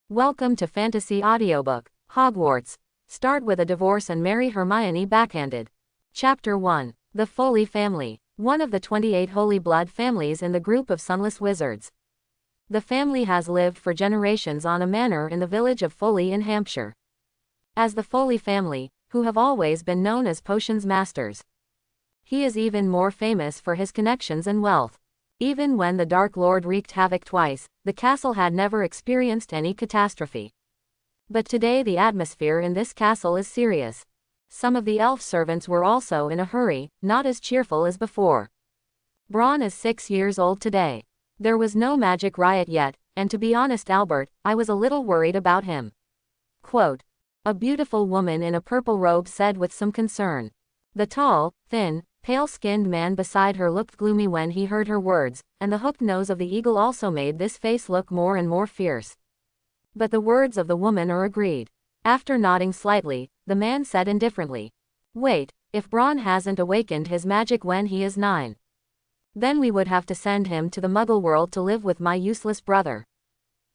Welcome to Fantasy Audiobook, Hogwarts. Start with a divorce and marry Hermione Backhanded. Chapter 1. The Foley Family. One of the 28 Holy Blood families in the group of Sunless Wizards. The family has lived for generations on a manor in the village of Foley in Hampshire. As the Foley family, who have always been known as potions masters. He is even more famous for his connections and wealth. Even when the Dark Lord wreaked havoc twice, the castle had never experienced any catastrophe. But today the atmosphere in this castle is serious. Some of the elf servants were also in a hurry, not as cheerful as before. Braun is 6 years old today. There was no magic riot yet, and to be honest Albert, I was a little worried about him. Quote. A beautiful woman in a purple robe said with some concern. The tall, thin, pale-skinned man beside her looked gloomy when he heard her words, and the hooked nose of the eagle also made this face look more and more fierce. But the words of the woman are agreed. After nodding slightly, the man said indifferently. Wait, if Braun hasn't awakened his magic when he is 9. Then we would have to send him to the Muggle world to live with my useless brother.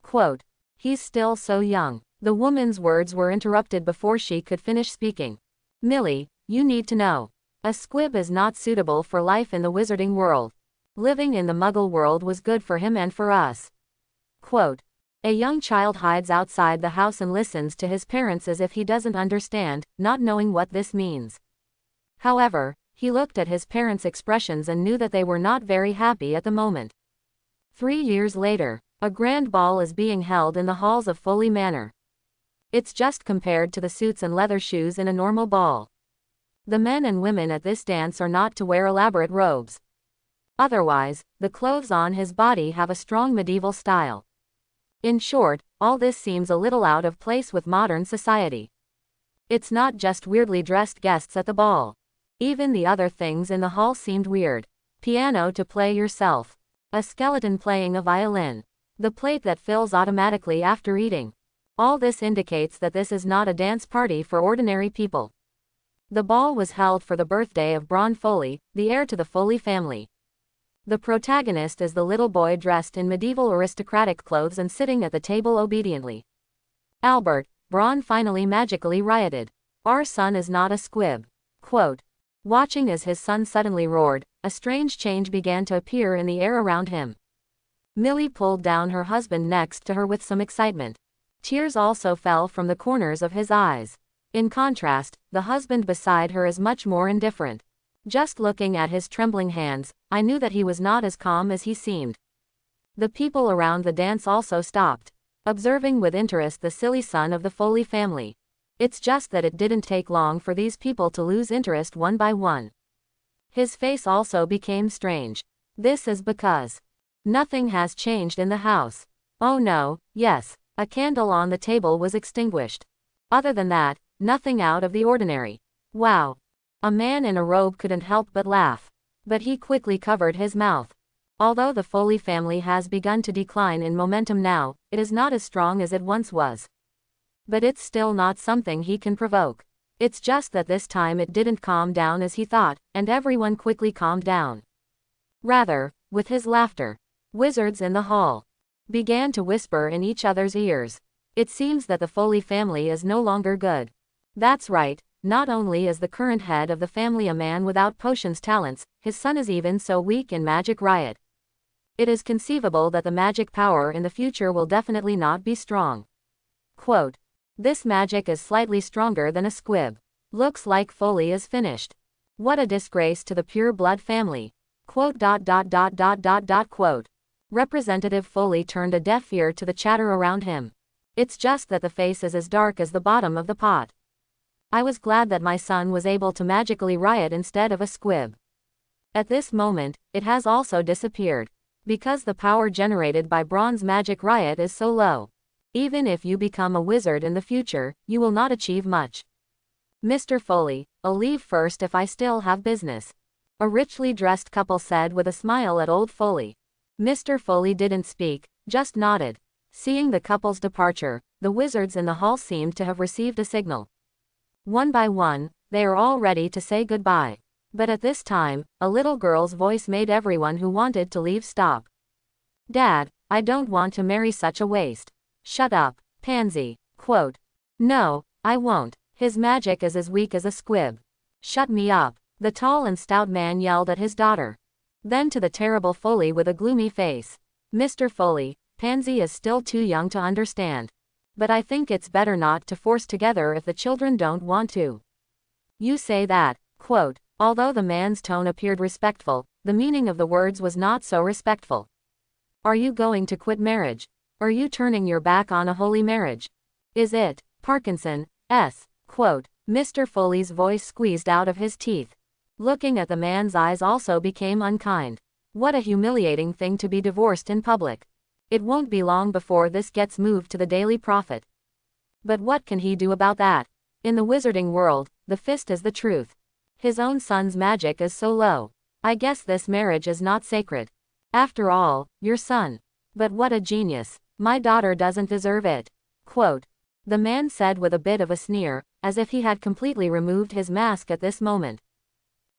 Quote. He's still so young. The woman's words were interrupted before she could finish speaking. Millie, you need to know. A squib is not suitable for life in the wizarding world. Living in the Muggle world was good for him and for us. Quote. A young child hides outside the house and listens to his parents as if he doesn't understand, not knowing what this means. However, he looked at his parents' expressions and knew that they were not very happy at the moment. 3 years later, a grand ball is being held in the halls of Foley Manor. It's just compared to the suits and leather shoes in a normal ball. The men and women at this dance are not to wear elaborate robes. Otherwise, the clothes on his body have a strong medieval style. In short, all this seems a little out of place with modern society. It's not just weirdly dressed guests at the ball. Even the other things in the hall seemed weird. Piano to play yourself. A skeleton playing a violin. The plate that fills automatically after eating. All this indicates that this is not a dance party for ordinary people. The ball was held for the birthday of Braun Foley, the heir to the Foley family. The protagonist is the little boy dressed in medieval aristocratic clothes and sitting at the table obediently. Albert, Braun finally magically rioted. Our son is not a squib. Quote. Watching as his son suddenly roared, a strange change began to appear in the air around him. Millie pulled down her husband next to her with some excitement. Tears also fell from the corners of his eyes. In contrast, the husband beside her is much more indifferent. Just looking at his trembling hands, I knew that he was not as calm as he seemed. The people around the dance also stopped, observing with interest the silly son of the Foley family. It's just that it didn't take long for these people to lose interest one by one. His face also became strange. This is because nothing has changed in the house. Oh no, yes, a candle on the table was extinguished. Other than that, nothing out of the ordinary. Wow. A man in a robe couldn't help but laugh. But he quickly covered his mouth. Although the Foley family has begun to decline in momentum now, it is not as strong as it once was. But it's still not something he can provoke. It's just that this time it didn't calm down as he thought, and everyone quickly calmed down. Rather, with his laughter, wizards in the hall began to whisper in each other's ears. It seems that the Foley family is no longer good. That's right, not only is the current head of the family a man without potions talents, his son is even so weak in magic riot. It is conceivable that the magic power in the future will definitely not be strong. Quote. This magic is slightly stronger than a squib. Looks like Foley is finished. What a disgrace to the pure blood family. Quote. Quote. Representative Foley turned a deaf ear to the chatter around him. It's just that the face is as dark as the bottom of the pot. I was glad that my son was able to magically riot instead of a squib. At this moment, it has also disappeared. Because the power generated by Braun's magic riot is so low. Even if you become a wizard in the future, you will not achieve much. Mr. Foley, I'll leave first if I still have business. A richly dressed couple said with a smile at old Foley. Mr. Foley didn't speak, just nodded. Seeing the couple's departure, the wizards in the hall seemed to have received a signal. One by one, they are all ready to say goodbye. But at this time, a little girl's voice made everyone who wanted to leave stop. Dad, I don't want to marry such a waste. Shut up. Pansy. Quote. No, I won't. His magic is as weak as a squib. Shut me up. The tall and stout man yelled at his daughter. Then to the terrible Foley with a gloomy face. Mr. Foley, Pansy is still too young to understand. But I think it's better not to force together if the children don't want to. You say that. Quote. Although the man's tone appeared respectful, the meaning of the words was not so respectful. Are you going to quit marriage? Are you turning your back on a holy marriage? Is it, Parkinson, S. Quote. Mr. Foley's voice squeezed out of his teeth. Looking at the man's eyes also became unkind. What a humiliating thing to be divorced in public. It won't be long before this gets moved to the Daily Prophet. But what can he do about that? In the wizarding world, the fist is the truth. His own son's magic is so low. I guess this marriage is not sacred. After all, your son. But what a genius. My daughter doesn't deserve it. Quote. The man said with a bit of a sneer, as if he had completely removed his mask at this moment.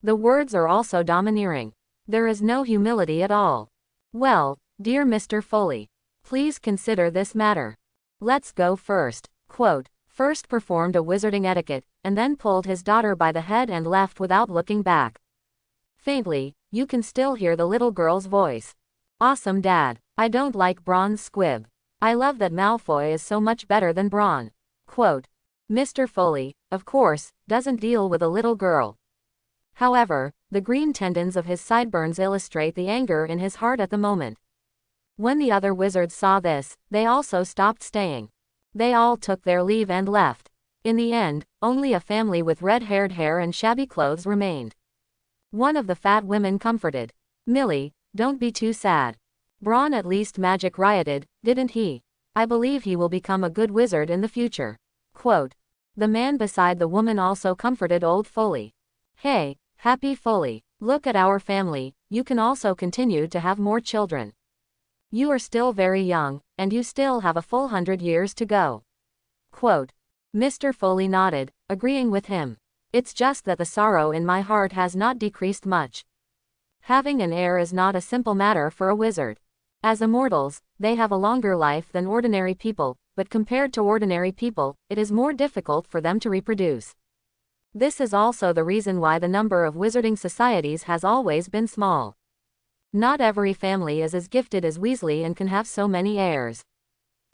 The words are also domineering. There is no humility at all. Well, dear Mr. Foley, please consider this matter. Let's go first. Quote. First performed a wizarding etiquette, and then pulled his daughter by the head and left without looking back. Faintly, you can still hear the little girl's voice. Awesome dad. I don't like Braun's squib. I love that Malfoy is so much better than Braun. Quote. Mr. Foley, of course, doesn't deal with a little girl. However, the green tendons of his sideburns illustrate the anger in his heart at the moment. When the other wizards saw this, they also stopped staying. They all took their leave and left. In the end, only a family with red-haired hair and shabby clothes remained. One of the fat women comforted. Millie, don't be too sad. Braun at least magic rioted, didn't he? I believe he will become a good wizard in the future. Quote. The man beside the woman also comforted old Foley. Hey, happy Foley, look at our family, you can also continue to have more children. You are still very young, and you still have a full 100 years to go. Quote. Mr. Foley nodded, agreeing with him. It's just that the sorrow in my heart has not decreased much. Having an heir is not a simple matter for a wizard. As immortals, they have a longer life than ordinary people, but compared to ordinary people, it is more difficult for them to reproduce. This is also the reason why the number of wizarding societies has always been small. Not every family is as gifted as Weasley and can have so many heirs.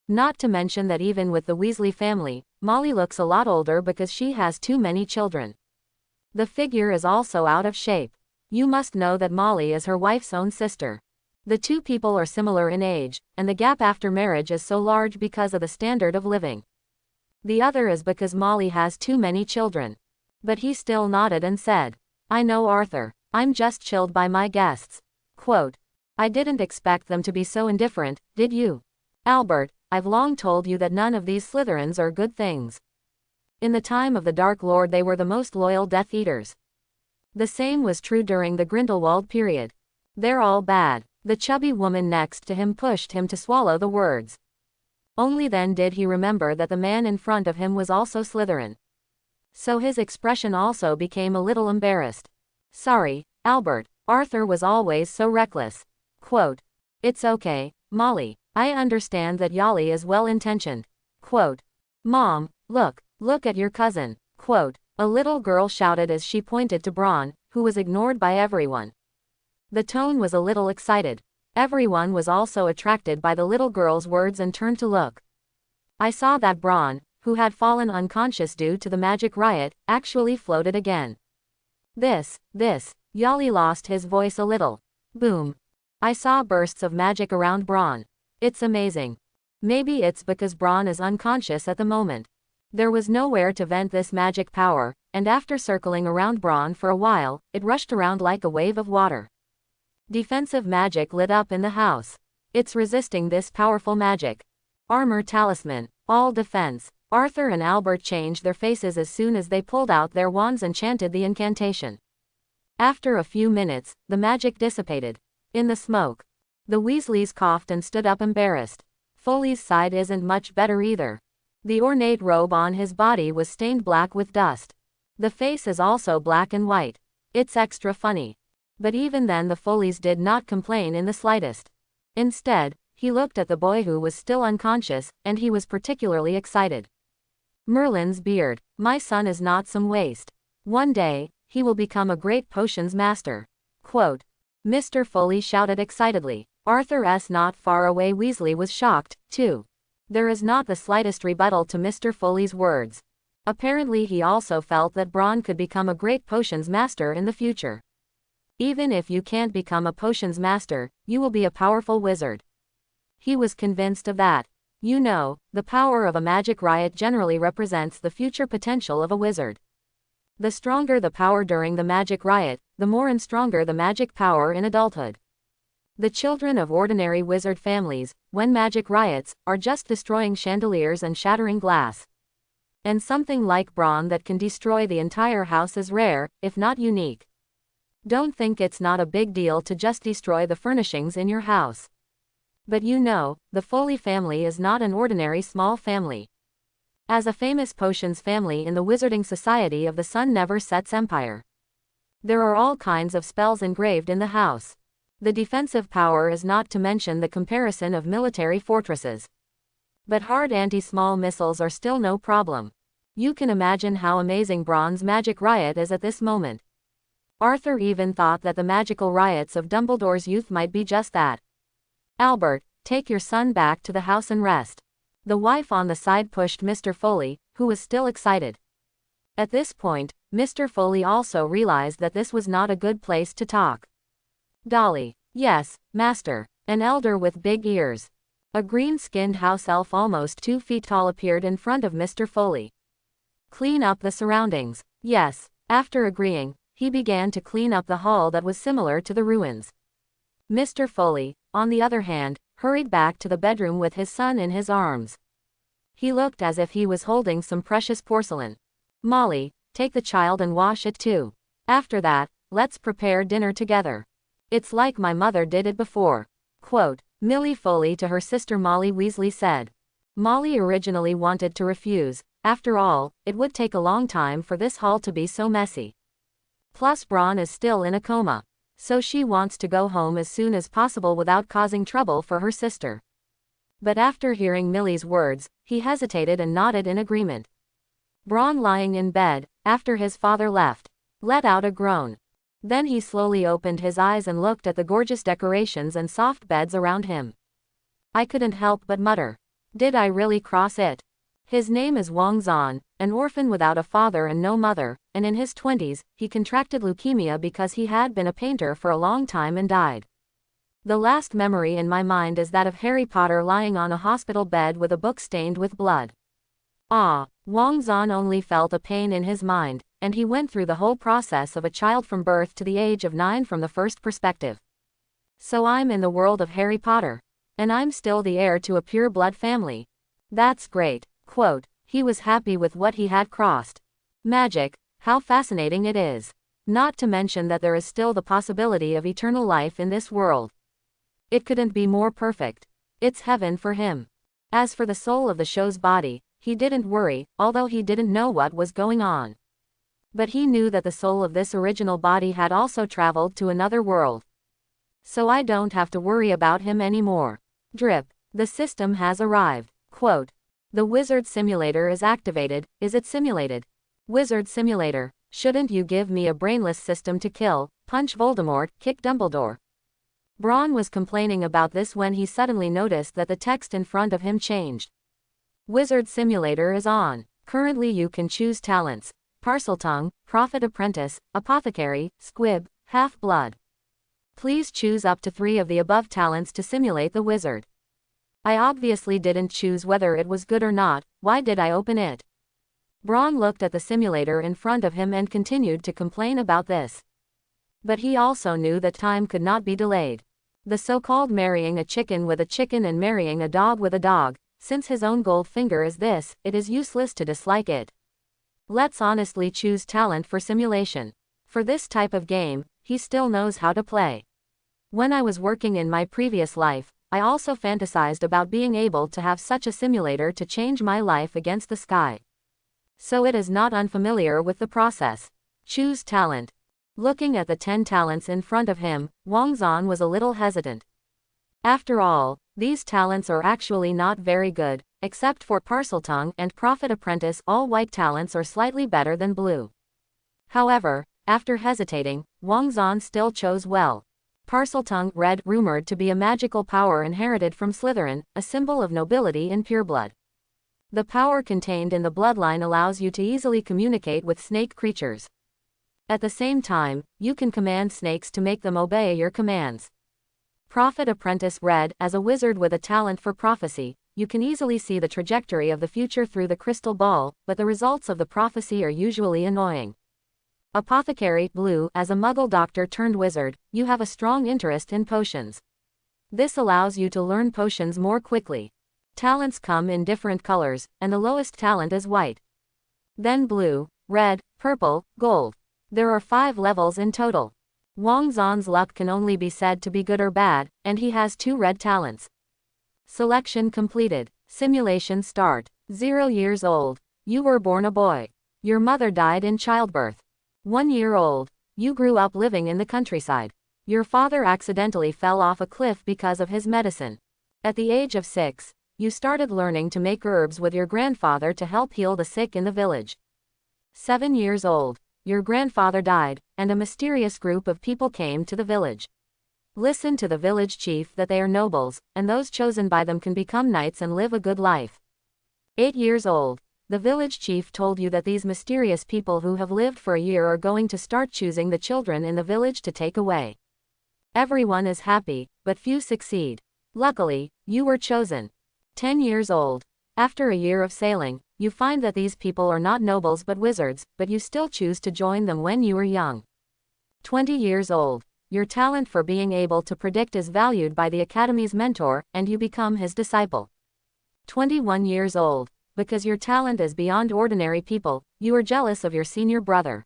Not to mention that even with the Weasley family, Molly looks a lot older because she has too many children. The figure is also out of shape. You must know that Molly is her wife's own sister. The two people are similar in age, and the gap after marriage is so large because of the standard of living. The other is because Molly has too many children. But he still nodded and said, I know Arthur, I'm just chilled by my guests. Quote. I didn't expect them to be so indifferent, did you? Albert, I've long told you that none of these Slytherins are good things. In the time of the Dark Lord they were the most loyal Death Eaters. The same was true during the Grindelwald period. They're all bad. The chubby woman next to him pushed him to swallow the words. Only then did he remember that the man in front of him was also Slytherin. So his expression also became a little embarrassed. Sorry, Albert, Arthur was always so reckless. Quote. It's okay, Molly, I understand that Yali is well-intentioned. Quote. Mom, look at your cousin. Quote. A little girl shouted as she pointed to Braun, who was ignored by everyone. The tone was a little excited. Everyone was also attracted by the little girl's words and turned to look. I saw that Braun, who had fallen unconscious due to the magic riot, actually floated again. This, Yali lost his voice a little. Boom. I saw bursts of magic around Braun. It's amazing. Maybe it's because Braun is unconscious at the moment. There was nowhere to vent this magic power, and after circling around Braun for a while, it rushed around like a wave of water. Defensive magic lit up in the house. It's resisting this powerful magic. Armor talisman, all defense. Arthur and Albert changed their faces as soon as they pulled out their wands and chanted the incantation. After a few minutes, the magic dissipated. In the smoke, the Weasleys coughed and stood up embarrassed. Foley's side isn't much better either. The ornate robe on his body was stained black with dust. The face is also black and white. It's extra funny. But even then the Foleys did not complain in the slightest. Instead, he looked at the boy who was still unconscious, and he was particularly excited. Merlin's beard. My son is not some waste. One day, he will become a great potions master. Quote. Mr. Foley shouted excitedly. Arthur not far away. Weasley was shocked, too. There is not the slightest rebuttal to Mr. Foley's words. Apparently he also felt that Braun could become a great potions master in the future. Even if you can't become a potions master, you will be a powerful wizard. He was convinced of that. You know, the power of a magic riot generally represents the future potential of a wizard. The stronger the power during the magic riot, the more and stronger the magic power in adulthood. The children of ordinary wizard families, when magic riots, are just destroying chandeliers and shattering glass. And something like Braun that can destroy the entire house is rare, if not unique. Don't think it's not a big deal to just destroy the furnishings in your house. But you know, the Foley family is not an ordinary small family. As a famous potions family in the Wizarding Society of the Sun Never Sets Empire. There are all kinds of spells engraved in the house. The defensive power is not to mention the comparison of military fortresses. But hard anti-small missiles are still no problem. You can imagine how amazing Braun's magic riot is at this moment. Arthur even thought that the magical riots of Dumbledore's youth might be just that. Albert, take your son back to the house and rest. The wife on the side pushed Mr. Foley, who was still excited. At this point, Mr. Foley also realized that this was not a good place to talk. Dolly. Yes, master. An elder with big ears. A green-skinned house elf almost 2 feet tall appeared in front of Mr. Foley. Clean up the surroundings. Yes. After agreeing, he began to clean up the hall that was similar to the ruins. Mr. Foley, on the other hand, hurried back to the bedroom with his son in his arms. He looked as if he was holding some precious porcelain. Molly, take the child and wash it too. After that, let's prepare dinner together. It's like my mother did it before. Quote, Millie Foley to her sister Molly Weasley said. Molly originally wanted to refuse. After all, it would take a long time for this hall to be so messy. Plus Braun is still in a coma. So she wants to go home as soon as possible without causing trouble for her sister. But after hearing Millie's words, he hesitated and nodded in agreement. Braun, lying in bed, after his father left, let out a groan. Then he slowly opened his eyes and looked at the gorgeous decorations and soft beds around him. I couldn't help but mutter. Did I really cross it? His name is Wang Zan, an orphan without a father and no mother, and in his 20s, he contracted leukemia because he had been a painter for a long time and died. The last memory in my mind is that of Harry Potter lying on a hospital bed with a book stained with blood. Ah, Wang Zan only felt a pain in his mind, and he went through the whole process of a child from birth to the age of 9 from the first perspective. So I'm in the world of Harry Potter. And I'm still the heir to a pure blood family. That's great. Quote, he was happy with what he had crossed. Magic, how fascinating it is. Not to mention that there is still the possibility of eternal life in this world. It couldn't be more perfect. It's heaven for him. As for the soul of the show's body, he didn't worry, although he didn't know what was going on. But he knew that the soul of this original body had also traveled to another world. So I don't have to worry about him anymore. Drip. The system has arrived. Quote. The wizard simulator is activated. Is it simulated? Wizard simulator. Shouldn't you give me a brainless system to kill, punch Voldemort, kick Dumbledore? Braun was complaining about this when he suddenly noticed that the text in front of him changed. Wizard simulator is on. Currently you can choose talents. Parseltongue, Prophet Apprentice, Apothecary, Squib, Half-Blood. Please choose up to 3 of the above talents to simulate the wizard. I obviously didn't choose whether it was good or not. Why did I open it? Braun looked at the simulator in front of him and continued to complain about this. But he also knew that time could not be delayed. The so-called marrying a chicken with a chicken and marrying a dog with a dog, since his own gold finger is this, it is useless to dislike it. Let's honestly choose talent for simulation. For this type of game, he still knows how to play. When I was working in my previous life, I also fantasized about being able to have such a simulator to change my life against the sky. So it is not unfamiliar with the process. Choose talent. Looking at the 10 talents in front of him, Wang Zan was a little hesitant. After all, These talents are actually not very good, except for Parseltongue and Prophet Apprentice. All white talents are slightly better than blue. However, after hesitating, Wang Zan still chose well. Parseltongue, red, rumored to be a magical power inherited from Slytherin, a symbol of nobility in pureblood. The power contained in the bloodline allows you to easily communicate with snake creatures. At the same time, you can command snakes to make them obey your commands. Prophet Apprentice, red, as a wizard with a talent for prophecy, you can easily see the trajectory of the future through the crystal ball, but the results of the prophecy are usually annoying. Apothecary, blue, as a muggle doctor turned wizard, you have a strong interest in potions. This allows you to learn potions more quickly. Talents come in different colors, and the lowest talent is white. Then blue, red, purple, gold. There are 5 levels in total. Wang Zan's luck can only be said to be good or bad, and he has 2 red talents. Selection completed. Simulation start. 0 years old. You were born a boy. Your mother died in childbirth. 1 year old. You grew up living in the countryside. Your father accidentally fell off a cliff because of his medicine. At the age of 6, you started learning to make herbs with your grandfather to help heal the sick in the village. 7 years old. Your grandfather died, and a mysterious group of people came to the village. Listen to the village chief that they are nobles, and those chosen by them can become knights and live a good life. 8 years old. The village chief told you that these mysterious people who have lived for a year are going to start choosing the children in the village to take away. Everyone is happy, but few succeed. Luckily, you were chosen. 10 years old. After a year of sailing, you find that these people are not nobles but wizards, but you still choose to join them when you were young. 20 years old. Your talent for being able to predict is valued by the Academy's mentor, and you become his disciple. 21 years old. Because your talent is beyond ordinary people, you are jealous of your senior brother.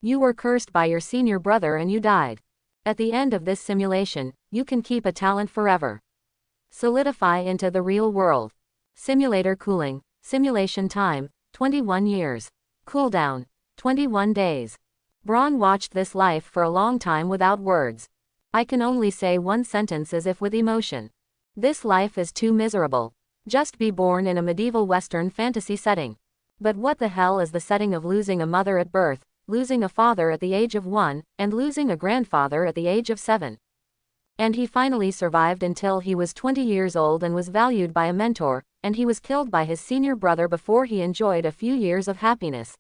You were cursed by your senior brother and you died. At the end of this simulation, you can keep a talent forever. Solidify into the real world. Simulator cooling. Simulation time, 21 years. Cooldown, 21 days. Braun watched this life for a long time without words. I can only say one sentence as if with emotion. This life is too miserable. Just be born in a medieval Western fantasy setting. But what the hell is the setting of losing a mother at birth, losing a father at the age of 1, and losing a grandfather at the age of 7? And he finally survived until he was 20 years old and was valued by a mentor, and he was killed by his senior brother before he enjoyed a few years of happiness.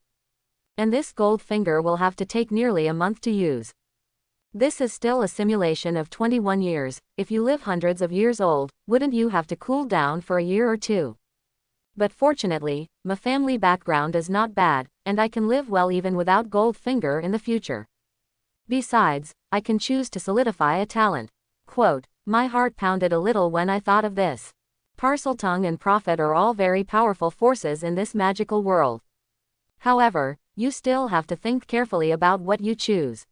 And this gold finger will have to take nearly a month to use. This is still a simulation of 21 years. If you live hundreds of years old, wouldn't you have to cool down for a year or 2? But fortunately, my family background is not bad, and I can live well even without gold finger in the future. Besides, I can choose to solidify a talent. Quote, my heart pounded a little when I thought of this. Parseltongue and Prophet are all very powerful forces in this magical world. However, you still have to think carefully about what you choose.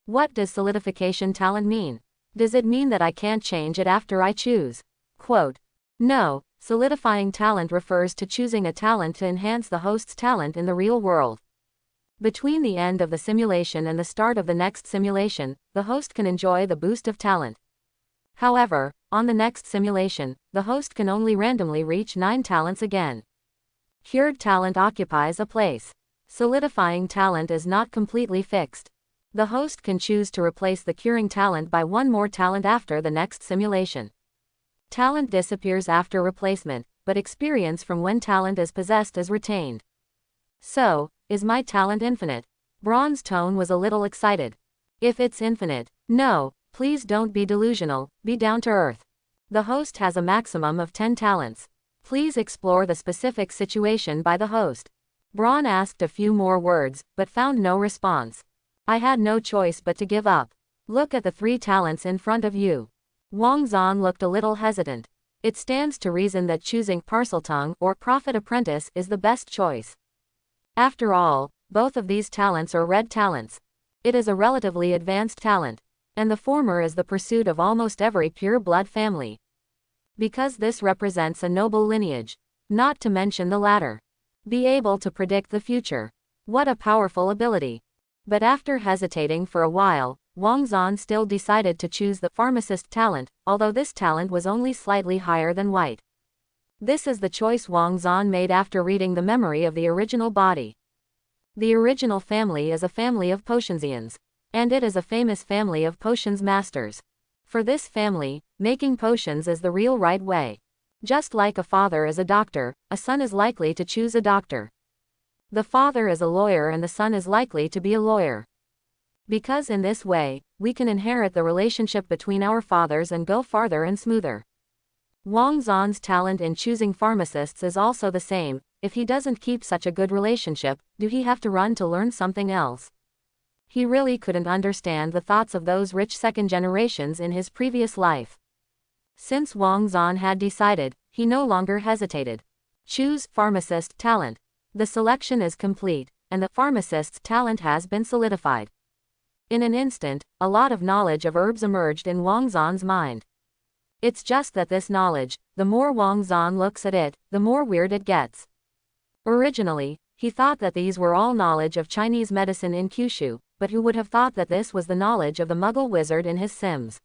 What does solidification talent mean? Does it mean that I can't change it after I choose? Quote, no, solidifying talent refers to choosing a talent to enhance the host's talent in the real world. Between the end of the simulation and the start of the next simulation, the host can enjoy the boost of talent. However, on the next simulation, the host can only randomly reach 9 talents again. Cured talent occupies a place. Solidifying talent is not completely fixed. The host can choose to replace the curing talent by 1 more talent after the next simulation. Talent disappears after replacement, but experience from when talent is possessed is retained. So, is my talent infinite? Braun's tone was a little excited. If it's infinite, no, please don't be delusional, be down to earth. The host has a maximum of 10 talents. Please explore the specific situation by the host. Braun asked a few more words, but found no response. I had no choice but to give up. Look at the 3 talents in front of you. Wang Zan looked a little hesitant. It stands to reason that choosing Parseltongue or Prophet Apprentice is the best choice. After all, both of these talents are red talents. It is a relatively advanced talent, and the former is the pursuit of almost every pure-blood family. Because this represents a noble lineage, not to mention the latter. Be able to predict the future. What a powerful ability. But after hesitating for a while, Wang Zan still decided to choose the pharmacist talent, although this talent was only slightly higher than white. This is the choice Wang Zan made after reading the memory of the original body. The original family is a family of potionsians. And it is a famous family of potions masters. For this family, making potions is the real right way. Just like a father is a doctor, a son is likely to choose a doctor. The father is a lawyer and the son is likely to be a lawyer. Because in this way, we can inherit the relationship between our fathers and go farther and smoother. Wang Zan's talent in choosing pharmacists is also the same. If he doesn't keep such a good relationship, do he have to run to learn something else? He really couldn't understand the thoughts of those rich second generations in his previous life. Since Wang Zan had decided, he no longer hesitated. Choose pharmacist talent. The selection is complete, and the pharmacist's talent has been solidified. In an instant, a lot of knowledge of herbs emerged in Wang Zan's mind. It's just that this knowledge, the more Wang Zan looks at it, the more weird it gets. Originally, he thought that these were all knowledge of Chinese medicine in Kyushu, but who would have thought that this was the knowledge of the Muggle wizard in his Sims?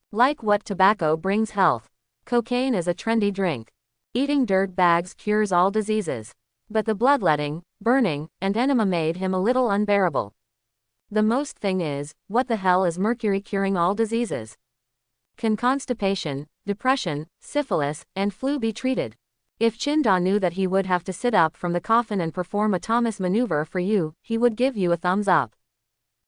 Like what tobacco brings health. Cocaine is a trendy drink. Eating dirt bags cures all diseases. But the bloodletting, burning, and enema made him a little unbearable. The most thing is, what the hell is mercury curing all diseases? Can constipation, depression, syphilis, and flu be treated? If Chinda knew that he would have to sit up from the coffin and perform a Thomas maneuver for you, he would give you a thumbs up.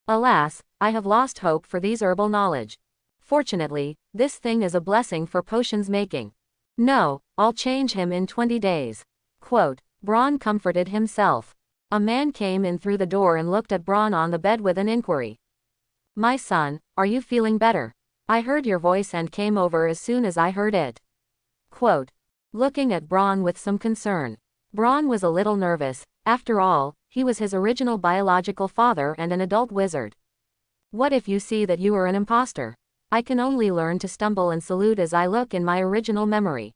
Alas, I have lost hope for these herbal knowledge. Fortunately, this thing is a blessing for potions making. No, I'll change him in 20 days. Quote, Braun comforted himself. A man came in through the door and looked at Braun on the bed with an inquiry. My son, are you feeling better? I heard your voice and came over as soon as I heard it. Quote, looking at Braun with some concern. Braun was a little nervous. After all, he was his original biological father and an adult wizard. What if you see that you are an imposter? I can only learn to stumble and salute as I look in my original memory.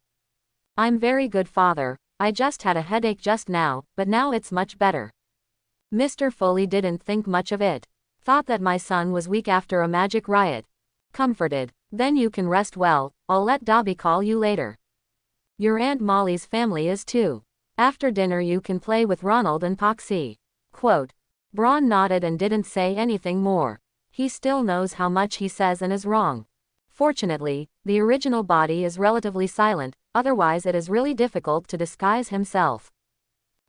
I'm very good father, I just had a headache just now, but now it's much better. Mr. Foley didn't think much of it. Thought that my son was weak after a magic riot. Comforted. Then you can rest well, I'll let Dobby call you later. Your Aunt Molly's family is too. After dinner you can play with Ronald and Poxy. Quote. Braun nodded and didn't say anything more. He still knows how much he says and is wrong. Fortunately, the original body is relatively silent, otherwise it is really difficult to disguise himself.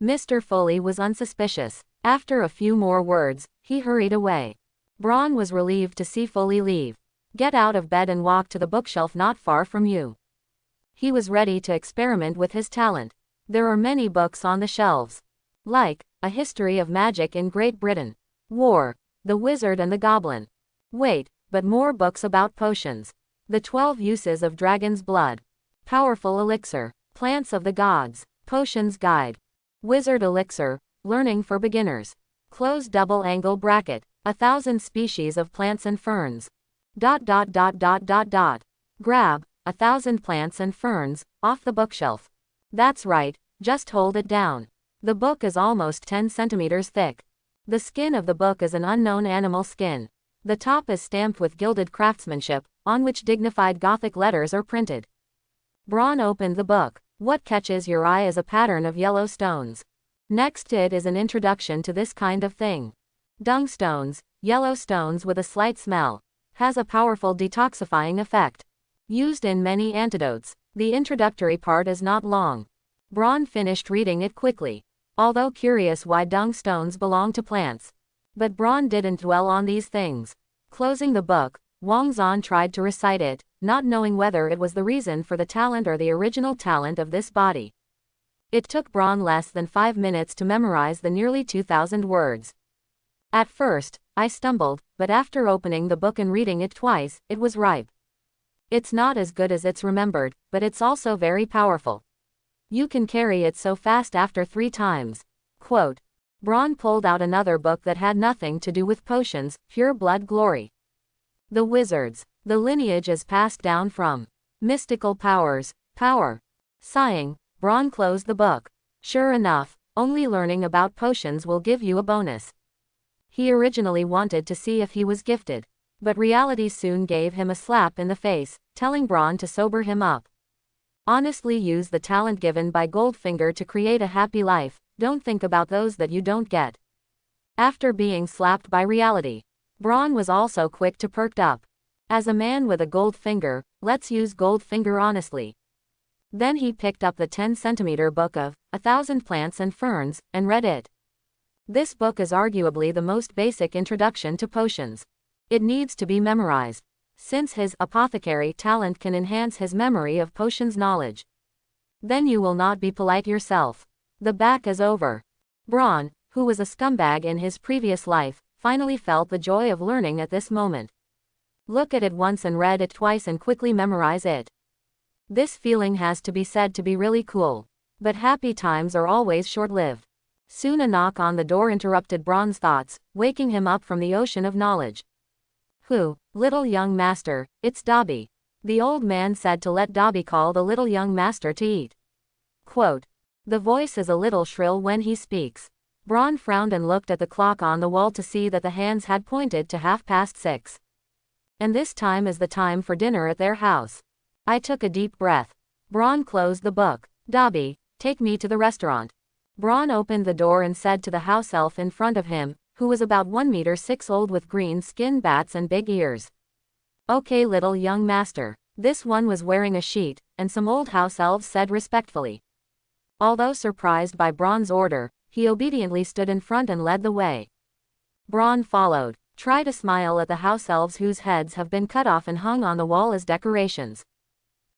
Mr. Foley was unsuspicious. After a few more words, he hurried away. Braun was relieved to see Foley leave. Get out of bed and walk to the bookshelf not far from you. He was ready to experiment with his talent. There are many books on the shelves. Like, A History of Magic in Great Britain. War. The Wizard and the Goblin. Wait, but more books about potions. The 12 Uses of Dragon's Blood. Powerful Elixir. Plants of the Gods. Potions Guide. Wizard Elixir. Learning for Beginners. Close double angle bracket. 1,000 species of plants and ferns. ... Grab 1,000 plants and ferns off the bookshelf. That's right, just hold it down. The book is almost 10 centimeters thick. The skin of the book is an unknown animal skin. The top is stamped with gilded craftsmanship, on which dignified Gothic letters are printed. Braun opened the book. What catches your eye is a pattern of yellow stones. Next it is an introduction to this kind of thing. Dung stones, yellow stones with a slight smell. Has a powerful detoxifying effect. Used in many antidotes. The introductory part is not long. Braun finished reading it quickly. Although curious why dung stones belong to plants. But Braun didn't dwell on these things. Closing the book, Wang Zan tried to recite it, not knowing whether it was the reason for the talent or the original talent of this body. It took Braun less than 5 minutes to memorize the nearly 2,000 words. At first, I stumbled, but after opening the book and reading it twice, it was ripe. It's not as good as it's remembered, but it's also very powerful. You can carry it so fast after 3 times. Quote. Braun pulled out another book that had nothing to do with potions, Pure Blood Glory. The Wizards. The lineage is passed down from mystical powers, power. Sighing, Braun closed the book. Sure enough, only learning about potions will give you a bonus. He originally wanted to see if he was gifted. But reality soon gave him a slap in the face, telling Bron to sober him up. Honestly, use the talent given by Goldfinger to create a happy life, don't think about those that you don't get. After being slapped by reality, Bron was also quick to perk up. As a man with a gold finger, let's use Goldfinger honestly. Then he picked up the 10-centimeter book of 1,000 Plants and Ferns, and read it. This book is arguably the most basic introduction to potions. It needs to be memorized, since his apothecary talent can enhance his memory of potions knowledge. Then you will not be polite yourself. The back is over. Bron, who was a scumbag in his previous life, finally felt the joy of learning at this moment. Look at it once and read it twice and quickly memorize it. This feeling has to be said to be really cool. But happy times are always short-lived. Soon a knock on the door interrupted Bron's thoughts, waking him up from the ocean of knowledge. Who? Little young master, it's Dobby. The old man said to let Dobby call the little young master to eat. Quote. The voice is a little shrill when he speaks. Bron frowned and looked at the clock on the wall to see that the hands had pointed to 6:30. And this time is the time for dinner at their house. I took a deep breath. Bron closed the book. Dobby, take me to the restaurant. Bron opened the door and said to the house elf in front of him, who was about 1.6 meters old with green skin bats and big ears. Okay, little young master. This one was wearing a sheet, and some old house elves said respectfully. Although surprised by Bron's order, he obediently stood in front and led the way. Bron followed. Try to smile at the house elves whose heads have been cut off and hung on the wall as decorations.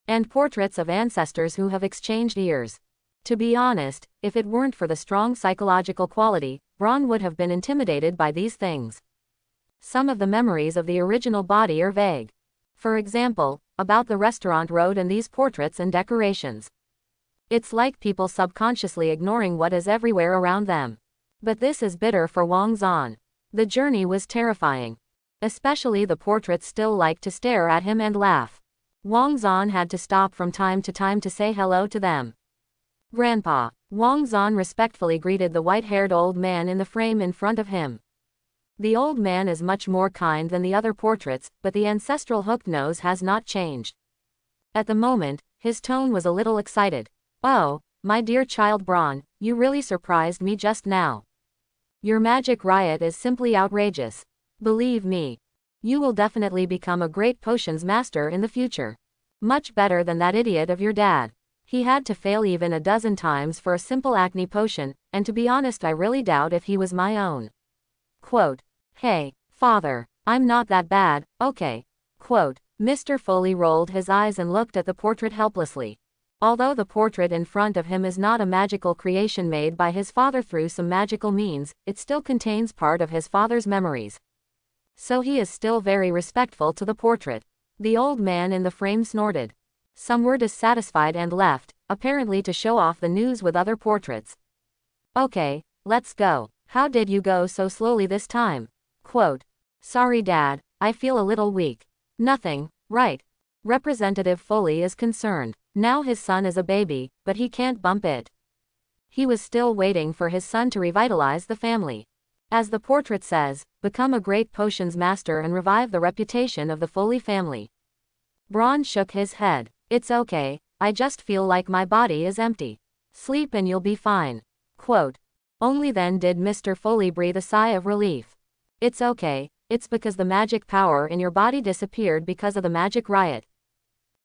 And portraits of ancestors who have exchanged ears. To be honest, if it weren't for the strong psychological quality, Bron would have been intimidated by these things. Some of the memories of the original body are vague. For example, about the restaurant road and these portraits and decorations. It's like people subconsciously ignoring what is everywhere around them. But this is bitter for Wang Zan. The journey was terrifying. Especially the portraits still liked to stare at him and laugh. Wang Zan had to stop from time to time to say hello to them. Grandpa. Wang Zan respectfully greeted the white-haired old man in the frame in front of him. The old man is much more kind than the other portraits, but the ancestral hooked nose has not changed. At the moment, his tone was a little excited. Oh, my dear child Bron, you really surprised me just now. Your magic riot is simply outrageous. Believe me. You will definitely become a great potions master in the future. Much better than that idiot of your dad. He had to fail even a dozen times for a simple acne potion, and to be honest I really doubt if he was my own. Quote. Hey, father, I'm not that bad, okay. Quote. Mr. Foley rolled his eyes and looked at the portrait helplessly. Although the portrait in front of him is not a magical creation made by his father through some magical means, it still contains part of his father's memories. So he is still very respectful to the portrait. The old man in the frame snorted. Some were dissatisfied and left, apparently to show off the news with other portraits. Okay, let's go. How did you go so slowly this time? Quote. Sorry Dad, I feel a little weak. Nothing, right? Representative Foley is concerned. Now his son is a baby, but he can't bump it. He was still waiting for his son to revitalize the family. As the portrait says, become a great potions master and revive the reputation of the Foley family. Bron shook his head. It's okay, I just feel like my body is empty. Sleep and you'll be fine. Quote. Only then did Mr. Foley breathe a sigh of relief. It's okay, it's because the magic power in your body disappeared because of the magic riot.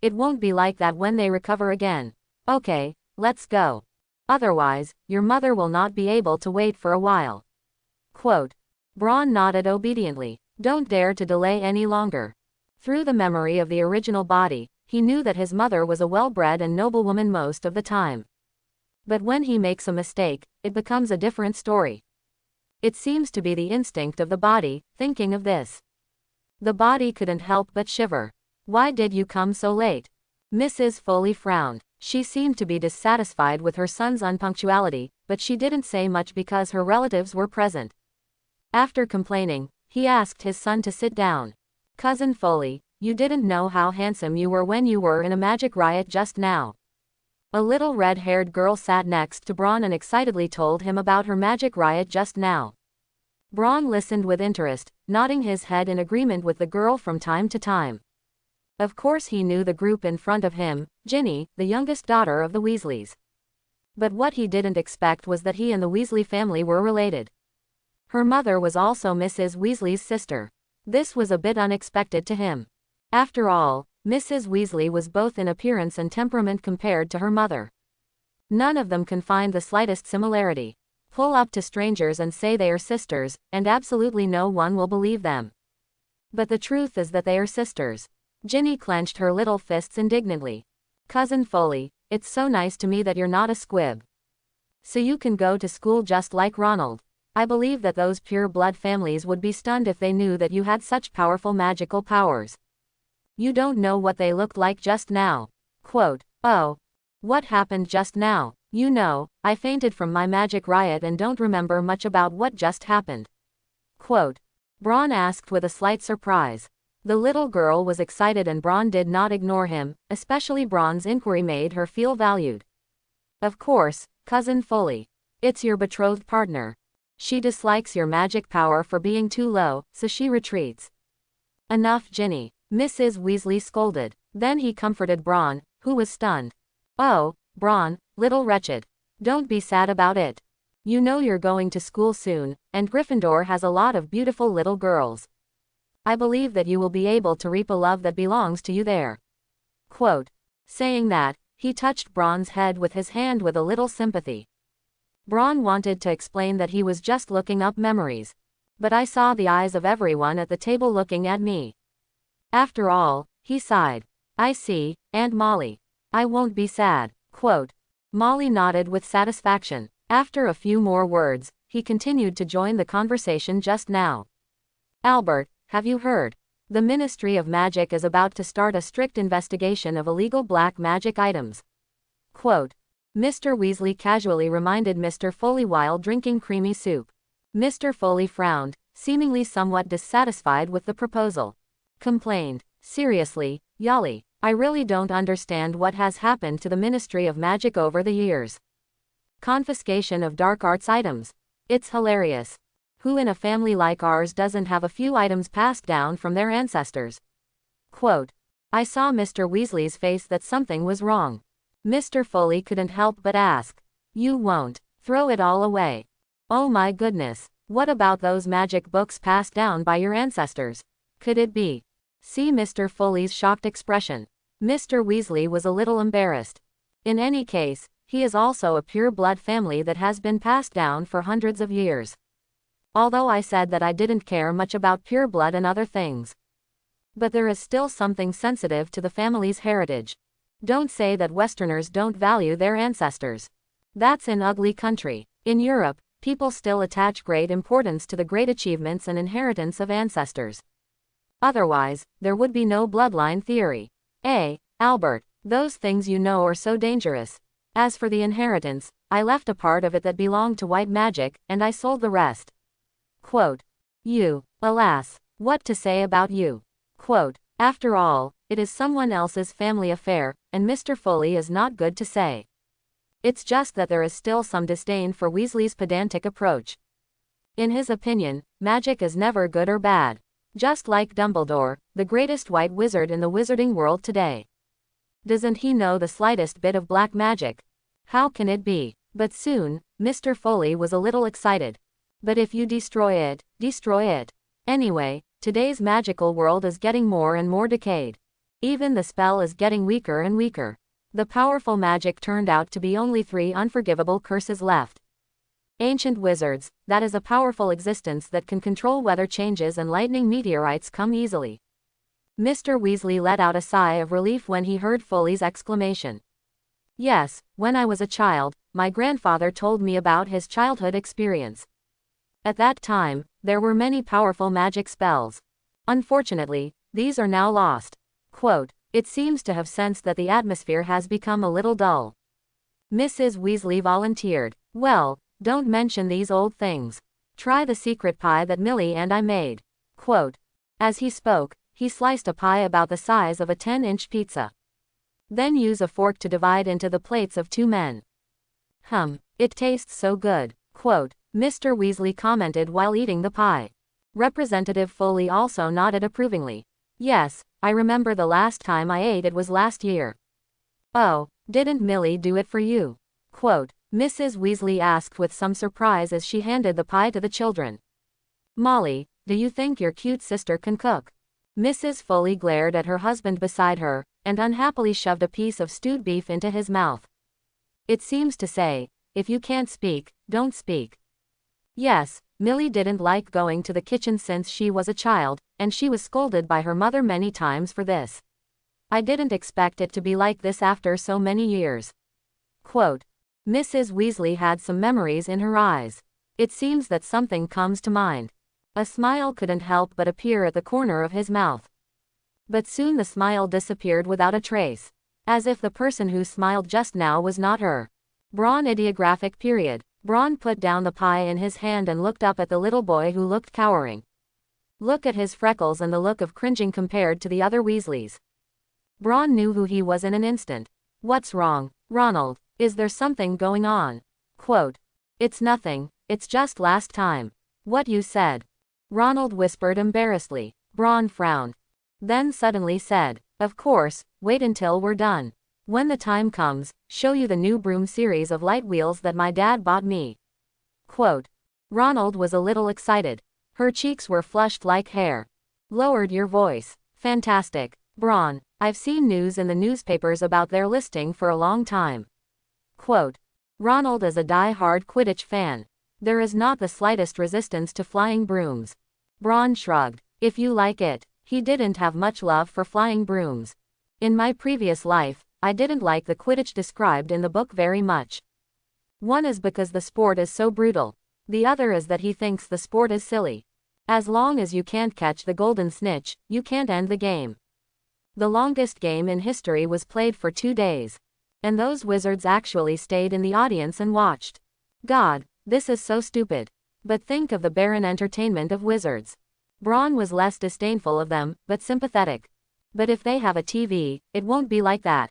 It won't be like that when they recover again. Okay, let's go. Otherwise, your mother will not be able to wait for a while. Quote. Bron nodded obediently. Don't dare to delay any longer. Through the memory of the original body, he knew that his mother was a well-bred and noble woman most of the time. But when he makes a mistake, it becomes a different story. It seems to be the instinct of the body, thinking of this. The body couldn't help but shiver. Why did you come so late? Mrs. Foley frowned. She seemed to be dissatisfied with her son's unpunctuality, but she didn't say much because her relatives were present. After complaining, he asked his son to sit down. Cousin Foley, you didn't know how handsome you were when you were in a magic riot just now. A little red-haired girl sat next to Bron and excitedly told him about her magic riot just now. Bron listened with interest, nodding his head in agreement with the girl from time to time. Of course he knew the group in front of him, Ginny, the youngest daughter of the Weasleys. But what he didn't expect was that he and the Weasley family were related. Her mother was also Mrs. Weasley's sister. This was a bit unexpected to him. After all, Mrs. Weasley was both in appearance and temperament compared to her mother. None of them can find the slightest similarity. Pull up to strangers and say they are sisters, and absolutely no one will believe them. But the truth is that they are sisters. Ginny clenched her little fists indignantly. Cousin Foley, it's so nice to me that you're not a squib. So you can go to school just like Ronald. I believe that those pure-blood families would be stunned if they knew that you had such powerful magical powers. You don't know what they looked like just now. Quote, oh. What happened just now? You know, I fainted from my magic riot and don't remember much about what just happened. Quote. Bron asked with a slight surprise. The little girl was excited and Bron did not ignore him, especially Bron's inquiry made her feel valued. Of course, Cousin Foley. It's your betrothed partner. She dislikes your magic power for being too low, so she retreats. Enough, Ginny, Mrs. Weasley scolded. Then he comforted Bron, who was stunned. Oh, Bron, little wretched. Don't be sad about it. You know you're going to school soon, and Gryffindor has a lot of beautiful little girls. I believe that you will be able to reap a love that belongs to you there. Quote. Saying that, he touched Bron's head with his hand with a little sympathy. Bron wanted to explain that he was just looking up memories. But I saw the eyes of everyone at the table looking at me. After all, he sighed. I see, Aunt Molly. I won't be sad. Quote. Molly nodded with satisfaction. After a few more words, he continued to join the conversation just now. Albert, have you heard? The Ministry of Magic is about to start a strict investigation of illegal black magic items. Quote. Mr. Weasley casually reminded Mr. Foley while drinking creamy soup. Mr. Foley frowned, seemingly somewhat dissatisfied with the proposal. Complained. Seriously, Yali, I really don't understand what has happened to the Ministry of Magic over the years. Confiscation of dark arts items. It's hilarious. Who in a family like ours doesn't have a few items passed down from their ancestors? Quote. I saw Mr. Weasley's face that something was wrong. Mr. Foley couldn't help but ask. You won't throw it all away? Oh my goodness. What about those magic books passed down by your ancestors? Could it be? See Mr. Foley's shocked expression. Mr. Weasley was a little embarrassed. In any case, he is also a pure-blood family that has been passed down for hundreds of years. Although I said that I didn't care much about pure blood and other things. But there is still something sensitive to the family's heritage. Don't say that Westerners don't value their ancestors. That's an ugly country. In Europe, people still attach great importance to the great achievements and inheritance of ancestors. Otherwise, there would be no bloodline theory. Albert, those things you know are so dangerous. As for the inheritance, I left a part of it that belonged to white magic, and I sold the rest. Quote. You, alas, what to say about you? Quote. After all, it is someone else's family affair, and Mr. Foley is not good to say. It's just that there is still some disdain for Weasley's pedantic approach. In his opinion, magic is never good or bad. Just like Dumbledore, the greatest white wizard in the wizarding world today. Doesn't he know the slightest bit of black magic? How can it be? But soon, Mr. Foley was a little excited. But if you destroy it, destroy it. Anyway, today's magical world is getting more and more decayed. Even the spell is getting weaker and weaker. The powerful magic turned out to be only 3 unforgivable curses left. Ancient wizards, that is a powerful existence that can control weather changes and lightning meteorites come easily. Mr. Weasley let out a sigh of relief when he heard Foley's exclamation. Yes, when I was a child, my grandfather told me about his childhood experience. At that time, there were many powerful magic spells. Unfortunately, these are now lost. Quote, it seems to have sensed that the atmosphere has become a little dull. Mrs. Weasley volunteered. Well, don't mention these old things. Try the secret pie that Millie and I made. Quote. As he spoke, he sliced a pie about the size of a 10-inch pizza. Then use a fork to divide into the plates of 2 men. It tastes so good. Quote. Mr. Weasley commented while eating the pie. Representative Foley also nodded approvingly. Yes, I remember the last time I ate it was last year. Oh, didn't Millie do it for you? Quote, Mrs. Weasley asked with some surprise as she handed the pie to the children. Molly, do you think your cute sister can cook? Mrs. Foley glared at her husband beside her, and unhappily shoved a piece of stewed beef into his mouth. It seems to say, if you can't speak, don't speak. Yes, Millie didn't like going to the kitchen since she was a child, and she was scolded by her mother many times for this. I didn't expect it to be like this after so many years. Quote, Mrs. Weasley had some memories in her eyes. It seems that something comes to mind. A smile couldn't help but appear at the corner of his mouth. But soon the smile disappeared without a trace. As if the person who smiled just now was not her. Braun ideographic period. Braun put down the pie in his hand and looked up at the little boy who looked cowering. Look at his freckles and the look of cringing compared to the other Weasleys. Braun knew who he was in an instant. What's wrong, Ronald? Is there something going on? Quote, it's nothing, it's just last time. What you said. Ronald whispered embarrassedly. Braun frowned. Then suddenly said, of course, wait until we're done. When the time comes, show you the new broom series of light wheels that my dad bought me. Quote. Ronald was a little excited. Her cheeks were flushed like hair. Lowered your voice. Fantastic. Braun, I've seen news in the newspapers about their listing for a long time. Quote. Ronald is a die-hard Quidditch fan. There is not the slightest resistance to flying brooms. Braun shrugged. If you like it. He didn't have much love for flying brooms. In my previous life, I didn't like the Quidditch described in the book very much. One is because the sport is so brutal. The other is that he thinks the sport is silly. As long as you can't catch the golden snitch, you can't end the game. The longest game in history was played for 2 days. And those wizards actually stayed in the audience and watched. God, this is so stupid. But think of the barren entertainment of wizards. Braun was less disdainful of them, but sympathetic. But if they have a TV, it won't be like that.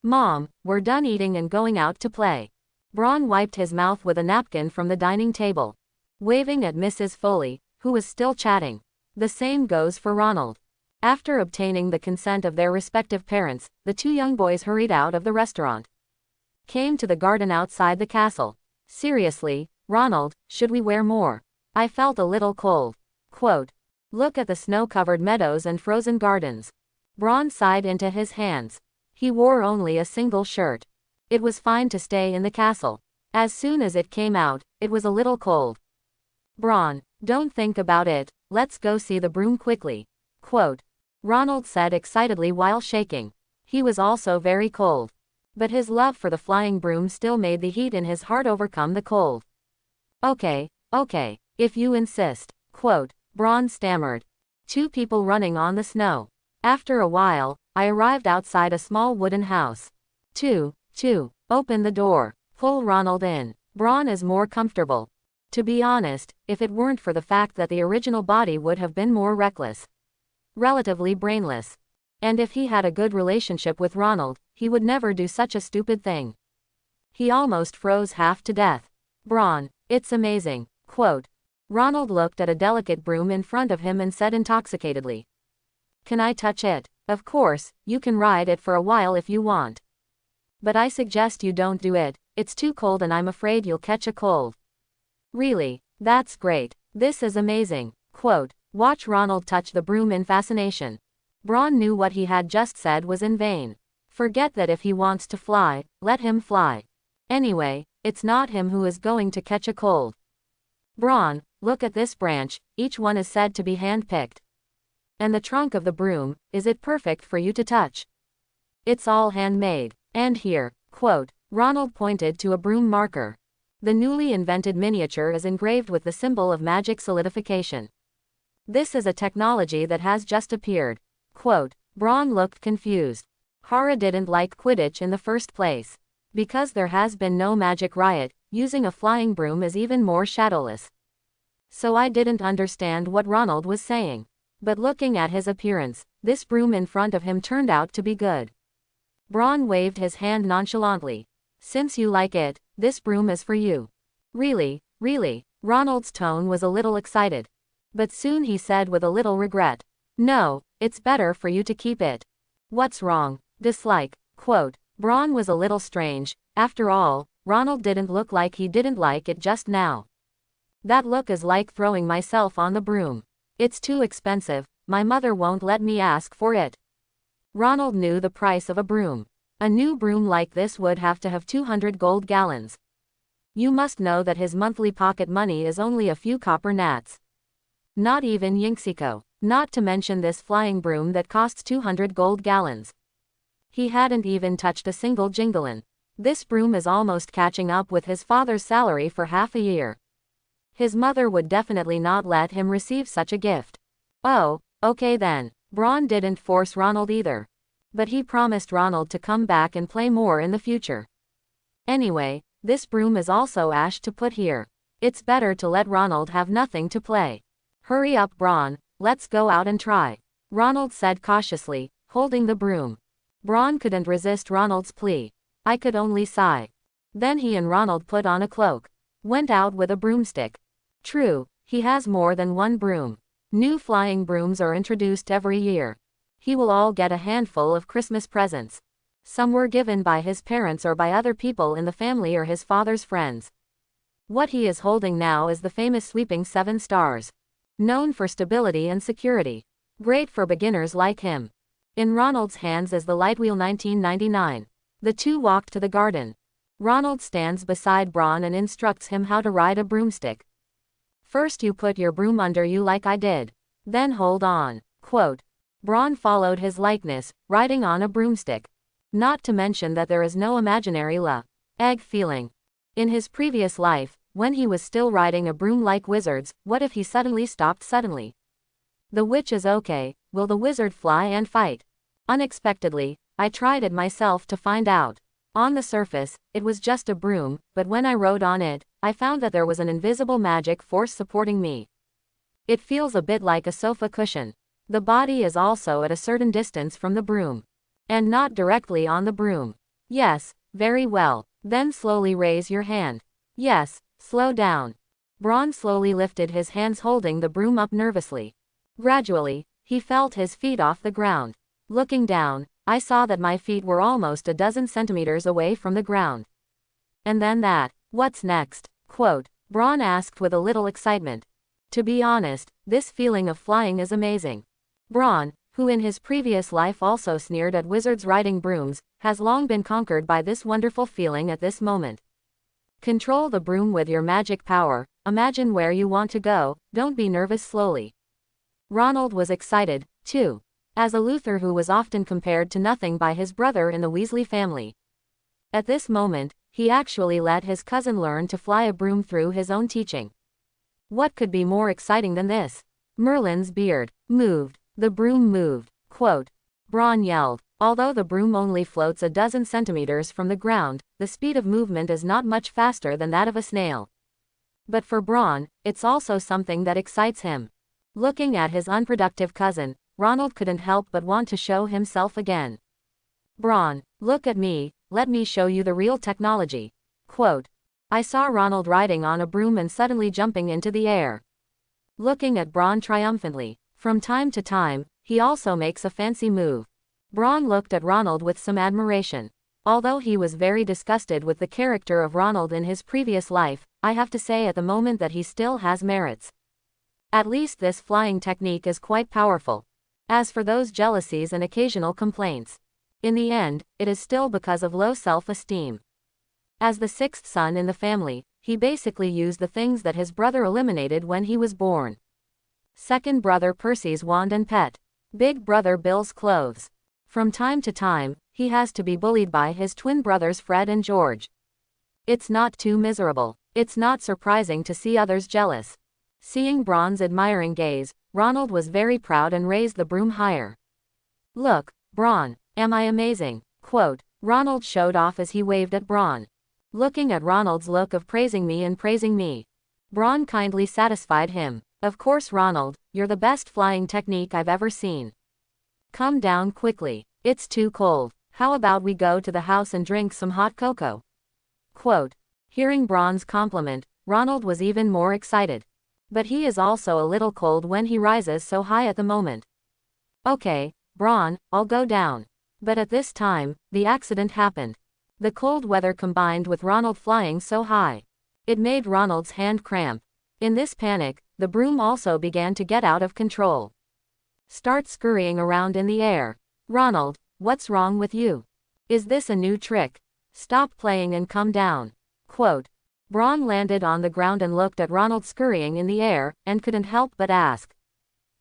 Mom, we're done eating and going out to play. Braun wiped his mouth with a napkin from the dining table, waving at Mrs. Foley, who was still chatting. The same goes for Ronald. After obtaining the consent of their respective parents, the 2 young boys hurried out of the restaurant. Came to the garden outside the castle. Seriously, Ronald, should we wear more? I felt a little cold. Quote. Look at the snow-covered meadows and frozen gardens. Braun sighed into his hands. He wore only a single shirt. It was fine to stay in the castle. As soon as it came out, it was a little cold. Braun, don't think about it, let's go see the broom quickly. Quote. Ronald said excitedly while shaking. He was also very cold. But his love for the flying broom still made the heat in his heart overcome the cold. Okay, if you insist. Quote. Braun stammered. 2 people running on the snow. After a while, I arrived outside a small wooden house. 2. Open the door. Pull Ronald in. Braun is more comfortable. To be honest, if it weren't for the fact that the original body would have been more reckless. Relatively brainless. And if he had a good relationship with Ronald, he would never do such a stupid thing. He almost froze half to death. Braun, it's amazing. Quote. Ronald looked at a delicate broom in front of him and said intoxicatedly. Can I touch it? Of course, you can ride it for a while if you want. But I suggest you don't do it, it's too cold and I'm afraid you'll catch a cold. Really, that's great. This is amazing. Quote. Watch Ronald touch the broom in fascination. Braun knew what he had just said was in vain. Forget that. If he wants to fly, let him fly. Anyway, it's not him who is going to catch a cold. Braun, look at this branch, each one is said to be hand-picked. And the trunk of the broom, is it perfect for you to touch? It's all handmade. And here, quote, Ronald pointed to a broom marker. The newly invented miniature is engraved with the symbol of magic solidification. This is a technology that has just appeared. Quote. Braun looked confused. Hara didn't like Quidditch in the first place. Because there has been no magic riot, using a flying broom is even more shadowless. So I didn't understand what Ronald was saying. But looking at his appearance, this broom in front of him turned out to be good. Braun waved his hand nonchalantly. Since you like it, this broom is for you. Really, Ronald's tone was a little excited. But soon he said with a little regret. No, it's better for you to keep it. What's wrong? Dislike. Quote. Braun was a little strange. After all, Ronald didn't look like he didn't like it just now. That look is like throwing myself on the broom. It's too expensive, my mother won't let me ask for it. Ronald knew the price of a broom. A new broom like this would have to have 200 gold gallons. You must know that his monthly pocket money is only a few copper nats. Not even Yinxico, not to mention this flying broom that costs 200 gold gallons. He hadn't even touched a single jinglein. This broom is almost catching up with his father's salary for half a year. His mother would definitely not let him receive such a gift. Oh, okay then. Braun didn't force Ronald either. But he promised Ronald to come back and play more in the future. Anyway, this broom is also ash to put here. It's better to let Ronald have nothing to play. Hurry up, Braun, let's go out and try. Ronald said cautiously, holding the broom. Braun couldn't resist Ronald's plea. I could only sigh. Then he and Ronald put on a cloak. Went out with a broomstick. True, he has more than one broom. New flying brooms are introduced every year. He will all get a handful of Christmas presents. Some were given by his parents or by other people in the family or his father's friends. What he is holding now is the famous sweeping 7 stars. Known for stability and security. Great for beginners like him. In Ronald's hands is the Lightwheel 1999. The two walked to the garden. Ronald stands beside Braun and instructs him how to ride a broomstick. First you put your broom under you like I did. Then hold on. Quote. Braun followed his likeness, riding on a broomstick. Not to mention that there is no imaginary egg feeling. In his previous life, when he was still riding a broom like wizards, what if he suddenly stopped suddenly? The witch is okay, will the wizard fly and fight? Unexpectedly, I tried it myself to find out. On the surface, it was just a broom, but when I rode on it, I found that there was an invisible magic force supporting me. It feels a bit like a sofa cushion. The body is also at a certain distance from the broom. And not directly on the broom. Yes, very well. Then slowly raise your hand. Yes, slow down. Braun slowly lifted his hands holding the broom up nervously. Gradually, he felt his feet off the ground. Looking down, I saw that my feet were almost a dozen centimeters away from the ground. And then that. What's next? Quote. Braun asked with a little excitement. To be honest, this feeling of flying is amazing. Braun, who in his previous life also sneered at wizards riding brooms, has long been conquered by this wonderful feeling at this moment. Control the broom with your magic power, imagine where you want to go, don't be nervous slowly. Ronald was excited, too. As a Luther who was often compared to nothing by his brother in the Weasley family. At this moment, he actually let his cousin learn to fly a broom through his own teaching. What could be more exciting than this? Merlin's beard moved. The broom moved. Quote. Braun yelled. Although the broom only floats a dozen centimeters from the ground, the speed of movement is not much faster than that of a snail. But for Braun, it's also something that excites him. Looking at his unproductive cousin, Ronald couldn't help but want to show himself again. Braun, look at me, let me show you the real technology. Quote. I saw Ronald riding on a broom and suddenly jumping into the air. Looking at Braun triumphantly. From time to time, he also makes a fancy move. Braun looked at Ronald with some admiration. Although he was very disgusted with the character of Ronald in his previous life, I have to say at the moment that he still has merits. At least this flying technique is quite powerful. As for those jealousies and occasional complaints, in the end, it is still because of low self-esteem. As the sixth son in the family, he basically used the things that his brother eliminated when he was born. Second brother Percy's wand and pet. Big brother Bill's clothes. From time to time, he has to be bullied by his twin brothers Fred and George. It's not too miserable. It's not surprising to see others jealous. Seeing Braun's admiring gaze, Ronald was very proud and raised the broom higher. Look, Braun, am I amazing? Quote. Ronald showed off as he waved at Braun. Looking at Ronald's look of praising me, Braun kindly satisfied him. Of course Ronald, you're the best flying technique I've ever seen. Come down quickly. It's too cold. How about we go to the house and drink some hot cocoa? Quote. Hearing Braun's compliment, Ronald was even more excited. But he is also a little cold when he rises so high at the moment. Okay, Bron, I'll go down. But at this time, the accident happened. The cold weather combined with Ronald flying so high. It made Ronald's hand cramp. In this panic, the broom also began to get out of control. Start scurrying around in the air. Ronald, what's wrong with you? Is this a new trick? Stop playing and come down. Quote. Bron landed on the ground and looked at Ronald scurrying in the air, and couldn't help but ask.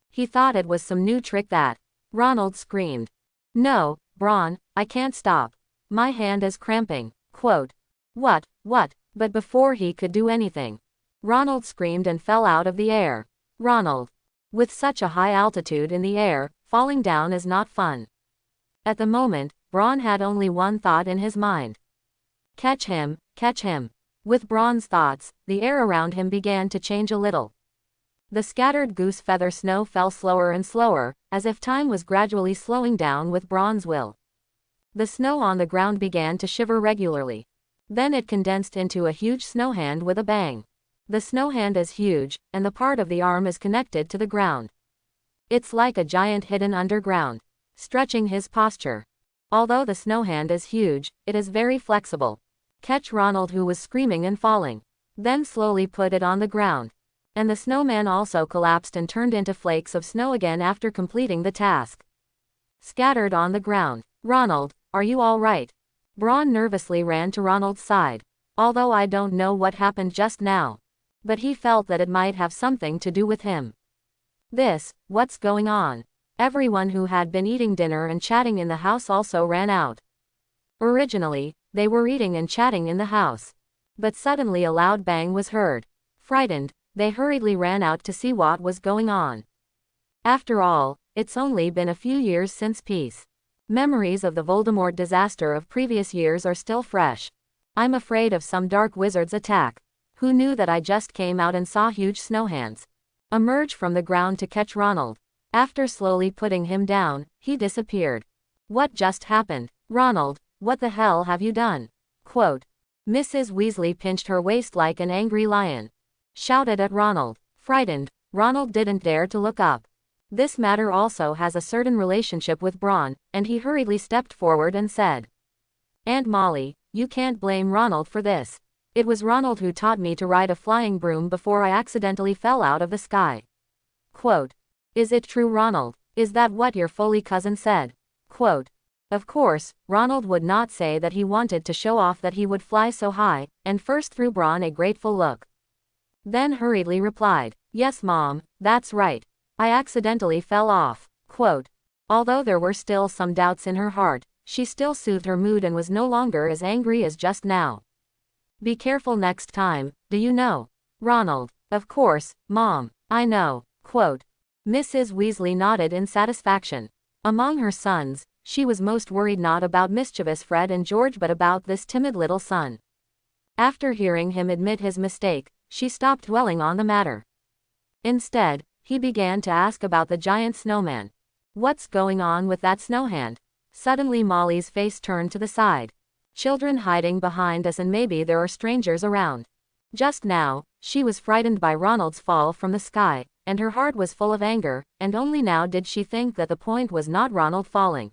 He thought it was some new trick that. Ronald screamed. No, Bron, I can't stop. My hand is cramping. Quote. What? But before he could do anything, Ronald screamed and fell out of the air. Ronald. With such a high altitude in the air, falling down is not fun. At the moment, Bron had only one thought in his mind. Catch him, catch him. With Bron's thoughts, the air around him began to change a little. The scattered goose feather snow fell slower and slower, as if time was gradually slowing down with Bron's will. The snow on the ground began to shiver regularly. Then it condensed into a huge snow hand with a bang. The snow hand is huge, and the part of the arm is connected to the ground. It's like a giant hidden underground, stretching his posture. Although the snow hand is huge, it is very flexible. Catch Ronald, who was screaming and falling. Then slowly put it on the ground. And the snowman also collapsed and turned into flakes of snow again after completing the task. Scattered on the ground. Ronald, are you all right? Bron nervously ran to Ronald's side. Although I don't know what happened just now. But he felt that it might have something to do with him. What's going on? Everyone who had been eating dinner and chatting in the house also ran out. Originally, they were eating and chatting in the house. But suddenly a loud bang was heard. Frightened, they hurriedly ran out to see what was going on. After all, it's only been a few years since peace. Memories of the Voldemort disaster of previous years are still fresh. I'm afraid of some dark wizard's attack. Who knew that I just came out and saw huge snow hands emerge from the ground to catch Ronald. After slowly putting him down, he disappeared. What just happened? Ronald, what the hell have you done? Quote. Mrs. Weasley pinched her waist like an angry lion. Shouted at Ronald. Frightened, Ronald didn't dare to look up. This matter also has a certain relationship with Bron, and he hurriedly stepped forward and said. Aunt Molly, you can't blame Ronald for this. It was Ronald who taught me to ride a flying broom before I accidentally fell out of the sky. Quote. Is it true, Ronald? Is that what your Foley cousin said? Quote. Of course, Ronald would not say that he wanted to show off that he would fly so high, and first threw Bron a grateful look. Then hurriedly replied, Yes, Mom, that's right. I accidentally fell off. Quote. Although there were still some doubts in her heart, she still soothed her mood and was no longer as angry as just now. Be careful next time, do you know? Ronald. Of course, Mom, I know. Quote. Mrs. Weasley nodded in satisfaction. Among her sons, she was most worried not about mischievous Fred and George but about this timid little son. After hearing him admit his mistake, she stopped dwelling on the matter. Instead, he began to ask about the giant snowman. What's going on with that snow hand? Suddenly Molly's face turned to the side. Children hiding behind us, and maybe there are strangers around. Just now, she was frightened by Ronald's fall from the sky, and her heart was full of anger, and only now did she think that the point was not Ronald falling.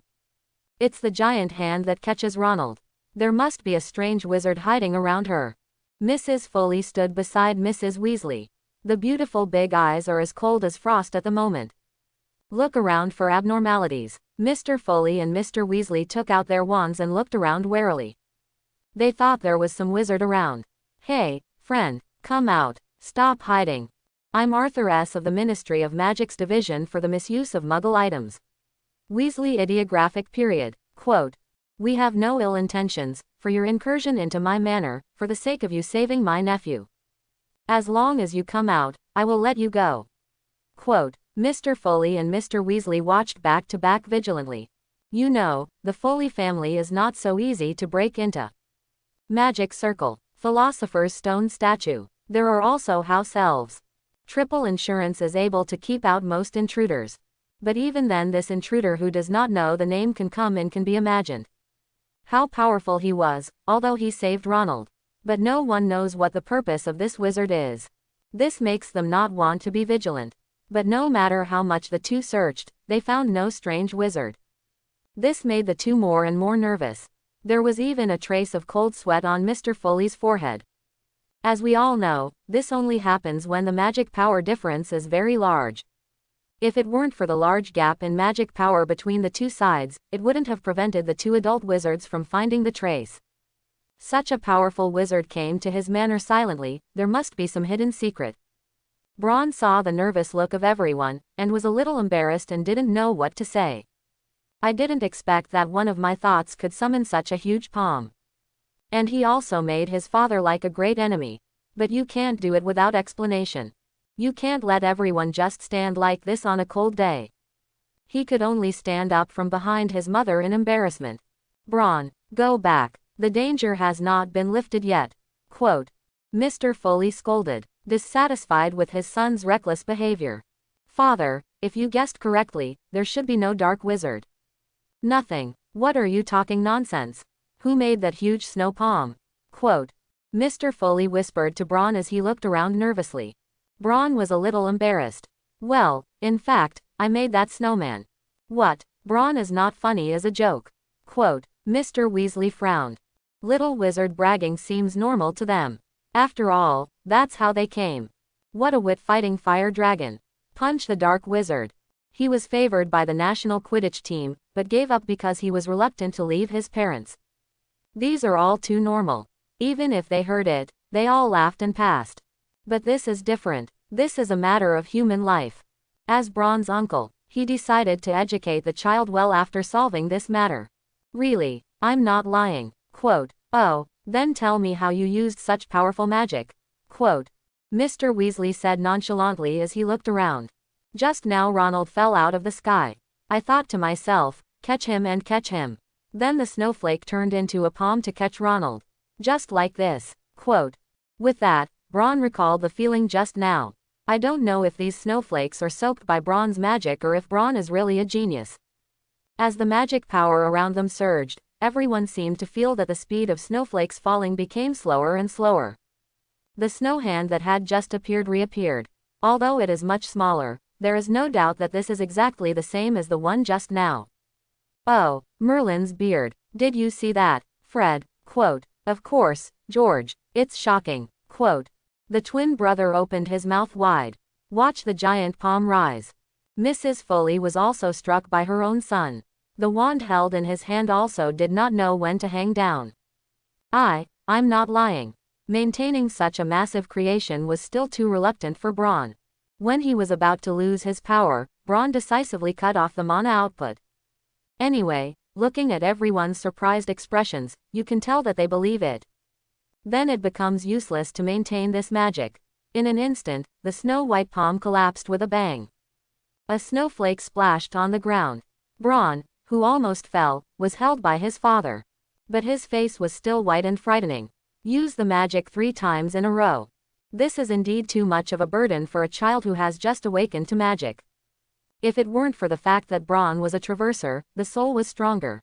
It's the giant hand that catches Ronald. There must be a strange wizard hiding around her. Mrs. Foley stood beside Mrs. Weasley. The beautiful big eyes are as cold as frost at the moment. Look around for abnormalities. Mr. Foley and Mr. Weasley took out their wands and looked around warily. They thought there was some wizard around. Hey, friend, come out. Stop hiding. I'm Arthur S. of the Ministry of Magic's Division for the Misuse of Muggle Items. Weasley Idiographic Period. Quote. We have no ill intentions for your incursion into my manor, for the sake of you saving my nephew. As long as you come out, I will let you go. Quote. Mr. Foley and Mr. Weasley watched back to back vigilantly. You know, the Foley family is not so easy to break into. Magic Circle. Philosopher's Stone Statue. There are also house elves. Triple Insurance is able to keep out most intruders. But even then, this intruder who does not know the name can come in, can be imagined. How powerful he was, although he saved Ronald. But no one knows what the purpose of this wizard is. This makes them not want to be vigilant. But no matter how much the two searched, they found no strange wizard. This made the two more and more nervous. There was even a trace of cold sweat on Mr. Foley's forehead. As we all know, this only happens when the magic power difference is very large. If it weren't for the large gap in magic power between the two sides, it wouldn't have prevented the two adult wizards from finding the trace. Such a powerful wizard came to his manor silently, there must be some hidden secret. Bron saw the nervous look of everyone, and was a little embarrassed and didn't know what to say. I didn't expect that one of my thoughts could summon such a huge palm. And he also made his father like a great enemy. But you can't do it without explanation. You can't let everyone just stand like this on a cold day. He could only stand up from behind his mother in embarrassment. Bron, go back. The danger has not been lifted yet. Quote. Mr. Foley scolded, dissatisfied with his son's reckless behavior. Father, if you guessed correctly, there should be no dark wizard. Nothing. What are you talking nonsense? Who made that huge snow palm? Quote. Mr. Foley whispered to Bron as he looked around nervously. Bron was a little embarrassed. Well, in fact, I made that snowman. What? Bron is not funny as a joke. Quote. Mr. Weasley frowned. Little wizard bragging seems normal to them. After all, that's how they came. What a wit fighting fire dragon. Punch the dark wizard. He was favored by the national Quidditch team, but gave up because he was reluctant to leave his parents. These are all too normal. Even if they heard it, they all laughed and passed. But this is different. This is a matter of human life. As Bron's uncle, he decided to educate the child well after solving this matter. Really, I'm not lying. Quote. Oh, then tell me how you used such powerful magic. Quote. Mr. Weasley said nonchalantly as he looked around. Just now Ronald fell out of the sky. I thought to myself, catch him and catch him. Then the snowflake turned into a palm to catch Ronald. Just like this. Quote. With that, Bron recalled the feeling just now. I don't know if these snowflakes are soaked by Bron's magic or if Bron is really a genius. As the magic power around them surged, everyone seemed to feel that the speed of snowflakes falling became slower and slower. The snow hand that had just appeared reappeared. Although it is much smaller, there is no doubt that this is exactly the same as the one just now. Oh, Merlin's beard. Did you see that, Fred? Quote. Of course, George. It's shocking. Quote. The twin brother opened his mouth wide. Watch the giant palm rise. Mrs. Foley was also struck by her own son. The wand held in his hand also did not know when to hang down. I'm not lying. Maintaining such a massive creation was still too reluctant for Bron. When he was about to lose his power, Bron decisively cut off the mana output. Anyway, looking at everyone's surprised expressions, you can tell that they believe it. Then it becomes useless to maintain this magic. In an instant, the snow-white palm collapsed with a bang. A snowflake splashed on the ground. Bron, who almost fell, was held by his father. But his face was still white and frightening. Use the magic 3 times in a row. This is indeed too much of a burden for a child who has just awakened to magic. If it weren't for the fact that Bron was a traverser, the soul was stronger.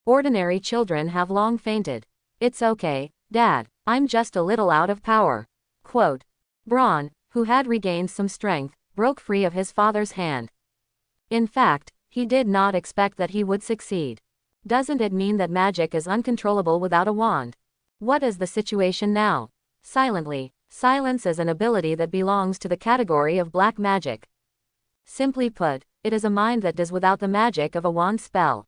Ordinary children have long fainted. It's okay, Dad, I'm just a little out of power. Quote. Bron, who had regained some strength, broke free of his father's hand. In fact, he did not expect that he would succeed. Doesn't it mean that magic is uncontrollable without a wand? What is the situation now? Silently. Silence is an ability that belongs to the category of black magic. Simply put, it is a mind that does without the magic of a wand spell.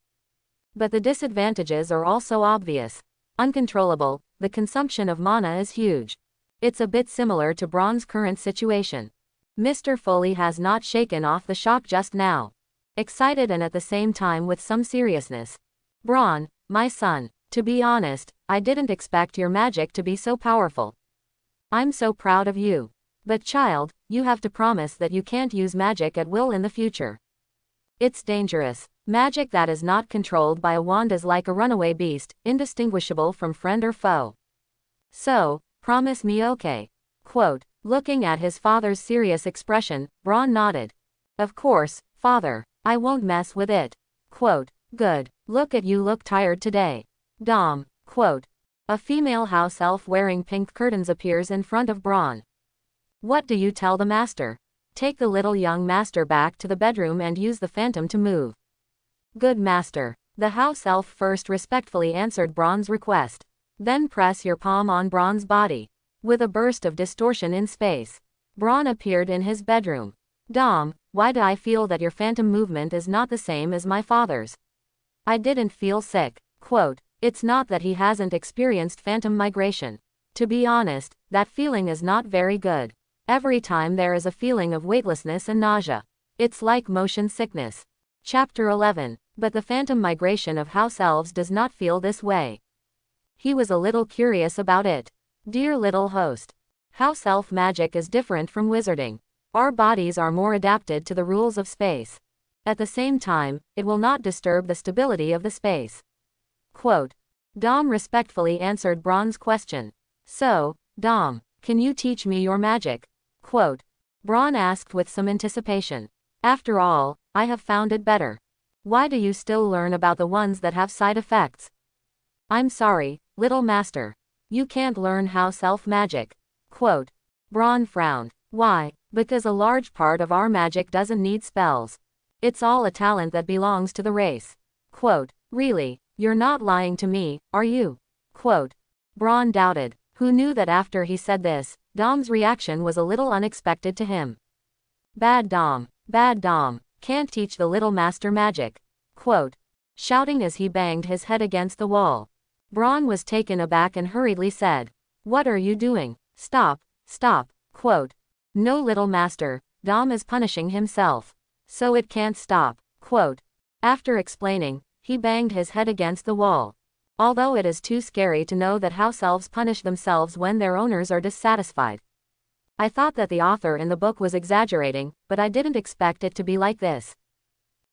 But the disadvantages are also obvious. Uncontrollable, the consumption of mana is huge. It's a bit similar to Bron's current situation. Mr. Foley has not shaken off the shock just now. Excited and at the same time with some seriousness. Bron, my son, to be honest, I didn't expect your magic to be so powerful. I'm so proud of you. But child, you have to promise that you can't use magic at will in the future. It's dangerous. Magic that is not controlled by a wand is like a runaway beast, indistinguishable from friend or foe. So, promise me, okay? Quote. Looking at his father's serious expression, Bron nodded. Of course, father, I won't mess with it. Quote. Good. Look at you, look tired today. Dom. Quote. A female house elf wearing pink curtains appears in front of Braun. What do you tell the master? Take the little young master back to the bedroom and use the phantom to move. Good master. The house elf first respectfully answered Braun's request. Then press your palm on Braun's body. With a burst of distortion in space, Braun appeared in his bedroom. Dom, why do I feel that your phantom movement is not the same as my father's? I didn't feel sick. Quote, it's not that he hasn't experienced phantom migration. To be honest, that feeling is not very good. Every time there is a feeling of weightlessness and nausea. It's like motion sickness. Chapter 11. But the phantom migration of house elves does not feel this way. He was a little curious about it. Dear little host. House elf magic is different from wizarding. Our bodies are more adapted to the rules of space. At the same time, it will not disturb the stability of the space. Quote. Dom respectfully answered Braun's question. So, Dom, can you teach me your magic? Quote. Braun asked with some anticipation. After all, I have found it better. Why do you still learn about the ones that have side effects? I'm sorry, little master. You can't learn house elf magic. Quote. Braun frowned. Why? Because a large part of our magic doesn't need spells. It's all a talent that belongs to the race. Quote. Really? You're not lying to me, are you? Quote. Braun doubted. Who knew that after he said this, Dom's reaction was a little unexpected to him. Bad Dom. Bad Dom. Can't teach the little master magic. Quote. Shouting as he banged his head against the wall. Braun was taken aback and hurriedly said. What are you doing? Stop. Stop. Quote. No little master, Dom is punishing himself. So it can't stop. Quote. After explaining, he banged his head against the wall. Although it is too scary to know that house elves punish themselves when their owners are dissatisfied. I thought that the author in the book was exaggerating, but I didn't expect it to be like this.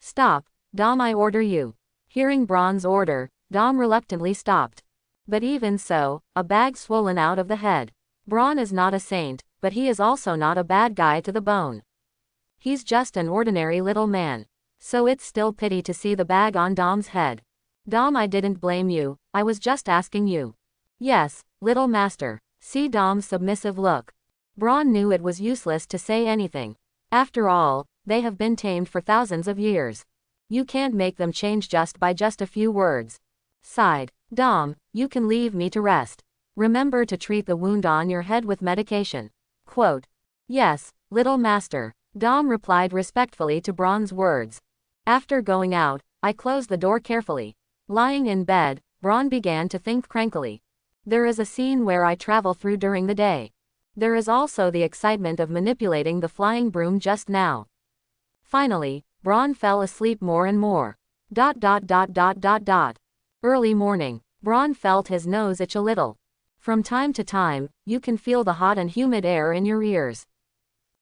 Stop, Dom, I order you. Hearing Braun's order, Dom reluctantly stopped. But even so, a bag swollen out of the head. Braun is not a saint, but he is also not a bad guy to the bone. He's just an ordinary little man. So it's still pity to see the bag on Dom's head. Dom, I didn't blame you, I was just asking you. Yes, little master. See Dom's submissive look. Braun knew it was useless to say anything. After all, they have been tamed for thousands of years. You can't make them change just by a few words. Sighed. Dom, you can leave me to rest. Remember to treat the wound on your head with medication. Quote. Yes, little master. Dom replied respectfully to Braun's words. After going out, I closed the door carefully. Lying in bed, Braun began to think crankily. There is a scene where I travel through during the day. There is also the excitement of manipulating the flying broom just now. Finally, Braun fell asleep more and more. Early morning. Braun felt his nose itch a little. From time to time, you can feel the hot and humid air in your ears.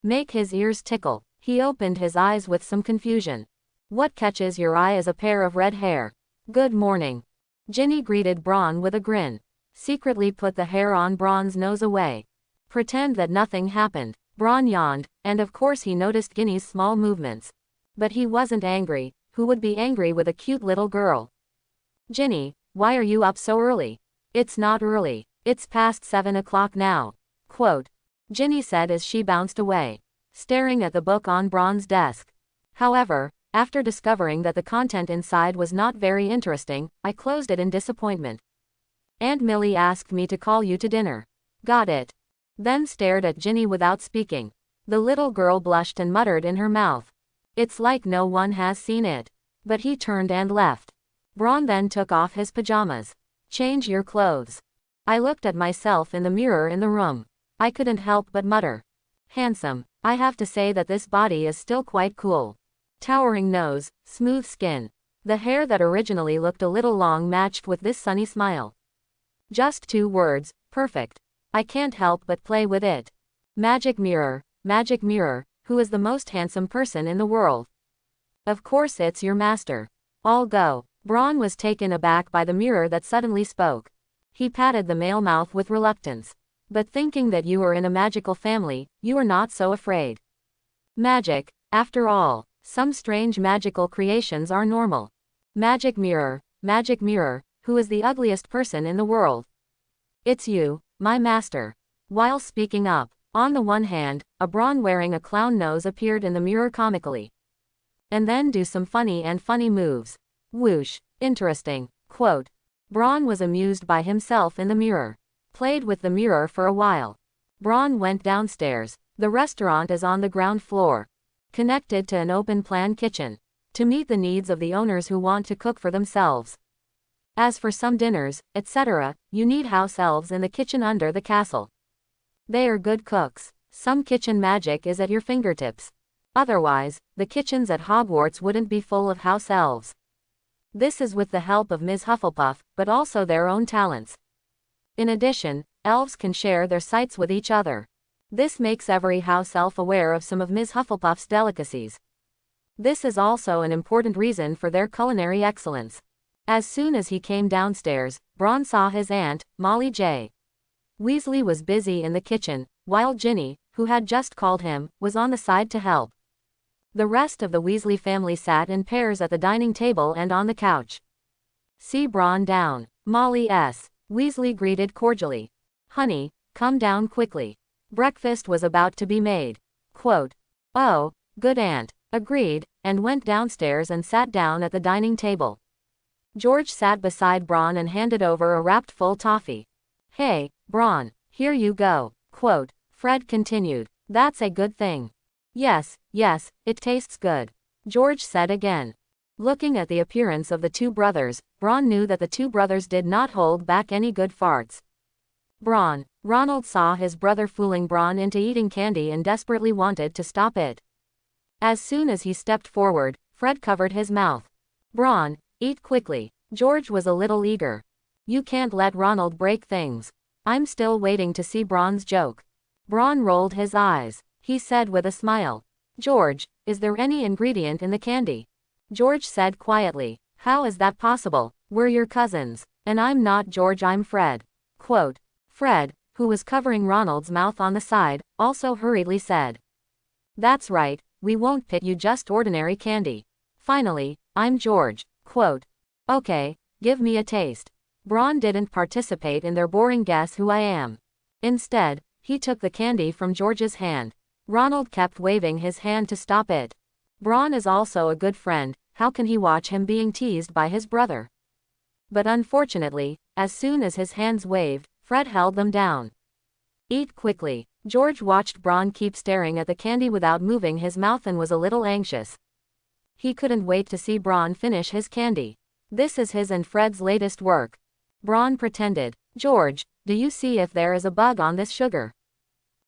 Make his ears tickle. He opened his eyes with some confusion. What catches your eye is a pair of red hair. Good morning. Ginny greeted Braun with a grin. Secretly put the hair on Braun's nose away. Pretend that nothing happened. Braun yawned, and of course he noticed Ginny's small movements. But he wasn't angry. Who would be angry with a cute little girl? Ginny, why are you up so early? It's not early. It's past 7 o'clock now. Quote. Ginny said as she bounced away, staring at the book on Braun's desk. However, after discovering that the content inside was not very interesting, I closed it in disappointment. Aunt Millie asked me to call you to dinner. Got it. Then stared at Ginny without speaking. The little girl blushed and muttered in her mouth. It's like no one has seen it. But he turned and left. Braun then took off his pajamas. Change your clothes. I looked at myself in the mirror in the room. I couldn't help but mutter. Handsome. I have to say that this body is still quite cool. Towering nose, smooth skin. The hair that originally looked a little long matched with this sunny smile. Just 2 words, perfect. I can't help but play with it. Magic mirror, who is the most handsome person in the world? Of course it's your master. I'll go. Braun was taken aback by the mirror that suddenly spoke. He patted the male mouth with reluctance. But thinking that you are in a magical family, you are not so afraid. Magic, after all, some strange magical creations are normal. Magic mirror, who is the ugliest person in the world? It's you, my master. While speaking up, on the one hand, a Braun wearing a clown nose appeared in the mirror comically. And then do some funny moves. Whoosh, interesting. Quote. Braun was amused by himself in the mirror. Played with the mirror for a while. Braun went downstairs. The restaurant is on the ground floor. Connected to an open-plan kitchen. To meet the needs of the owners who want to cook for themselves. As for some dinners, etc., you need house elves in the kitchen under the castle. They are good cooks. Some kitchen magic is at your fingertips. Otherwise, the kitchens at Hogwarts wouldn't be full of house elves. This is with the help of Ms. Hufflepuff, but also their own talents. In addition, elves can share their sights with each other. This makes every house elf aware of some of Ms. Hufflepuff's delicacies. This is also an important reason for their culinary excellence. As soon as he came downstairs, Braun saw his aunt, Molly J. Weasley was busy in the kitchen, while Ginny, who had just called him, was on the side to help. The rest of the Weasley family sat in pairs at the dining table and on the couch. See Braun down. Molly S. Weasley greeted cordially. Honey, come down quickly. Breakfast was about to be made. Quote. Oh, good aunt, agreed, and went downstairs and sat down at the dining table. George sat beside Braun and handed over a wrapped full toffee. Hey, Braun, here you go. Quote. Fred continued. That's a good thing. Yes, it tastes good. George said again. Looking at the appearance of the two brothers, Braun knew that the two brothers did not hold back any good farts. Braun. Ronald saw his brother fooling Braun into eating candy and desperately wanted to stop it. As soon as he stepped forward, Fred covered his mouth. Braun, eat quickly. George was a little eager. You can't let Ronald break things. I'm still waiting to see Braun's joke. Braun rolled his eyes. He said with a smile. George, is there any ingredient in the candy? George said quietly. How is that possible? We're your cousins. And I'm not George, I'm Fred. Quote. Fred, who was covering Ronald's mouth on the side, also hurriedly said. That's right, we won't pit you, just ordinary candy. Finally, I'm George. Quote. Okay, give me a taste. Braun didn't participate in their boring guess who I am. Instead, he took the candy from George's hand. Ronald kept waving his hand to stop it. Braun is also a good friend, how can he watch him being teased by his brother? But unfortunately, as soon as his hands waved, Fred held them down. Eat quickly. George watched Braun keep staring at the candy without moving his mouth and was a little anxious. He couldn't wait to see Braun finish his candy. This is his and Fred's latest work. Braun pretended. George, do you see if there is a bug on this sugar?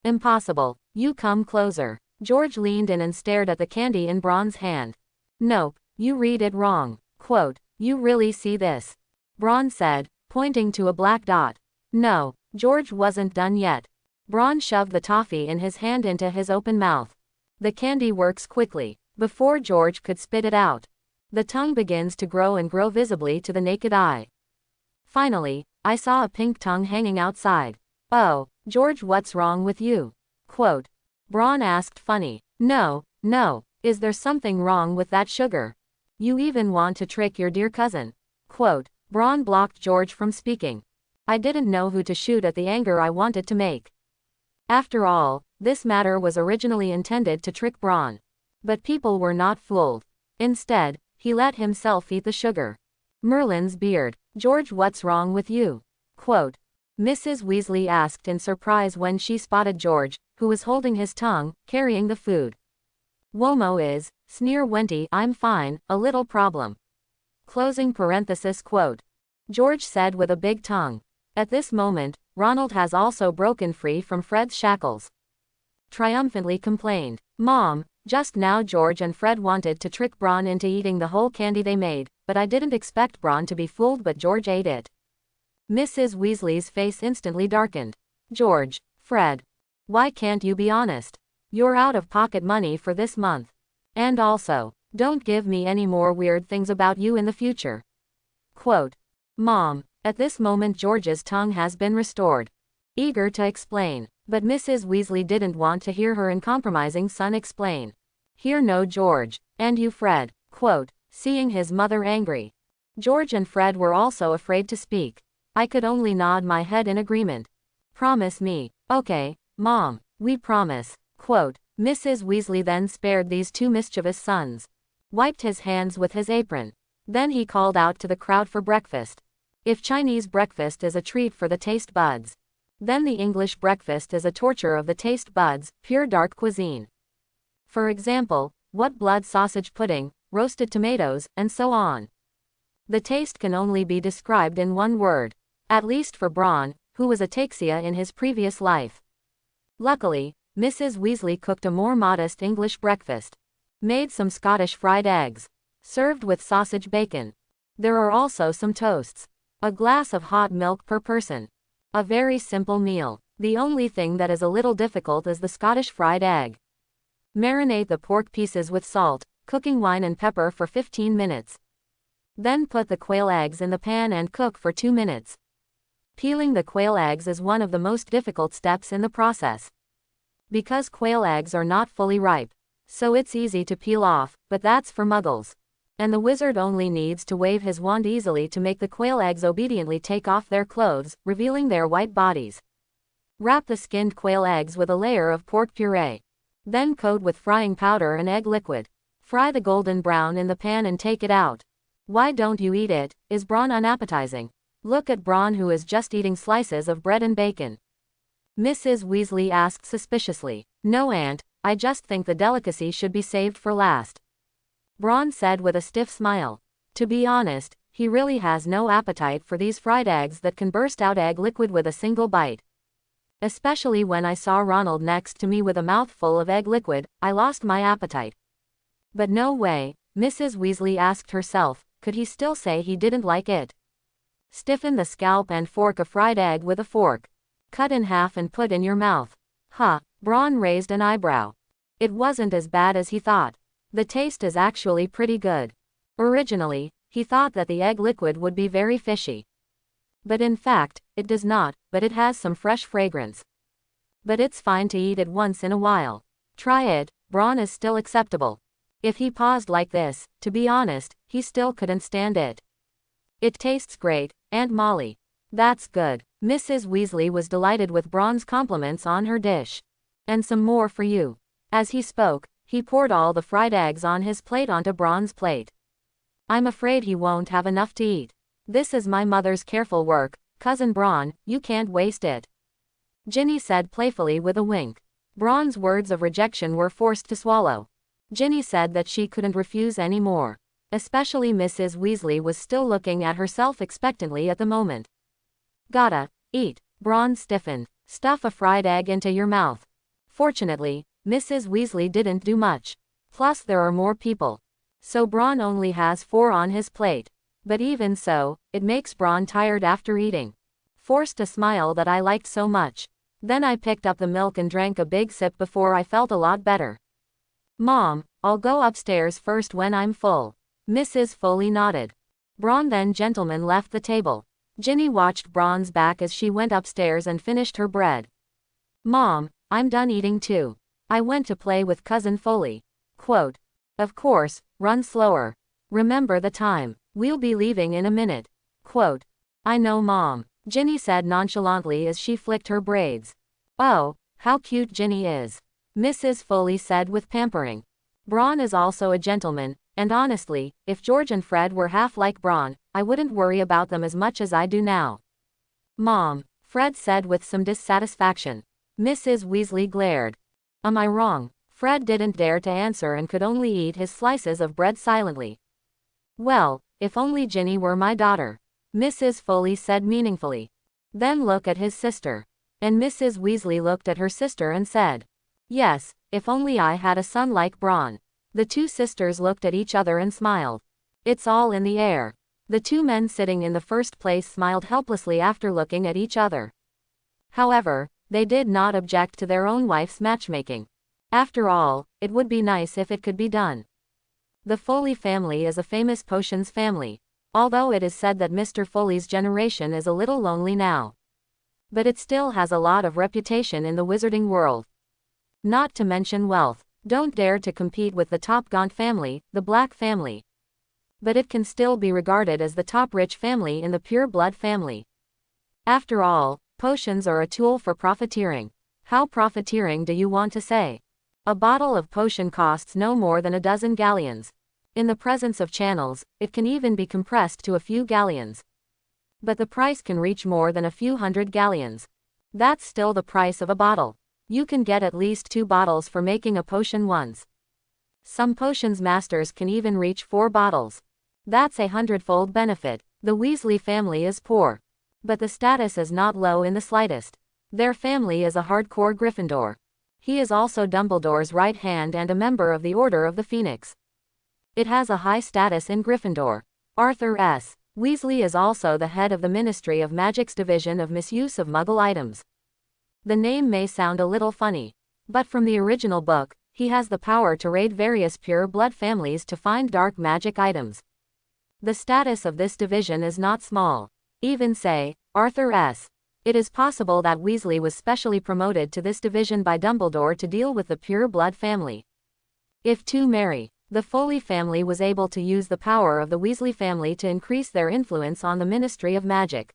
Impossible. You come closer. George leaned in and stared at the candy in Braun's hand. Nope, you read it wrong. Quote. You really see this? Braun said, pointing to a black dot. No, George wasn't done yet. Braun shoved the toffee in his hand into his open mouth. The candy works quickly. Before George could spit it out, the tongue begins to grow and grow visibly to the naked eye. Finally, I saw a pink tongue hanging outside. Oh, George, what's wrong with you? Quote. Braun asked funny. No, is there something wrong with that sugar? You even want to trick your dear cousin? Quote. Braun blocked George from speaking. I didn't know who to shoot at the anger I wanted to make. After all, this matter was originally intended to trick Braun. But people were not fooled. Instead, he let himself eat the sugar. Merlin's beard. George, what's wrong with you? Quote. Mrs. Weasley asked in surprise when she spotted George, who was holding his tongue, carrying the food. Womo is, sneer Wenty, I'm fine, a little problem. Closing parenthesis quote. George said with a big tongue. At this moment, Ronald has also broken free from Fred's shackles. Triumphantly complained. Mom, just now George and Fred wanted to trick Braun into eating the whole candy they made, but I didn't expect Braun to be fooled, but George ate it. Mrs. Weasley's face instantly darkened. George, Fred. Why can't you be honest? You're out of pocket money for this month. And also, don't give me any more weird things about you in the future. Quote. Mom, at this moment George's tongue has been restored. Eager to explain, but Mrs. Weasley didn't want to hear her uncompromising son explain. Here no George, and you Fred. Quote. Seeing his mother angry. George and Fred were also afraid to speak. I could only nod my head in agreement. Promise me. Okay, Mom, we promise. Quote, Mrs. Weasley then spared these two mischievous sons. Wiped his hands with his apron. Then he called out to the crowd for breakfast. If Chinese breakfast is a treat for the taste buds, then the English breakfast is a torture of the taste buds, pure dark cuisine. For example, what blood sausage pudding, roasted tomatoes, and so on. The taste can only be described in one word. At least for Bron, who was ataxia in his previous life. Luckily, Mrs. Weasley cooked a more modest English breakfast. Made some Scottish fried eggs. Served with sausage bacon. There are also some toasts. A glass of hot milk per person. A very simple meal. The only thing that is a little difficult is the Scottish fried egg. Marinate the pork pieces with salt, cooking wine and pepper for 15 minutes. Then put the quail eggs in the pan and cook for 2 minutes. Peeling the quail eggs is one of the most difficult steps in the process. Because quail eggs are not fully ripe, so it's easy to peel off, but that's for muggles. And the wizard only needs to wave his wand easily to make the quail eggs obediently take off their clothes, revealing their white bodies. Wrap the skinned quail eggs with a layer of pork puree. Then coat with frying powder and egg liquid. Fry the golden brown in the pan and take it out. Why don't you eat it? Is Bron unappetizing? Look at Bron, who is just eating slices of bread and bacon. Mrs. Weasley asked suspiciously. No, Aunt, I just think the delicacy should be saved for last. Bron said with a stiff smile. To be honest, he really has no appetite for these fried eggs that can burst out egg liquid with a single bite. Especially when I saw Ronald next to me with a mouthful of egg liquid, I lost my appetite. But no way, Mrs. Weasley asked herself, could he still say he didn't like it? Stiffen the scalp and fork a fried egg with a fork. Cut in half and put in your mouth. Huh, Bron raised an eyebrow. It wasn't as bad as he thought. The taste is actually pretty good. Originally, he thought that the egg liquid would be very fishy. But in fact, it does not, but it has some fresh fragrance. But it's fine to eat it once in a while. Try it, Bron is still acceptable. If he paused like this, to be honest, he still couldn't stand it. It tastes great, Aunt Molly. That's good. Mrs. Weasley was delighted with Bron's compliments on her dish. And some more for you. As he spoke, he poured all the fried eggs on his plate onto Bron's plate. I'm afraid he won't have enough to eat. This is my mother's careful work, Cousin Bron, you can't waste it. Ginny said playfully with a wink. Bron's words of rejection were forced to swallow. Ginny said that she couldn't refuse any more. Especially Mrs. Weasley was still looking at herself expectantly at the moment. Gotta eat. Bron stiffened. Stuff a fried egg into your mouth. Fortunately, Mrs. Weasley didn't do much. Plus there are more people. So Bron only has 4 on his plate. But even so, it makes Bron tired after eating. Forced a smile that I liked so much. Then I picked up the milk and drank a big sip before I felt a lot better. Mom, I'll go upstairs first when I'm full. Mrs. Foley nodded. Bron then gentleman left the table. Ginny watched Bron's back as she went upstairs and finished her bread. Mom, I'm done eating too. I went to play with Cousin Foley. Quote. Of course, run slower. Remember the time. We'll be leaving in a minute. Quote. I know, Mom, Ginny said nonchalantly as she flicked her braids. Oh, how cute Ginny is. Mrs. Foley said with pampering. Bron is also a gentleman, and honestly, if George and Fred were half like Bron, I wouldn't worry about them as much as I do now. Mom, Fred said with some dissatisfaction. Mrs. Weasley glared. Am I wrong? Fred didn't dare to answer and could only eat his slices of bread silently. Well, if only Ginny were my daughter. Mrs. Foley said meaningfully. Then look at his sister. And Mrs. Weasley looked at her sister and said. Yes, if only I had a son like Bron. The two sisters looked at each other and smiled. It's all in the air. The two men sitting in the first place smiled helplessly after looking at each other. However, they did not object to their own wife's matchmaking. After all, it would be nice if it could be done. The Foley family is a famous potions family, although it is said that Mr. Foley's generation is a little lonely now. But it still has a lot of reputation in the wizarding world. Not to mention wealth. Don't dare to compete with the top Gaunt family, the Black family. But it can still be regarded as the top rich family in the pure blood family. After all, potions are a tool for profiteering. How profiteering do you want to say? A bottle of potion costs no more than a dozen galleons. In the presence of channels, it can even be compressed to a few galleons. But the price can reach more than a few hundred galleons. That's still the price of a bottle. You can get at least 2 bottles for making a potion once. Some potions masters can even reach 4 bottles. That's a 100-fold benefit. The Weasley family is poor. But the status is not low in the slightest. Their family is a hardcore Gryffindor. He is also Dumbledore's right hand and a member of the Order of the Phoenix. It has a high status in Gryffindor. Arthur S. Weasley is also the head of the Ministry of Magic's Division of Misuse of Muggle Items. The name may sound a little funny, but from the original book, he has the power to raid various pure blood families to find dark magic items. The status of this division is not small. Even say, Arthur S. It is possible that Weasley was specially promoted to this division by Dumbledore to deal with the pure blood family. If too merry, the Foley family was able to use the power of the Weasley family to increase their influence on the Ministry of Magic.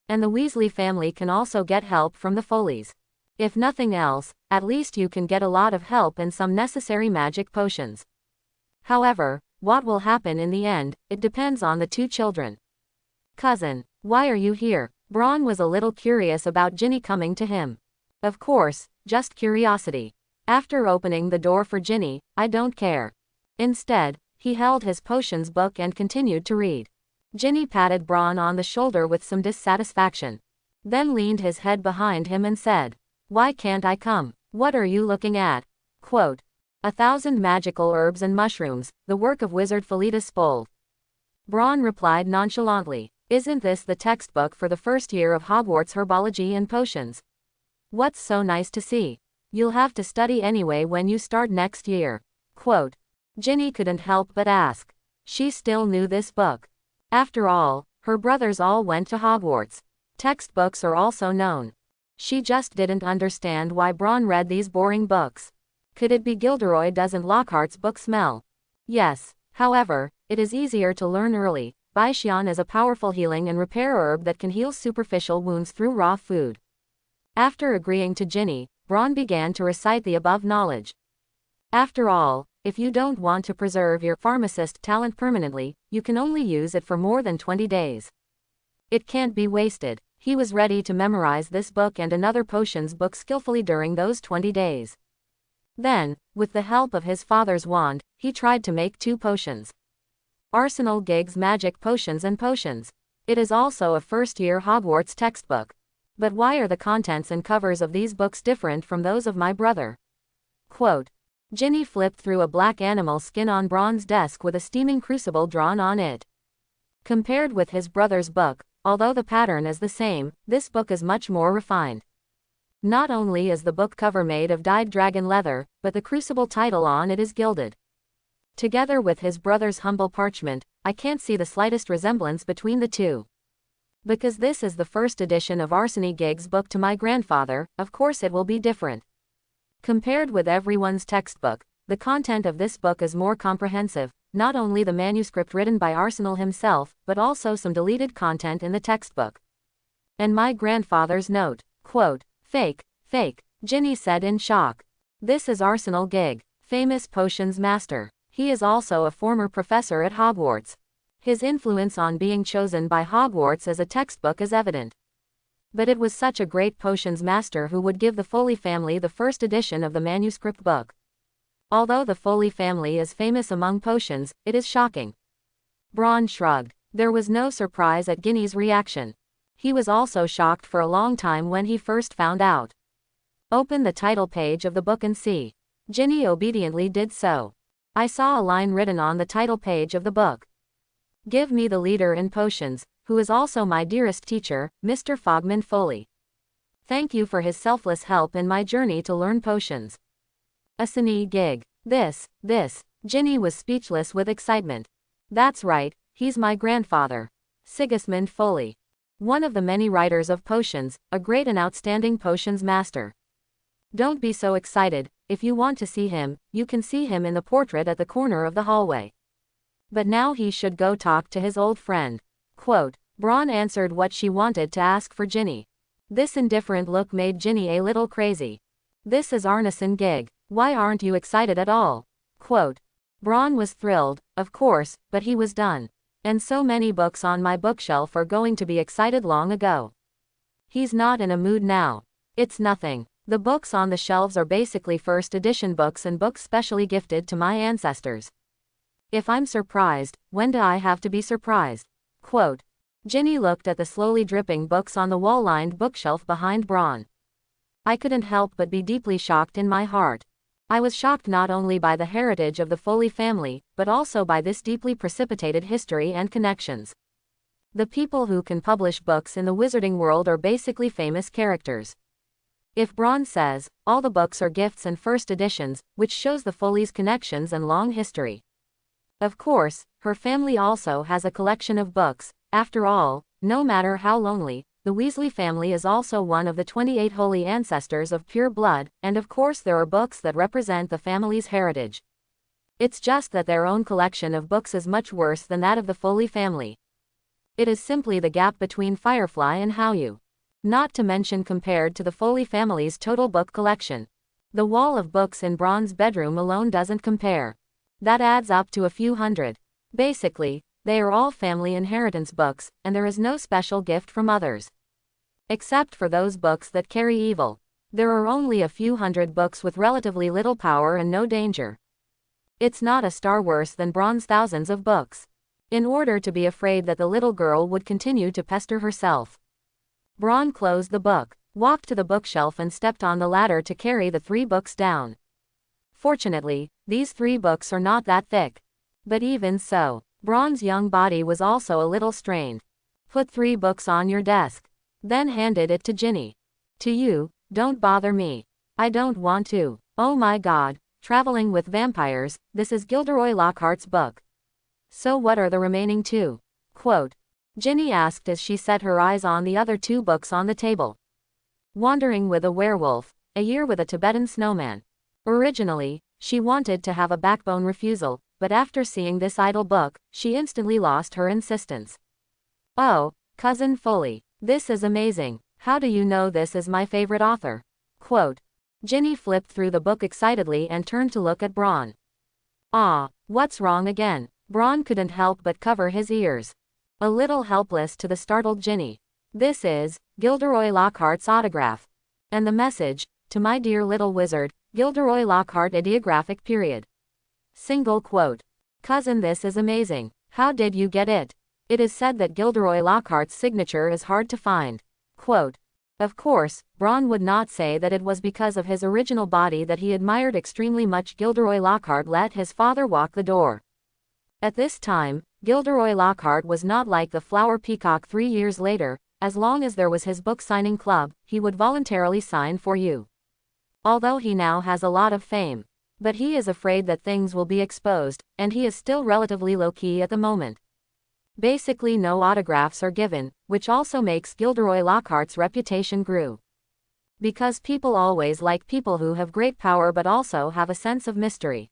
And the Weasley family can also get help from the Foleys. If nothing else, at least you can get a lot of help and some necessary magic potions. However, what will happen in the end, it depends on the 2 children. Cousin, why are you here? Ron was a little curious about Ginny coming to him. Of course, just curiosity. After opening the door for Ginny, I don't care. Instead, he held his potions book and continued to read. Ginny patted Ron on the shoulder with some dissatisfaction. Then leaned his head behind him and said, "Why can't I come? What are you looking at?" Quote, 1,000 magical herbs and mushrooms, the work of wizard Felita Spold. Ron replied nonchalantly, "Isn't this the textbook for the first year of Hogwarts herbology and potions? What's so nice to see? You'll have to study anyway when you start next year." Quote, Ginny couldn't help but ask. She still knew this book. After all, her brothers all went to Hogwarts. Textbooks are also known. She just didn't understand why Ron read these boring books. Could it be Gilderoy doesn't Lockhart's book smell? Yes. However, it is easier to learn early. Baishian is a powerful healing and repair herb that can heal superficial wounds through raw food. After agreeing to Ginny, Ron began to recite the above knowledge. After all, if you don't want to preserve your pharmacist talent permanently, you can only use it for more than 20 days. It can't be wasted. He was ready to memorize this book and another potions book skillfully during those 20 days. Then, with the help of his father's wand, he tried to make 2 potions. Arsenal Gigg's Magic Potions and Potions. It is also a first-year Hogwarts textbook. But why are the contents and covers of these books different from those of my brother? Quote, Ginny flipped through a black animal skin on Bron's desk with a steaming crucible drawn on it. Compared with his brother's book, although the pattern is the same, this book is much more refined. Not only is the book cover made of dyed dragon leather, but the crucible title on it is gilded. Together with his brother's humble parchment, I can't see the slightest resemblance between the 2. Because this is the first edition of Arsene Gigg's book to my grandfather, of course it will be different. Compared with everyone's textbook, the content of this book is more comprehensive, not only the manuscript written by Arsenal himself, but also some deleted content in the textbook. And my grandfather's note. Quote, fake, Ginny said in shock. This is Arsenal Gigg, famous potions master. He is also a former professor at Hogwarts. His influence on being chosen by Hogwarts as a textbook is evident. But it was such a great potions master who would give the Foley family the first edition of the manuscript book. Although the Foley family is famous among potions, it is shocking. Bron shrugged. There was no surprise at Ginny's reaction. He was also shocked for a long time when he first found out. Open the title page of the book and see. Ginny obediently did so. I saw a line written on the title page of the book. Give me the leader in potions, who is also my dearest teacher, Mr. Fogman Foley. Thank you for his selfless help in my journey to learn potions. Arsene Gigg. This. Ginny was speechless with excitement. That's right, he's my grandfather. Sigismund Foley. One of the many writers of potions, a great and outstanding potions master. Don't be so excited. If you want to see him, you can see him in the portrait at the corner of the hallway. But now he should go talk to his old friend. Quote, Bron answered what she wanted to ask for Ginny. This indifferent look made Ginny a little crazy. This is Arneson gig. Why aren't you excited at all? Quote. Bron was thrilled, of course, but he was done. And so many books on my bookshelf are going to be excited long ago. He's not in a mood now. It's nothing. The books on the shelves are basically first edition books and books specially gifted to my ancestors. If I'm surprised, when do I have to be surprised? Quote. Ginny looked at the slowly dripping books on the wall-lined bookshelf behind Bron. I couldn't help but be deeply shocked in my heart. I was shocked not only by the heritage of the Foley family, but also by this deeply precipitated history and connections. The people who can publish books in the wizarding world are basically famous characters. If Bron says, all the books are gifts and first editions, which shows the Foley's connections and long history. Of course, her family also has a collection of books. After all, no matter how lonely, the Weasley family is also one of the 28 holy ancestors of pure blood, and of course there are books that represent the family's heritage. It's just that their own collection of books is much worse than that of the Foley family. It is simply the gap between Firefly and Howew. Not to mention compared to the Foley family's total book collection. The wall of books in Bron's bedroom alone doesn't compare. That adds up to a few hundred. Basically, they are all family inheritance books, and there is no special gift from others. Except for those books that carry evil. There are only a few hundred books with relatively little power and no danger. It's not a star worse than Bron's thousands of books. In order to be afraid that the little girl would continue to pester herself. Bron closed the book, walked to the bookshelf and stepped on the ladder to carry the 3 books down. Fortunately, these 3 books are not that thick. But even so, Bron's young body was also a little strained. Put 3 books on your desk. Then handed it to Ginny. To you, don't bother me. I don't want to. Oh my god, traveling with vampires, this is Gilderoy Lockhart's book. So what are the remaining 2? Quote. Ginny asked as she set her eyes on the other 2 books on the table. Wandering with a Werewolf, A Year with a Tibetan Snowman. Originally, she wanted to have a backbone refusal, but after seeing this idle book, she instantly lost her insistence. Oh, Cousin Foley, this is amazing. How do you know this is my favorite author? Quote. Ginny flipped through the book excitedly and turned to look at Bron. Ah, what's wrong again? Bron couldn't help but cover his ears. A little helpless to the startled Ginny. This is Gilderoy Lockhart's autograph. And the message, to my dear little wizard, Gilderoy Lockhart Ideographic period. Single quote. Cousin, this is amazing. How did you get it? It is said that Gilderoy Lockhart's signature is hard to find. Quote. Of course, Bron would not say that it was because of his original body that he admired extremely much Gilderoy Lockhart let his father walk the door. At this time, Gilderoy Lockhart was not like the Flower Peacock 3 years later. As long as there was his book signing club, he would voluntarily sign for you. Although he now has a lot of fame. But he is afraid that things will be exposed, and he is still relatively low-key at the moment. Basically no autographs are given, which also makes Gilderoy Lockhart's reputation grew. Because people always like people who have great power but also have a sense of mystery.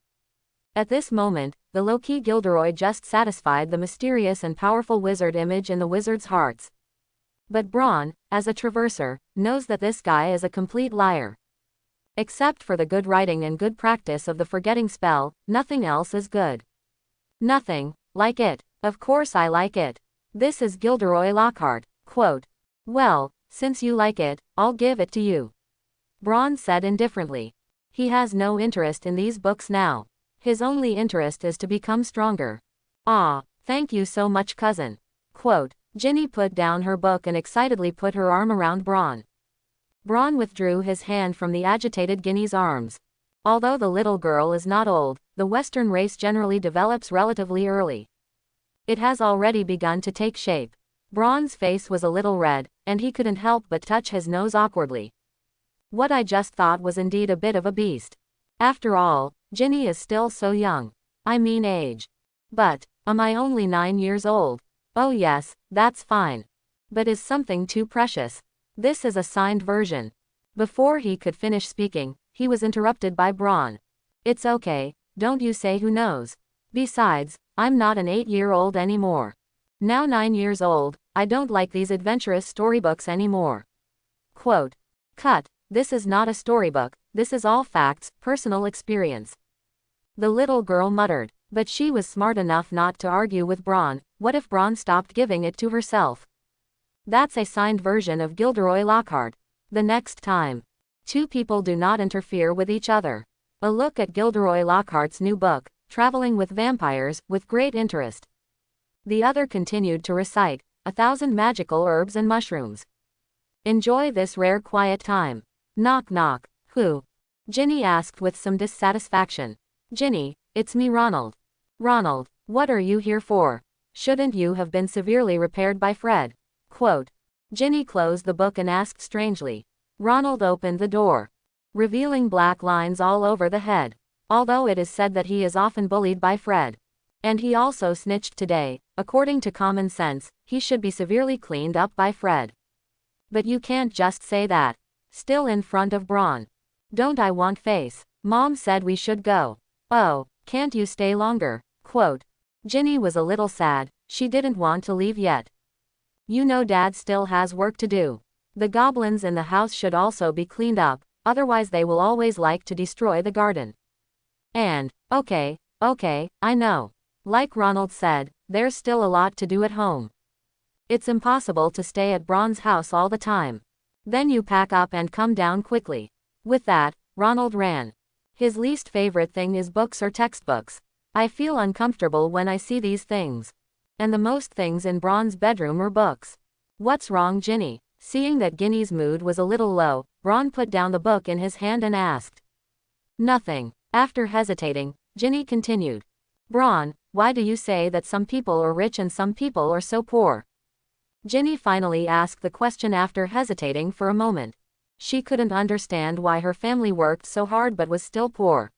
At this moment, the low-key Gilderoy just satisfied the mysterious and powerful wizard image in the wizards' hearts. But Bron, as a traverser, knows that this guy is a complete liar. Except for the good writing and good practice of the forgetting spell, nothing else is good. Nothing, like it. Of course I like it. This is Gilderoy Lockhart. Quote. Well, since you like it, I'll give it to you. Bron said indifferently. He has no interest in these books now. His only interest is to become stronger. Ah, thank you so much, cousin. Quote. Ginny put down her book and excitedly put her arm around Bron. Bron withdrew his hand from the agitated Ginny's arms. Although the little girl is not old, the Western race generally develops relatively early. It has already begun to take shape. Bron's face was a little red, and he couldn't help but touch his nose awkwardly. What I just thought was indeed a bit of a beast. After all, Ginny is still so young. I mean age. But, am I only 9 years old? Oh yes, that's fine. But is something too precious? This is a signed version. Before he could finish speaking, he was interrupted by Bron. It's okay, don't you say who knows. Besides, I'm not an 8-year-old anymore. Now 9 years old, I don't like these adventurous storybooks anymore. Quote. Cut. This is not a storybook, this is all facts, personal experience. The little girl muttered. But she was smart enough not to argue with Bron. What if Bron stopped giving it to herself? That's a signed version of Gilderoy Lockhart. The next time. Two people do not interfere with each other. A look at Gilderoy Lockhart's new book, Traveling with Vampires, with great interest. The other continued to recite, 1,000 magical herbs and mushrooms. Enjoy this rare quiet time. Knock knock. Who? Ginny asked with some dissatisfaction. Ginny, it's me, Ronald. Ronald, what are you here for? Shouldn't you have been severely repaired by Fred? Quote. Ginny closed the book and asked strangely. Ronald opened the door, revealing black lines all over the head. Although it is said that he is often bullied by Fred. And he also snitched today, according to common sense, he should be severely cleaned up by Fred. But you can't just say that. Still in front of Bron. Don't I want face? Mom said we should go. Oh, can't you stay longer? Quote. Ginny was a little sad, she didn't want to leave yet. You know Dad still has work to do. The goblins in the house should also be cleaned up, otherwise they will always like to destroy the garden. And, okay, I know. Like Ronald said, there's still a lot to do at home. It's impossible to stay at Bron's house all the time. Then you pack up and come down quickly. With that, Ronald ran. His least favorite thing is books or textbooks. I feel uncomfortable when I see these things. And the most things in Bron's bedroom are books. What's wrong, Ginny? Seeing that Ginny's mood was a little low, Bron put down the book in his hand and asked. Nothing. After hesitating, Ginny continued. Bron, why do you say that some people are rich and some people are so poor? Ginny finally asked the question after hesitating for a moment. She couldn't understand why her family worked so hard but was still poor.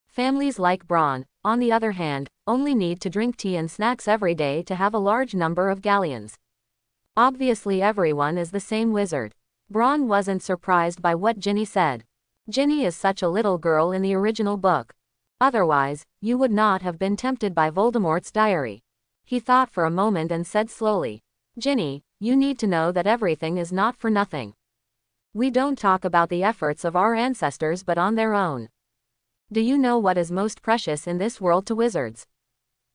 Families like Bron, on the other hand, only need to drink tea and snacks every day to have a large number of galleons. Obviously everyone is the same wizard. Bron wasn't surprised by what Ginny said. Ginny is such a little girl in the original book. Otherwise, you would not have been tempted by Voldemort's diary. He thought for a moment and said slowly. Ginny, you need to know that everything is not for nothing. We don't talk about the efforts of our ancestors but on their own. Do you know what is most precious in this world to wizards?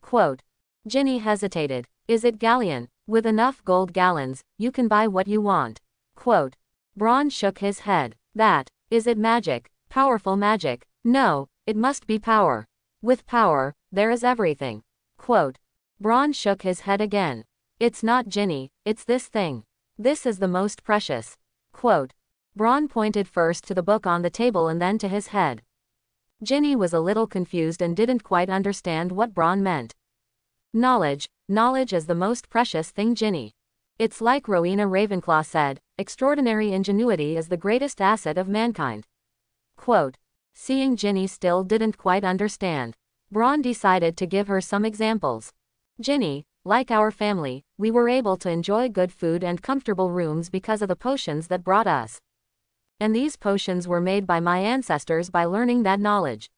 Quote. Ginny hesitated. Is it galleon? With enough gold gallons, you can buy what you want. Quote. Bron shook his head. That. Is it magic? Powerful magic? No, it must be power. With power, there is everything. Quote. Bron shook his head again. It's not, Ginny, it's this thing. This is the most precious. Quote. Bron pointed first to the book on the table and then to his head. Ginny was a little confused and didn't quite understand what Bron meant. Knowledge is the most precious thing, Ginny. It's like Rowena Ravenclaw said, extraordinary ingenuity is the greatest asset of mankind. Quote. Seeing Ginny still didn't quite understand, Bron decided to give her some examples. Ginny, like our family, we were able to enjoy good food and comfortable rooms because of the potions that brought us. And these potions were made by my ancestors by learning that knowledge.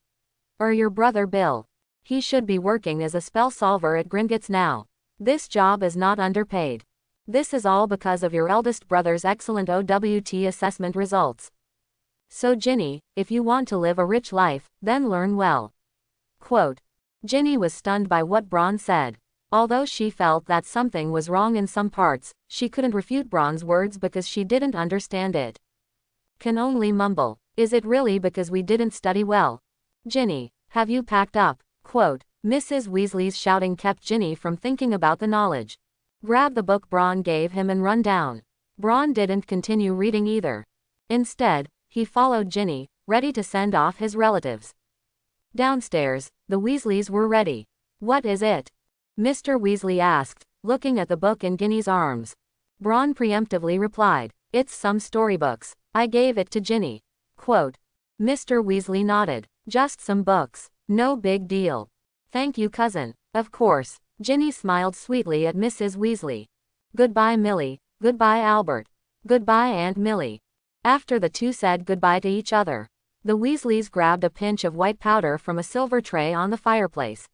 Or your brother Bill. He should be working as a spell solver at Gringotts now. This job is not underpaid. This is all because of your eldest brother's excellent OWT assessment results. So Ginny, if you want to live a rich life, then learn well. Quote. Ginny was stunned by what Bron said. Although she felt that something was wrong in some parts, she couldn't refute Bron's words because she didn't understand it. Can only mumble. Is it really because we didn't study well? Ginny, have you packed up? Quote. Mrs. Weasley's shouting kept Ginny from thinking about the knowledge. Grab the book Bron gave him and run down. Bron didn't continue reading either. Instead, he followed Ginny, ready to send off his relatives. Downstairs, the Weasleys were ready. What is it? Mr. Weasley asked, looking at the book in Ginny's arms. Bron preemptively replied, It's some storybooks. I gave it to Ginny. Quote. Mr. Weasley nodded. Just some books. No big deal. Thank you, cousin. Of course. Ginny smiled sweetly at Mrs. Weasley. Goodbye, Millie. Goodbye, Albert. Goodbye, Aunt Millie. After the two said goodbye to each other, the Weasleys grabbed a pinch of white powder from a silver tray on the fireplace.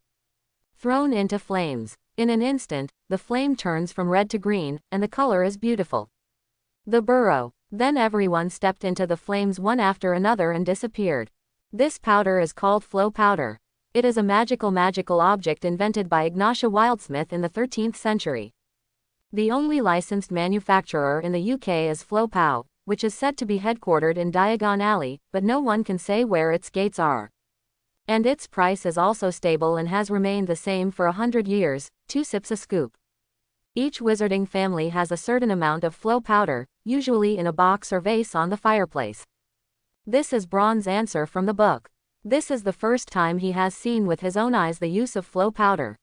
Thrown into flames, In an instant, the flame turns from red to green, and the color is beautiful. The burrow. Then everyone stepped into the flames one after another and disappeared. This powder is called flow powder. It is a magical object invented by Ignatia Wildsmith in the 13th century. The only licensed manufacturer in the UK is Flow Pow, which is said to be headquartered in Diagon Alley, but no one can say where its gates are. And its price is also stable and has remained the same for 100 years, 2 sips a scoop. Each wizarding family has a certain amount of flow powder, usually in a box or vase on the fireplace. This is Braun's answer from the book. This is the first time he has seen with his own eyes the use of flow powder.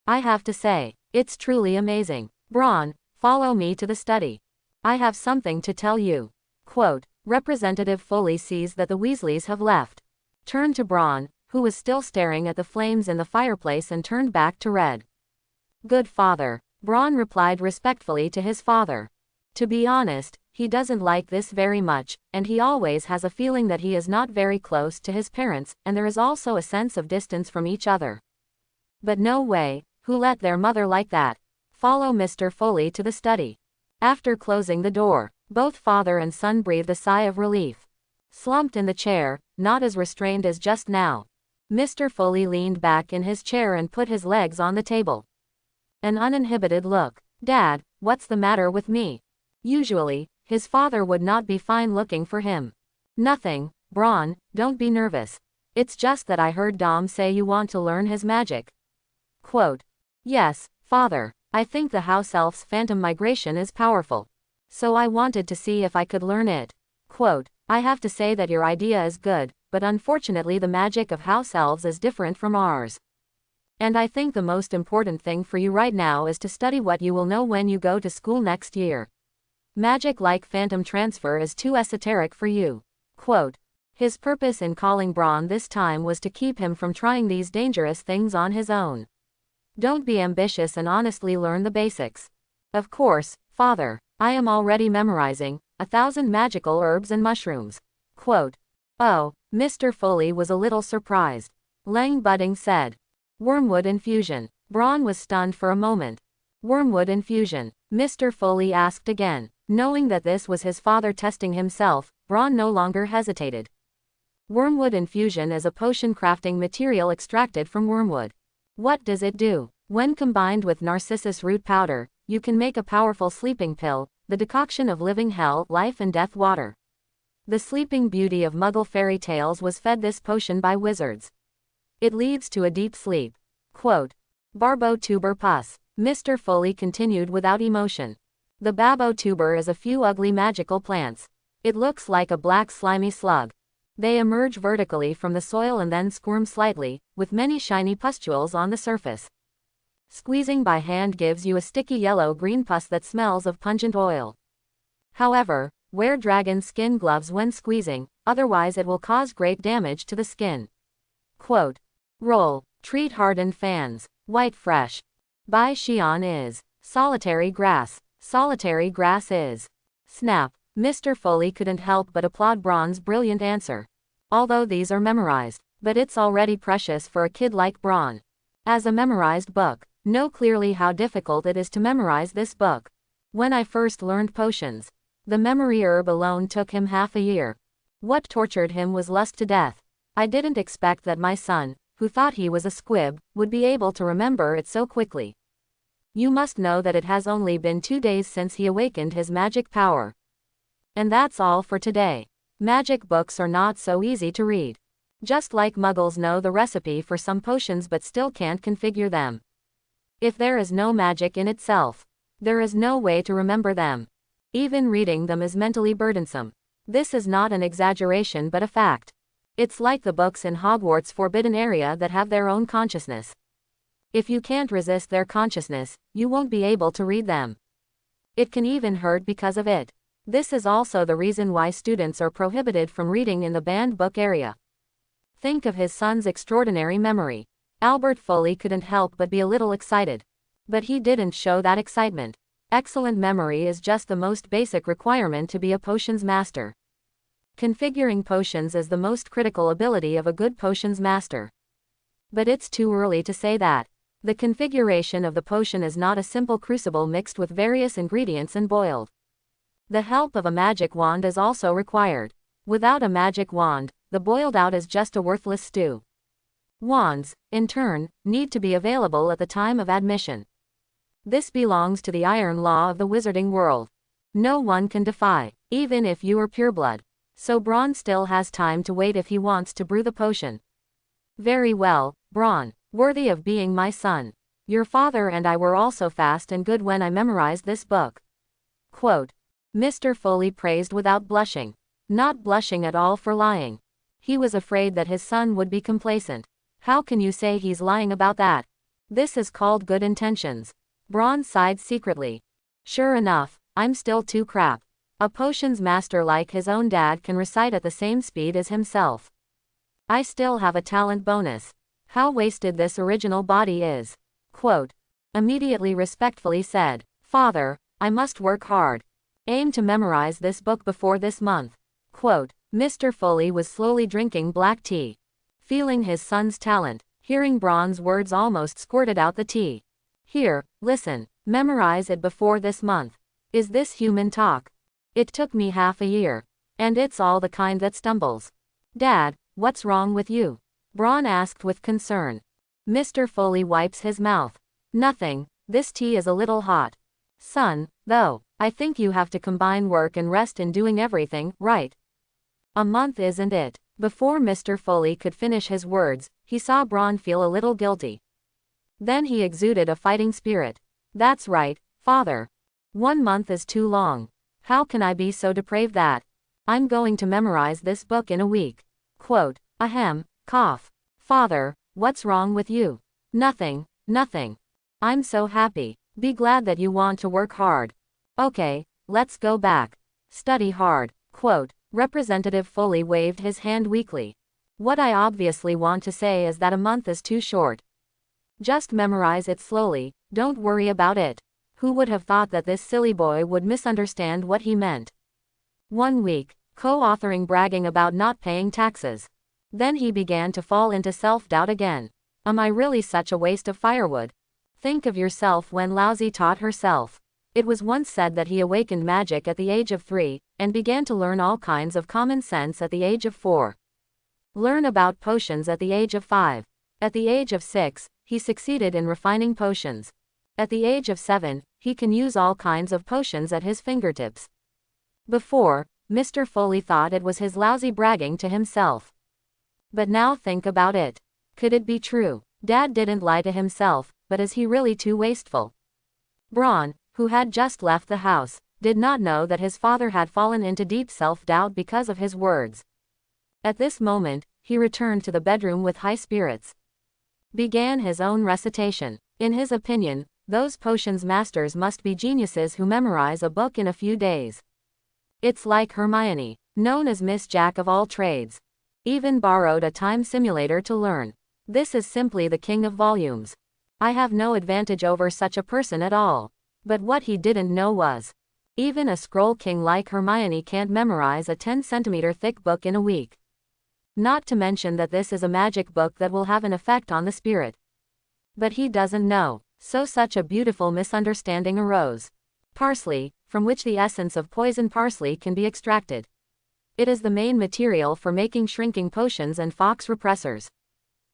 I have to say, it's truly amazing. Braun, follow me to the study. I have something to tell you. Quote, Representative Foley sees that the Weasleys have left. Turned to Braun, who was still staring at the flames in the fireplace, and turned back to Red. Good father. Braun replied respectfully to his father. To be honest, he doesn't like this very much, and he always has a feeling that he is not very close to his parents, and there is also a sense of distance from each other. But no way, who let their mother like that? Follow Mr. Foley to the study. After closing the door, both father and son breathed a sigh of relief. Slumped in the chair, not as restrained as just now. Mr. Foley leaned back in his chair and put his legs on the table. An uninhibited look. Dad, what's the matter with me? Usually, his father would not be fine looking for him. Nothing, Braun, don't be nervous. It's just that I heard Dom say you want to learn his magic. Quote, Yes, father, I think the house elf's phantom migration is powerful. So I wanted to see if I could learn it. Quote, I have to say that your idea is good, but unfortunately the magic of house elves is different from ours. And I think the most important thing for you right now is to study what you will know when you go to school next year. Magic like phantom transfer is too esoteric for you. Quote, his purpose in calling Braun this time was to keep him from trying these dangerous things on his own. Don't be ambitious and honestly learn the basics. Of course, father, I am already memorizing 1,000 magical herbs and mushrooms. Quote, Oh, Mr. Foley was a little surprised. Lang Budding said. Wormwood infusion. Braun was stunned for a moment. Wormwood infusion, Mr. Foley asked again. Knowing that this was his father testing himself, Braun no longer hesitated. Wormwood infusion is a potion crafting material extracted from wormwood. What does it do? When combined with narcissus root powder, you can make a powerful sleeping pill, the decoction of living hell, life and death water. The sleeping beauty of Muggle fairy tales was fed this potion by wizards. It leads to a deep sleep. Quote, Barbo tuber pus. Mr. Foley continued without emotion. The babo tuber is a few ugly magical plants. It looks like a black slimy slug. They emerge vertically from the soil and then squirm slightly, with many shiny pustules on the surface. Squeezing by hand gives you a sticky yellow-green pus that smells of pungent oil. However, wear dragon skin gloves when squeezing, otherwise it will cause great damage to the skin. Quote, Roll, treat hardened fans. White fresh. By Xian is. Solitary grass. Solitary grass is. Snap. Mr. Foley couldn't help but applaud Braun's brilliant answer. Although these are memorized, but it's already precious for a kid like Braun. As a memorized book, know clearly how difficult it is to memorize this book. When I first learned potions, the memory herb alone took him half a year. What tortured him was lust to death. I didn't expect that my son, who thought he was a squib, would be able to remember it so quickly. You must know that it has only been 2 days since he awakened his magic power. And that's all for today. Magic books are not so easy to read. Just like Muggles know the recipe for some potions but still can't configure them. If there is no magic in itself, there is no way to remember them. Even reading them is mentally burdensome. This is not an exaggeration but a fact. It's like the books in Hogwarts' forbidden area that have their own consciousness. If you can't resist their consciousness, you won't be able to read them. It can even hurt because of it. This is also the reason why students are prohibited from reading in the banned book area. Think of his son's extraordinary memory. Albert Foley couldn't help but be a little excited. But he didn't show that excitement. Excellent memory is just the most basic requirement to be a potions master. Configuring potions is the most critical ability of a good potions master. But it's too early to say that. The configuration of the potion is not a simple crucible mixed with various ingredients and boiled. The help of a magic wand is also required. Without a magic wand, the boiled out is just a worthless stew. Wands, in turn, need to be available at the time of admission. This belongs to the iron law of the wizarding world. No one can defy, even if you are pureblood. So Braun still has time to wait if he wants to brew the potion. Very well, Braun, worthy of being my son. Your father and I were also fast and good when I memorized this book. Quote. Mr. Foley praised without blushing. Not blushing at all for lying. He was afraid that his son would be complacent. How can you say he's lying about that? This is called good intentions. Braun sighed secretly. Sure enough, I'm still too crap. A potions master like his own dad can recite at the same speed as himself. I still have a talent bonus. How wasted this original body is. Quote. Immediately respectfully said, Father, I must work hard. Aim to memorize this book before this month. Quote. Mr. Foley was slowly drinking black tea. Feeling his son's talent, hearing Braun's words almost squirted out the tea. Here, listen, memorize it before this month. Is this human talk? It took me half a year. And it's all the kind that stumbles. Dad, what's wrong with you? Braun asked with concern. Mr. Foley wipes his mouth. Nothing, this tea is a little hot. Son, though, I think you have to combine work and rest in doing everything, right? A month isn't it? Before Mr. Foley could finish his words, he saw Braun feel a little guilty. Then he exuded a fighting spirit. That's right, Father. 1 month is too long. How can I be so depraved that? I'm going to memorize this book in a week. Quote. Ahem, cough. Father, what's wrong with you? Nothing, nothing. I'm so happy. Be glad that you want to work hard. Okay, let's go back. Study hard. Quote. Representative Foley waved his hand weakly. What I obviously want to say is that a month is too short. Just memorize it slowly, don't worry about it. Who would have thought that this silly boy would misunderstand what he meant? 1 week, co-authoring bragging about not paying taxes. Then he began to fall into self-doubt again. Am I really such a waste of firewood? Think of yourself when Lousy taught herself. It was once said that he awakened magic at the age of 3, and began to learn all kinds of common sense at the age of 4. Learn about potions at the age of 5. At the age of 6, he succeeded in refining potions. At the age of 7, he can use all kinds of potions at his fingertips. Before, Mr. Foley thought it was his lousy bragging to himself. But now think about it. Could it be true? Dad didn't lie to himself, but is he really too wasteful? Braun, who had just left the house, did not know that his father had fallen into deep self-doubt because of his words. At this moment, he returned to the bedroom with high spirits. Began his own recitation. In his opinion, those potions masters must be geniuses who memorize a book in a few days. It's like Hermione, known as Miss Jack of all trades. Even borrowed a time simulator to learn. This is simply the king of volumes. I have no advantage over such a person at all. But what he didn't know was, even a scroll king like Hermione can't memorize a 10-centimeter thick book in a week. Not to mention that this is a magic book that will have an effect on the spirit. But he doesn't know, so such a beautiful misunderstanding arose. Parsley, from which the essence of poison parsley can be extracted. It is the main material for making shrinking potions and fox repressors.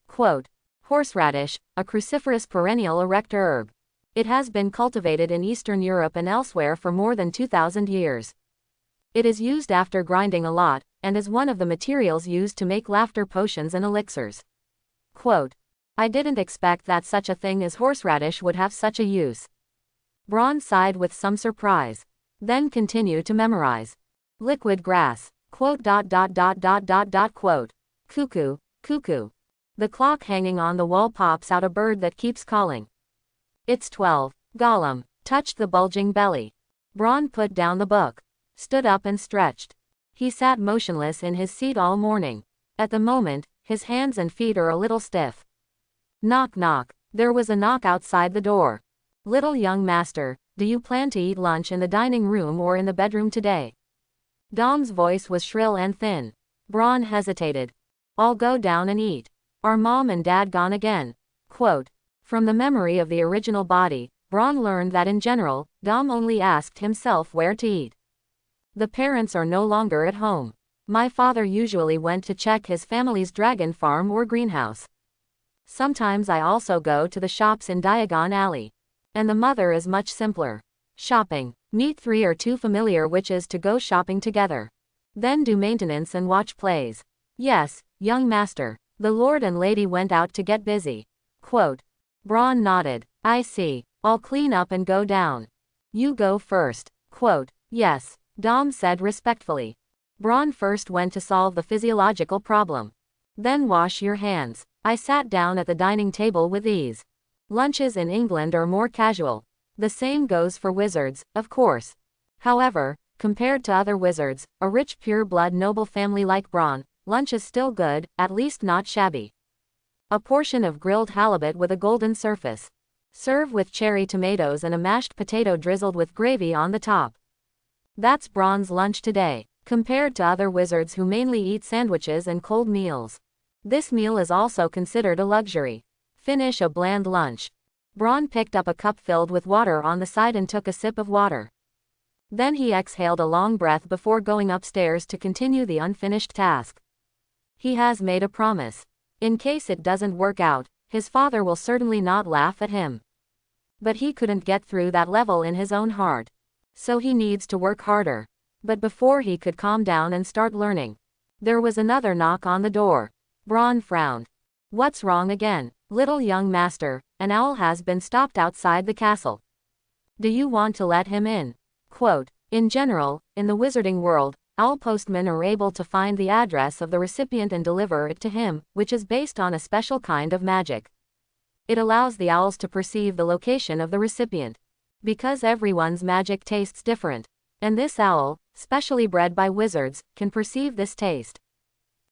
Quote. Horseradish, a cruciferous perennial erect herb. It has been cultivated in Eastern Europe and elsewhere for more than 2,000 years. It is used after grinding a lot, and is one of the materials used to make laughter potions and elixirs. Quote. I didn't expect that such a thing as horseradish would have such a use. Braun sighed with some surprise. Then continued to memorize. Liquid grass. Quote. Quote. Cuckoo, cuckoo. The clock hanging on the wall pops out a bird that keeps calling. It's 12. Gollum touched the bulging belly. Braun put down the book, stood up and stretched. He sat motionless in his seat all morning. At the moment, his hands and feet are a little stiff. Knock knock. There was a knock outside the door. Little young master, do you plan to eat lunch in the dining room or in the bedroom today? Dom's voice was shrill and thin. Braun hesitated. I'll go down and eat. Are Mom and Dad gone again? Quote. From the memory of the original body, Bron learned that in general, Dom only asked himself where to eat. The parents are no longer at home. My father usually went to check his family's dragon farm or greenhouse. Sometimes I also go to the shops in Diagon Alley. And the mother is much simpler. Shopping. Meet 3 or 2 familiar witches to go shopping together. Then do maintenance and watch plays. Yes, young master. The lord and lady went out to get busy. Quote. Bron nodded. I see. I'll clean up and go down. You go first. Quote. Yes, Dom said respectfully. Bron first went to solve the physiological problem. Then wash your hands. I sat down at the dining table with ease. Lunches in England are more casual. The same goes for wizards, of course. However, compared to other wizards, a rich pure-blood noble family like Bron, lunch is still good, at least not shabby. A portion of grilled halibut with a golden surface. Serve with cherry tomatoes and a mashed potato drizzled with gravy on the top. That's Bron's lunch today, compared to other wizards who mainly eat sandwiches and cold meals. This meal is also considered a luxury. Finish a bland lunch. Bron picked up a cup filled with water on the side and took a sip of water. Then he exhaled a long breath before going upstairs to continue the unfinished task. He has made a promise. In case it doesn't work out, his father will certainly not laugh at him. But he couldn't get through that level in his own heart. So he needs to work harder. But before he could calm down and start learning, there was another knock on the door. Bron frowned. What's wrong again? Little young master, an owl has been stopped outside the castle. Do you want to let him in? Quote. In general, in the wizarding world, owl postmen are able to find the address of the recipient and deliver it to him, which is based on a special kind of magic. It allows the owls to perceive the location of the recipient. Because everyone's magic tastes different. And this owl, specially bred by wizards, can perceive this taste.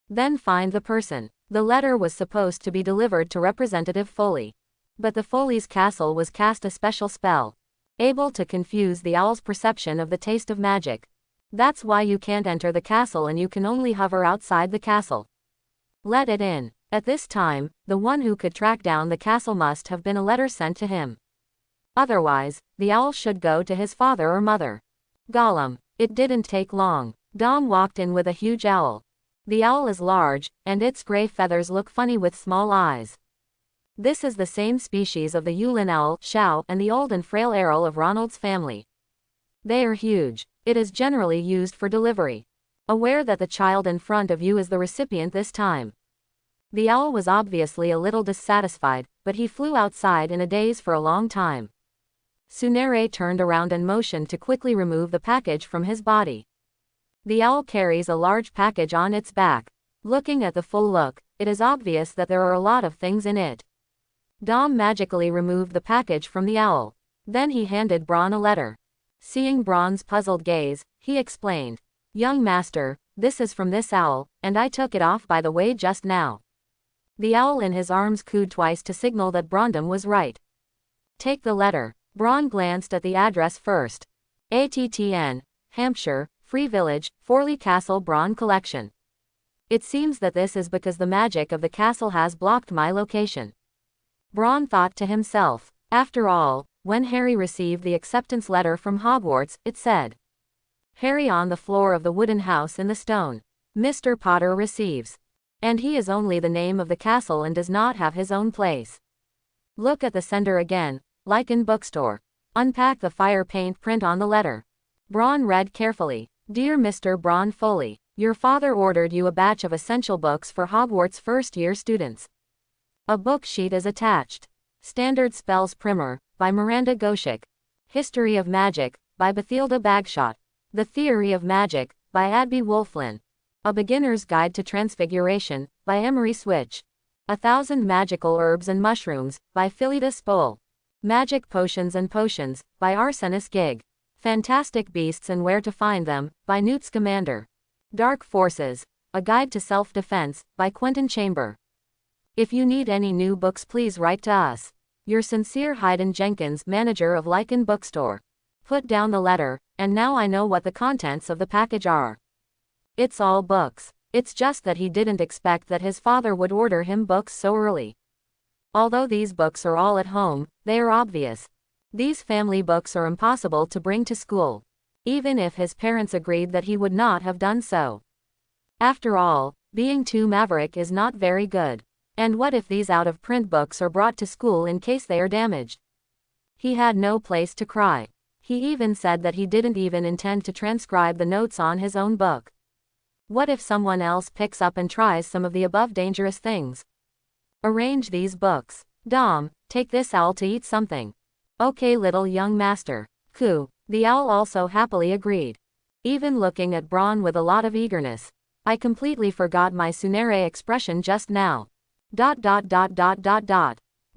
Then find the person. The letter was supposed to be delivered to Representative Foley. But the Foley's castle was cast a special spell, able to confuse the owl's perception of the taste of magic. That's why you can't enter the castle and you can only hover outside the castle. Let it in. At this time, the one who could track down the castle must have been a letter sent to him. Otherwise, the owl should go to his father or mother. Gollum. It didn't take long. Dom walked in with a huge owl. The owl is large, and its gray feathers look funny with small eyes. This is the same species of the Yulin owl, Shao, and the old and frail Errol of Ronald's family. They are huge. It is generally used for delivery. Aware that the child in front of you is the recipient this time. The owl was obviously a little dissatisfied, but he flew outside in a daze for a long time. Sunere turned around and motioned to quickly remove the package from his body. The owl carries a large package on its back. Looking at the full look, it is obvious that there are a lot of things in it. Dom magically removed the package from the owl. Then he handed Bron a letter. Seeing Bron's puzzled gaze, he explained. Young master, this is from this owl, and I took it off by the way just now. The owl in his arms cooed twice to signal that Brondum was right. Take the letter. Bron glanced at the address first. ATTN, Hampshire, Free Village, Forley Castle Bron Collection. It seems that this is because the magic of the castle has blocked my location. Bron thought to himself. After all, when Harry received the acceptance letter from Hogwarts, it said, Harry on the floor of the wooden house in the stone. Mr. Potter receives. And he is only the name of the castle and does not have his own place. Look at the sender again, like in bookstore. Unpack the fire paint print on the letter. Bron read carefully. Dear Mr. Bron Foley, your father ordered you a batch of essential books for Hogwarts first-year students. A book sheet is attached. Standard Spells Primer, by Miranda Goshik. History of Magic, by Bathilda Bagshot. The Theory of Magic, by Adby Wolflin. A Beginner's Guide to Transfiguration, by Emery Switch. 1,000 Magical Herbs and Mushrooms, by Phillida Spole. Magic Potions and Potions, by Arsenis Gig. Fantastic Beasts and Where to Find Them, by Newt Scamander. Dark Forces, A Guide to Self-Defense, by Quentin Chamber. If you need any new books, please write to us. Your sincere Hayden Jenkins, manager of Lycan Bookstore. Put down the letter, and now I know what the contents of the package are. It's all books. It's just that he didn't expect that his father would order him books so early. Although these books are all at home, they are obvious. These family books are impossible to bring to school. Even if his parents agreed that he would not have done so. After all, being too maverick is not very good. And what if these out-of-print books are brought to school in case they are damaged? He had no place to cry. He even said that he didn't even intend to transcribe the notes on his own book. What if someone else picks up and tries some of the above dangerous things? Arrange these books. Dom, take this owl to eat something. Okay, little young master. Coo. The owl also happily agreed. Even looking at Braun with a lot of eagerness. I completely forgot my Sunere expression just now. ...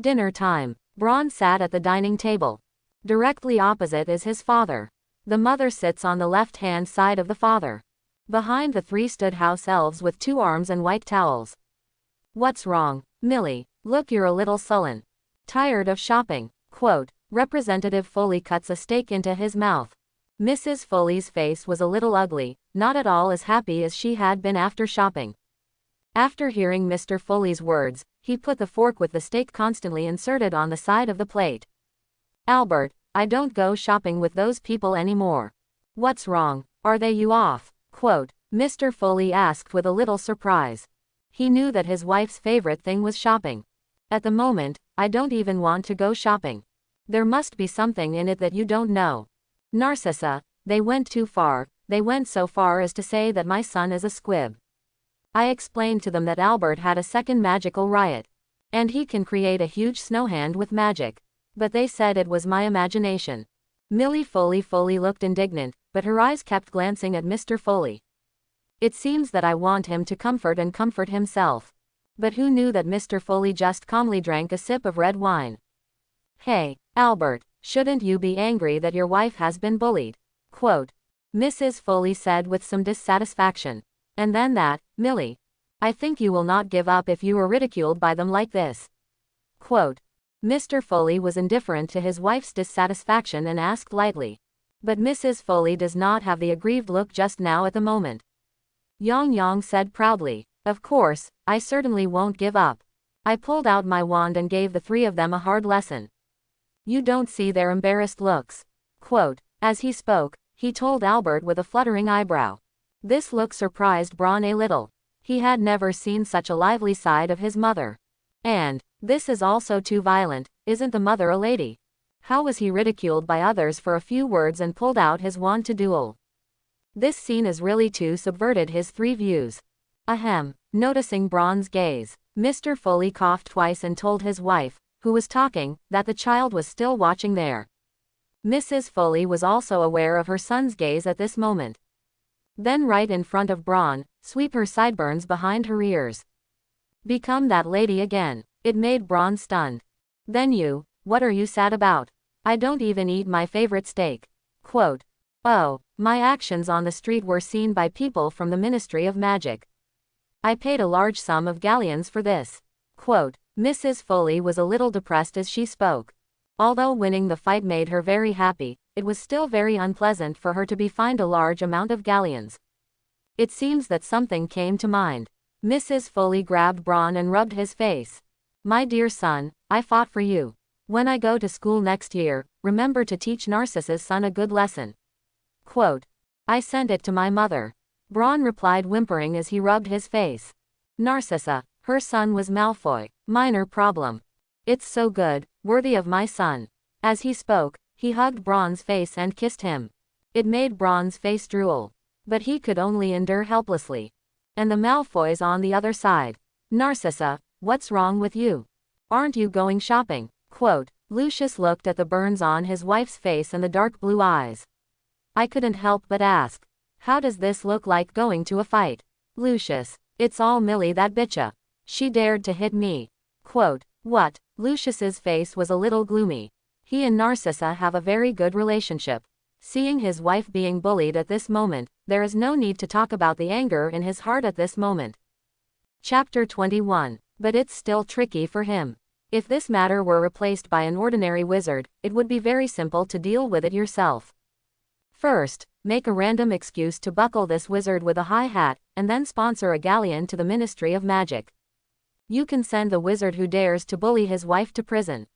Dinner time. Braun sat at the dining table. Directly opposite is his father. The mother sits on the left-hand side of the father. Behind the three stood house elves with 2 arms and white towels. What's wrong, Millie? Look, you're a little sullen. Tired of shopping. Quote. Representative Foley cuts a steak into his mouth. Mrs. Foley's face was a little ugly, not at all as happy as she had been after shopping. After hearing Mr. Foley's words, he put the fork with the steak constantly inserted on the side of the plate. Albert, I don't go shopping with those people anymore. What's wrong? Are they you off? Quote. Mr. Foley asked with a little surprise. He knew that his wife's favorite thing was shopping. At the moment, I don't even want to go shopping. There must be something in it that you don't know. Narcissa, they went too far. They went so far as to say that my son is a squib. I explained to them that Albert had a second magical riot. And he can create a huge snowhand with magic. But they said it was my imagination. Millie Foley looked indignant, but her eyes kept glancing at Mr. Foley. It seems that I want him to comfort and comfort himself. But who knew that Mr. Foley just calmly drank a sip of red wine? Hey, Albert, shouldn't you be angry that your wife has been bullied? Quote. Mrs. Foley said with some dissatisfaction. And then that, Millie. I think you will not give up if you are ridiculed by them like this. Quote. Mr. Foley was indifferent to his wife's dissatisfaction and asked lightly. But Mrs. Foley does not have the aggrieved look just now at the moment. Yang said proudly. Of course, I certainly won't give up. I pulled out my wand and gave the 3 of them a hard lesson. You don't see their embarrassed looks. Quote. As he spoke, he told Albert with a fluttering eyebrow. This look surprised Braun a little. He had never seen such a lively side of his mother. And, this is also too violent, isn't the mother a lady? How was he ridiculed by others for a few words and pulled out his wand to duel? This scene is really too subverted his 3 views. Ahem. Noticing Braun's gaze, Mr. Foley coughed twice and told his wife, who was talking, that the child was still watching there. Mrs. Foley was also aware of her son's gaze at this moment. Then right in front of Braun, sweep her sideburns behind her ears. Become that lady again. It made Braun stunned. Then you, what are you sad about? I don't even eat my favorite steak. Quote. Oh, my actions on the street were seen by people from the Ministry of Magic. I paid a large sum of galleons for this. Quote. Mrs. Foley was a little depressed as she spoke. Although winning the fight made her very happy, it was still very unpleasant for her to be fined a large amount of galleons. It seems that something came to mind. Mrs. Foley grabbed Braun and rubbed his face. My dear son, I fought for you. When I go to school next year, remember to teach Narcissa's son a good lesson. Quote. I sent it to my mother. Braun replied whimpering as he rubbed his face. Narcissa, her son was Malfoy, minor problem. It's so good, worthy of my son. As he spoke, he hugged Braun's face and kissed him. It made Braun's face drool. But he could only endure helplessly. And the Malfoys on the other side. Narcissa, what's wrong with you? Aren't you going shopping? Quote. Lucius looked at the burns on his wife's face and the dark blue eyes. I couldn't help but ask. How does this look like going to a fight? Lucius, it's all Millie that bitcha. She dared to hit me. Quote. What? Lucius's face was a little gloomy. He and Narcissa have a very good relationship. Seeing his wife being bullied at this moment, there is no need to talk about the anger in his heart at this moment. Chapter 21. But it's still tricky for him. If this matter were replaced by an ordinary wizard, it would be very simple to deal with it yourself. First, make a random excuse to buckle this wizard with a high hat, and then sponsor a galleon to the Ministry of Magic. You can send the wizard who dares to bully his wife to prison.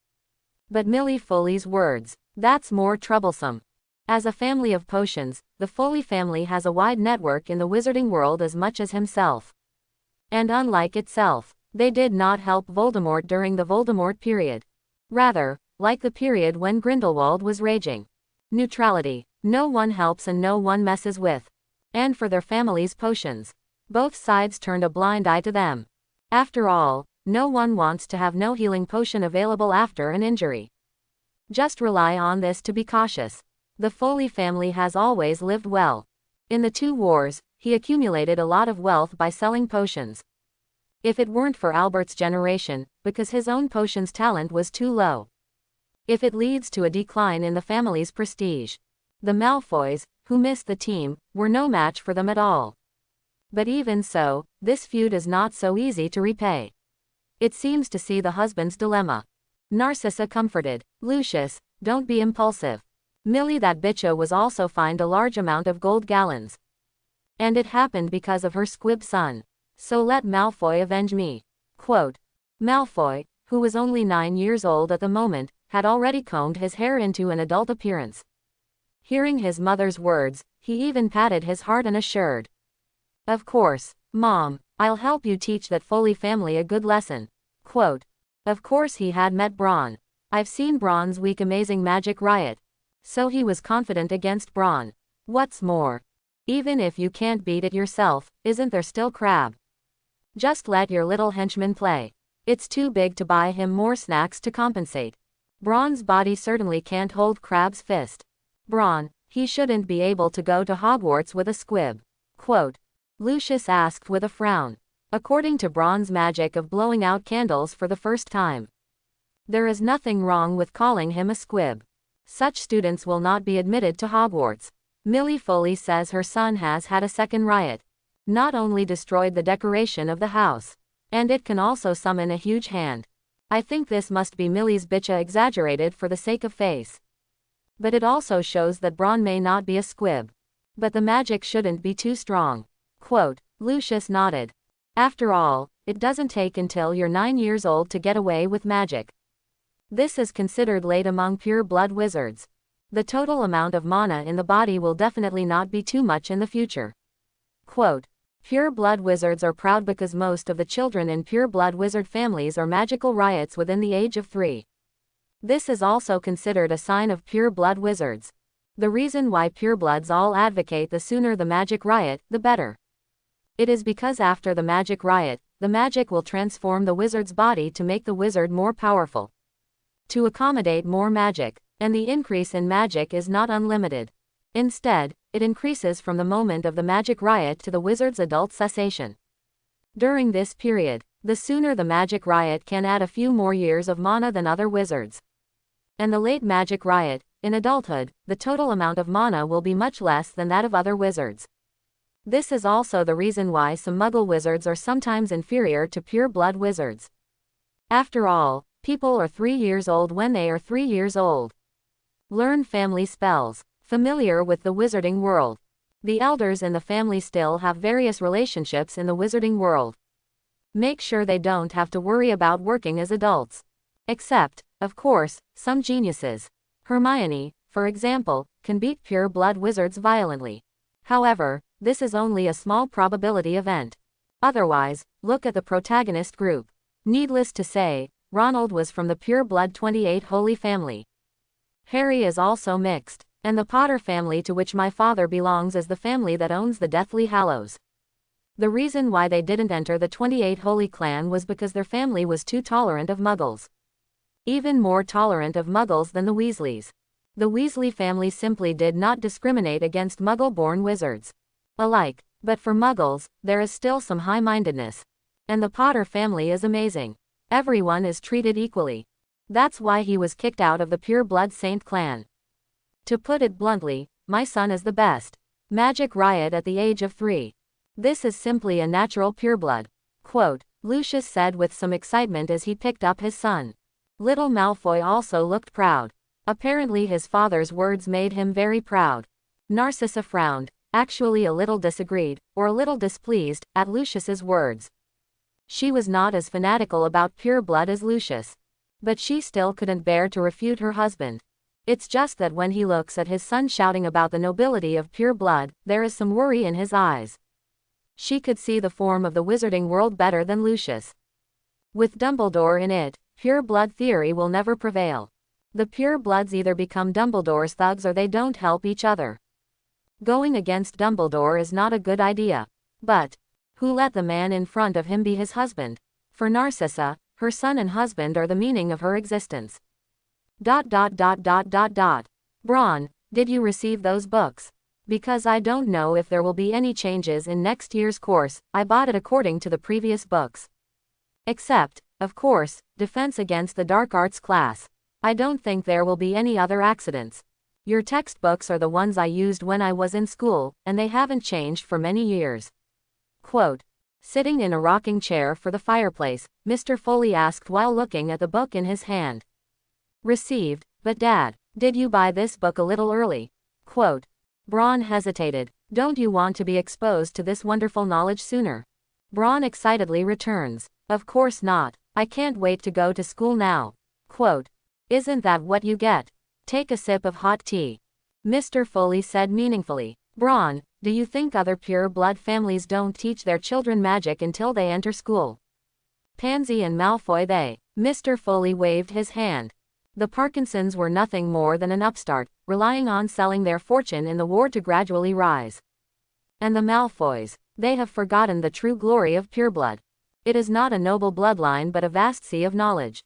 But Millie Foley's words, that's more troublesome. As a family of potions, the Foley family has a wide network in the wizarding world as much as himself. And unlike itself, they did not help Voldemort during the Voldemort period. Rather, like the period when Grindelwald was raging. Neutrality. No one helps and no one messes with. And for their family's potions, both sides turned a blind eye to them. After all, no one wants to have no healing potion available after an injury. Just rely on this to be cautious. The Foley family has always lived well. In the 2 wars, he accumulated a lot of wealth by selling potions. If it weren't for Albert's generation, because his own potions talent was too low. If it leads to a decline in the family's prestige. The Malfoys, who missed the team, were no match for them at all. But even so, this feud is not so easy to repay. It seems to see the husband's dilemma. Narcissa comforted, Lucius, don't be impulsive. Millie that bitcha was also fined a large amount of gold gallons. And it happened because of her squib son. So let Malfoy avenge me. Quote. Malfoy, who was only 9 years old at the moment, had already combed his hair into an adult appearance. Hearing his mother's words, he even patted his heart and assured. Of course, Mom, I'll help you teach that Foley family a good lesson. Quote. Of course he had met Braun. I've seen Braun's weak amazing magic riot. So he was confident against Braun. What's more, even if you can't beat it yourself, isn't there still Crabbe? Just let your little henchman play. It's too big to buy him more snacks to compensate. Braun's body certainly can't hold Crabbe's fist. Braun, he shouldn't be able to go to Hogwarts with a squib. Quote. Lucius asked with a frown. According to Braun's magic of blowing out candles for the first time. There is nothing wrong with calling him a squib. Such students will not be admitted to Hogwarts. Millie Foley says her son has had a second riot. Not only destroyed the decoration of the house, and it can also summon a huge hand. I think this must be Millie's bitcha exaggerated for the sake of face. But it also shows that Braun may not be a squib. But the magic shouldn't be too strong. Quote. Lucius nodded. After all, it doesn't take until you're 9 years old to get away with magic. This is considered late among pure-blood wizards. The total amount of mana in the body will definitely not be too much in the future. Quote. Pure-blood wizards are proud because most of the children in pure-blood wizard families are magical riots within the age of 3. This is also considered a sign of pure-blood wizards. The reason why purebloods all advocate the sooner the magic riot, the better. It is because after the magic riot, the magic will transform the wizard's body to make the wizard more powerful. To accommodate more magic, and the increase in magic is not unlimited. Instead, it increases from the moment of the magic riot to the wizard's adult cessation. During this period, the sooner the magic riot can add a few more years of mana than other wizards. And the late magic riot, in adulthood, the total amount of mana will be much less than that of other wizards. This is also the reason why some Muggle wizards are sometimes inferior to pure-blood wizards. After all, people are 3 years old when they are 3 years old. Learn family spells. Familiar with the wizarding world. The elders in the family still have various relationships in the wizarding world. Make sure they don't have to worry about working as adults. Except, of course, some geniuses. Hermione, for example, can beat pure-blood wizards violently. However, this is only a small probability event. Otherwise, look at the protagonist group. Needless to say, Ronald was from the pure-blood 28 Holy family. Harry is also mixed. And the Potter family to which my father belongs is the family that owns the Deathly Hallows. The reason why they didn't enter the 28 Holy clan was because their family was too tolerant of Muggles. Even more tolerant of Muggles than the Weasleys. The Weasley family simply did not discriminate against Muggle-born wizards alike, but for Muggles, there is still some high-mindedness. And the Potter family is amazing. Everyone is treated equally. That's why he was kicked out of the pure-blood Saint clan. To put it bluntly, my son is the best. Magic riot at the age of 3. This is simply a natural pureblood. Quote, Lucius said with some excitement as he picked up his son. Little Malfoy also looked proud. Apparently his father's words made him very proud. Narcissa frowned, actually a little disagreed, or a little displeased, at Lucius's words. She was not as fanatical about pure blood as Lucius. But she still couldn't bear to refute her husband. It's just that when he looks at his son shouting about the nobility of pure blood, there is some worry in his eyes. She could see the form of the wizarding world better than Lucius. With Dumbledore in it, pure blood theory will never prevail. The pure bloods either become Dumbledore's thugs or they don't help each other. Going against Dumbledore is not a good idea. But who let the man in front of him be his husband? For Narcissa, her son and husband are the meaning of her existence. Braun, did you receive those books? Because I don't know if there will be any changes in next year's course. I bought it according to the previous books. Except, of course, Defense Against the Dark Arts class. I don't think there will be any other accidents. Your textbooks are the ones I used when I was in school, and they haven't changed for many years. Quote. Sitting in a rocking chair for the fireplace, Mr. Foley asked while looking at the book in his hand. Received, but Dad, did you buy this book a little early? Quote. Braun hesitated. Don't you want to be exposed to this wonderful knowledge sooner? Braun excitedly returns. Of course not. I can't wait to go to school now. Quote. Isn't that what you get? Take a sip of hot tea. Mr. Foley said meaningfully. Braun, do you think other pure blood families don't teach their children magic until they enter school? Pansy and Malfoy they. Mr. Foley waved his hand. The Parkinsons were nothing more than an upstart, relying on selling their fortune in the war to gradually rise. And the Malfoys, they have forgotten the true glory of pureblood. It is not a noble bloodline but a vast sea of knowledge.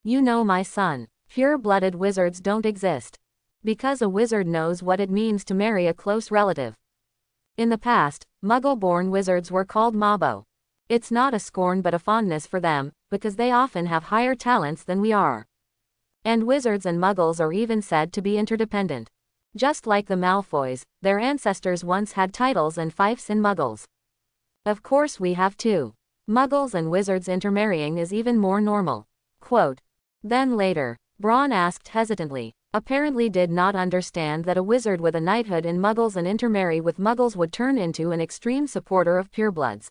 You know, my son, pure-blooded wizards don't exist. Because a wizard knows what it means to marry a close relative. In the past, Muggle-born wizards were called Mabo. It's not a scorn but a fondness for them, because they often have higher talents than we are. And wizards and Muggles are even said to be interdependent. Just like the Malfoys, their ancestors once had titles and fiefs in Muggles. Of course we have too. Muggles and wizards intermarrying is even more normal. Quote. Then later, Braun asked hesitantly, apparently did not understand that a wizard with a knighthood in Muggles and intermarry with Muggles would turn into an extreme supporter of purebloods.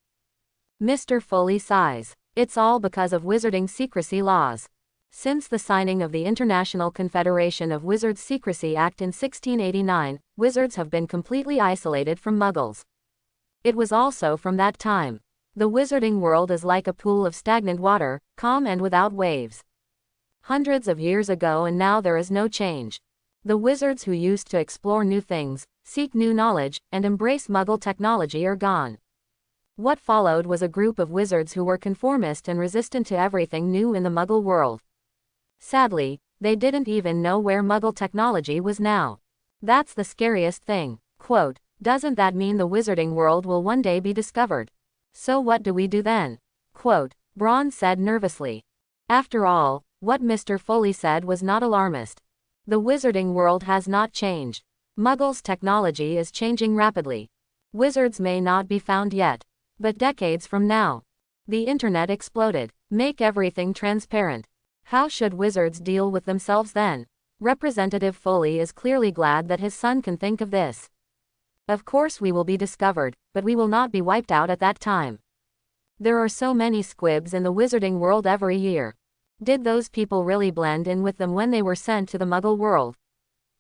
Mr. Foley sighs. It's all because of wizarding secrecy laws. Since the signing of the International Confederation of Wizards Secrecy Act in 1689, wizards have been completely isolated from Muggles. It was also from that time. The wizarding world is like a pool of stagnant water, calm and without waves. Hundreds of years ago and now there is no change. The wizards who used to explore new things, seek new knowledge, and embrace Muggle technology are gone. What followed was a group of wizards who were conformist and resistant to everything new in the Muggle world. Sadly, they didn't even know where Muggle technology was now. That's the scariest thing. Quote, doesn't that mean the wizarding world will one day be discovered? So what do we do then? Quote, Braun said nervously. After all, what Mr. Foley said was not alarmist. The wizarding world has not changed. Muggles' technology is changing rapidly. Wizards may not be found yet. But decades from now, the internet exploded. Make everything transparent. How should wizards deal with themselves then? Representative Foley is clearly glad that his son can think of this. Of course we will be discovered, but we will not be wiped out at that time. There are so many squibs in the wizarding world every year. Did those people really blend in with them when they were sent to the Muggle world?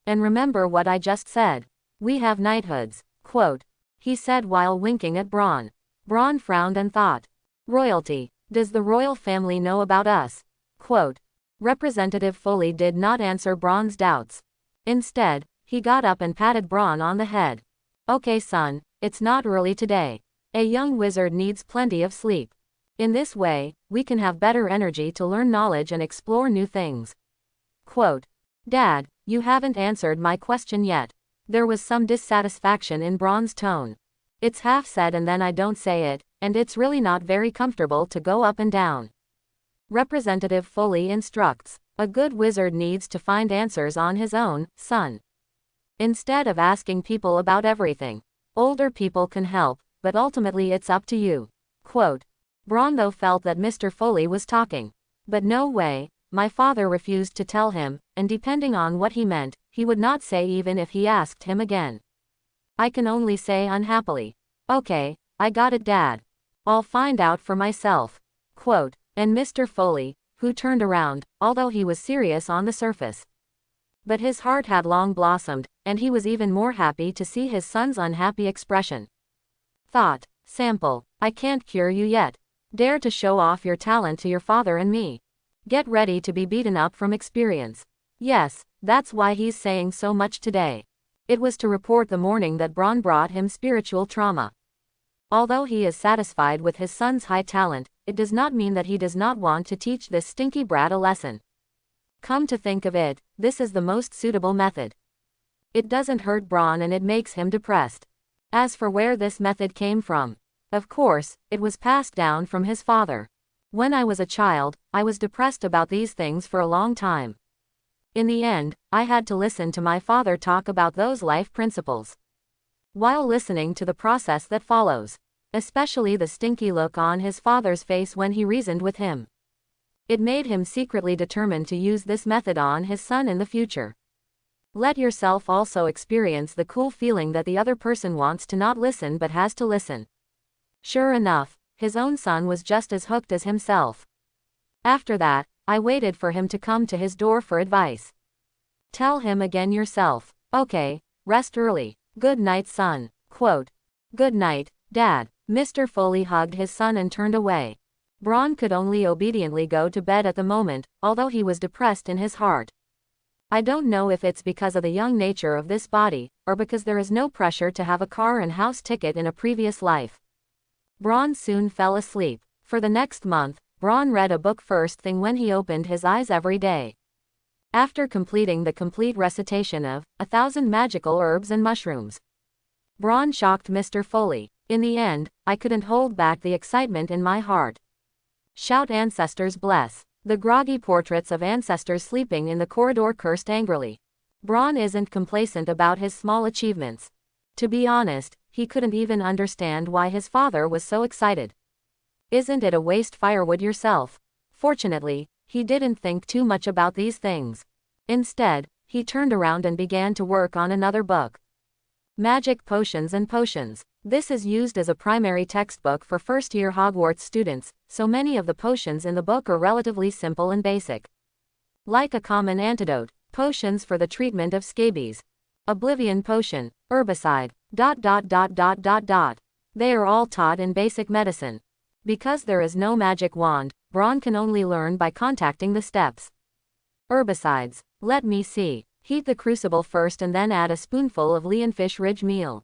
And remember what I just said. We have knighthoods. Quote. He said while winking at Braun. Braun frowned and thought. Royalty. Does the royal family know about us? Quote. Representative Foley did not answer Braun's doubts. Instead, he got up and patted Braun on the head. Okay son, it's not early today. A young wizard needs plenty of sleep. In this way, we can have better energy to learn knowledge and explore new things. Quote. Dad, you haven't answered my question yet. There was some dissatisfaction in Braun's tone. It's half said and then I don't say it, and it's really not very comfortable to go up and down. Representative Foley instructs. A good wizard needs to find answers on his own, son. Instead of asking people about everything. Older people can help, but ultimately it's up to you. Quote. Braun though felt that Mr. Foley was talking. But no way, my father refused to tell him, and depending on what he meant, he would not say even if he asked him again. I can only say unhappily. Okay, I got it Dad. I'll find out for myself. Quote, and Mr. Foley, who turned around, although he was serious on the surface. But his heart had long blossomed, and he was even more happy to see his son's unhappy expression. Thought, sample, I can't cure you yet. Dare to show off your talent to your father and me. Get ready to be beaten up from experience. Yes, that's why he's saying so much today. It was to report the morning that Bron brought him spiritual trauma. Although he is satisfied with his son's high talent, it does not mean that he does not want to teach this stinky brat a lesson. Come to think of it, this is the most suitable method. It doesn't hurt Bron and it makes him depressed. As for where this method came from, of course, it was passed down from his father. When I was a child, I was depressed about these things for a long time. In the end, I had to listen to my father talk about those life principles. While listening to the process that follows, especially the stinky look on his father's face when he reasoned with him, it made him secretly determined to use this method on his son in the future. Let yourself also experience the cool feeling that the other person wants to not listen but has to listen. Sure enough, his own son was just as hooked as himself. After that, I waited for him to come to his door for advice. Tell him again yourself. Okay, rest early. Good night, son. Quote, good night, Dad. Mr. Foley hugged his son and turned away. Bron could only obediently go to bed at the moment, although he was depressed in his heart. I don't know if it's because of the young nature of this body, or because there is no pressure to have a car and house ticket in a previous life. Bron soon fell asleep. For the next month, Bron read a book first thing when he opened his eyes every day. After completing the complete recitation of 1,000 magical herbs and mushrooms, Bron shocked Mr. Foley. In the end, I couldn't hold back the excitement in my heart. Shout ancestors bless. The groggy portraits of ancestors sleeping in the corridor cursed angrily. Bron isn't complacent about his small achievements. To be honest, he couldn't even understand why his father was so excited. Isn't it a waste firewood yourself? Fortunately, he didn't think too much about these things. Instead, he turned around and began to work on another book. Magic Potions and Potions. This is used as a primary textbook for first-year Hogwarts students, so many of the potions in the book are relatively simple and basic. Like a common antidote, potions for the treatment of scabies, oblivion potion, herbicide, ... They are all taught in basic medicine. Because there is no magic wand, Bron can only learn by contacting the steps. Herbicides. Let me see. Heat the crucible first and then add a spoonful of Leonfish Ridge meal.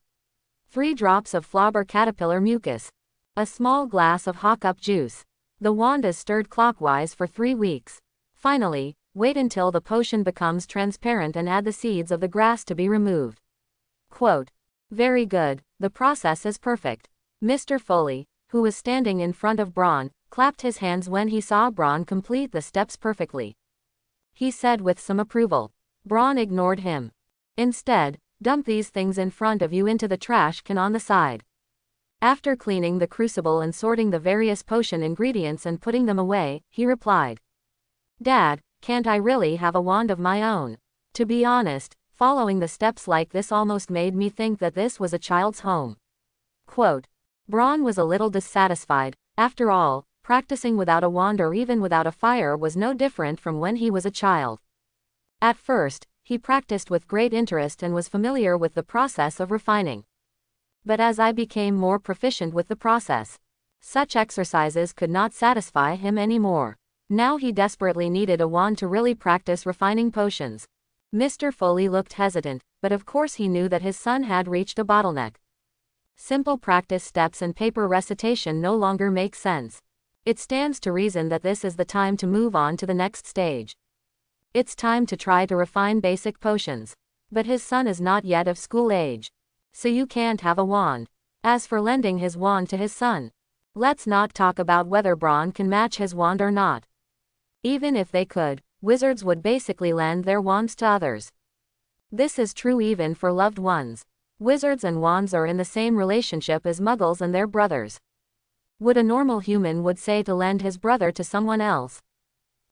3 drops of Flobber caterpillar mucus. A small glass of Hawkup juice. The wand is stirred clockwise for 3 weeks. Finally, wait until the potion becomes transparent and add the seeds of the grass to be removed. Quote, very good, the process is perfect. Mr. Foley, who was standing in front of Bron, clapped his hands when he saw Bron complete the steps perfectly. He said with some approval. Bron ignored him. Instead, dump these things in front of you into the trash can on the side. After cleaning the crucible and sorting the various potion ingredients and putting them away, he replied, Dad, can't I really have a wand of my own? To be honest, following the steps like this almost made me think that this was a child's home. Quote, Bron was a little dissatisfied. After all, practicing without a wand or even without a fire was no different from when he was a child. At first, he practiced with great interest and was familiar with the process of refining. But as I became more proficient with the process, such exercises could not satisfy him anymore. Now he desperately needed a wand to really practice refining potions. Mr. Foley looked hesitant, but of course he knew that his son had reached a bottleneck. Simple practice steps and paper recitation no longer make sense. It stands to reason that this is the time to move on to the next stage. It's time to try to refine basic potions. But his son is not yet of school age. So you can't have a wand. As for lending his wand to his son, let's not talk about whether Bron can match his wand or not. Even if they could, wizards would basically lend their wands to others. This is true even for loved ones. Wizards and wands are in the same relationship as muggles and their brothers. Would a normal human would say to lend his brother to someone else?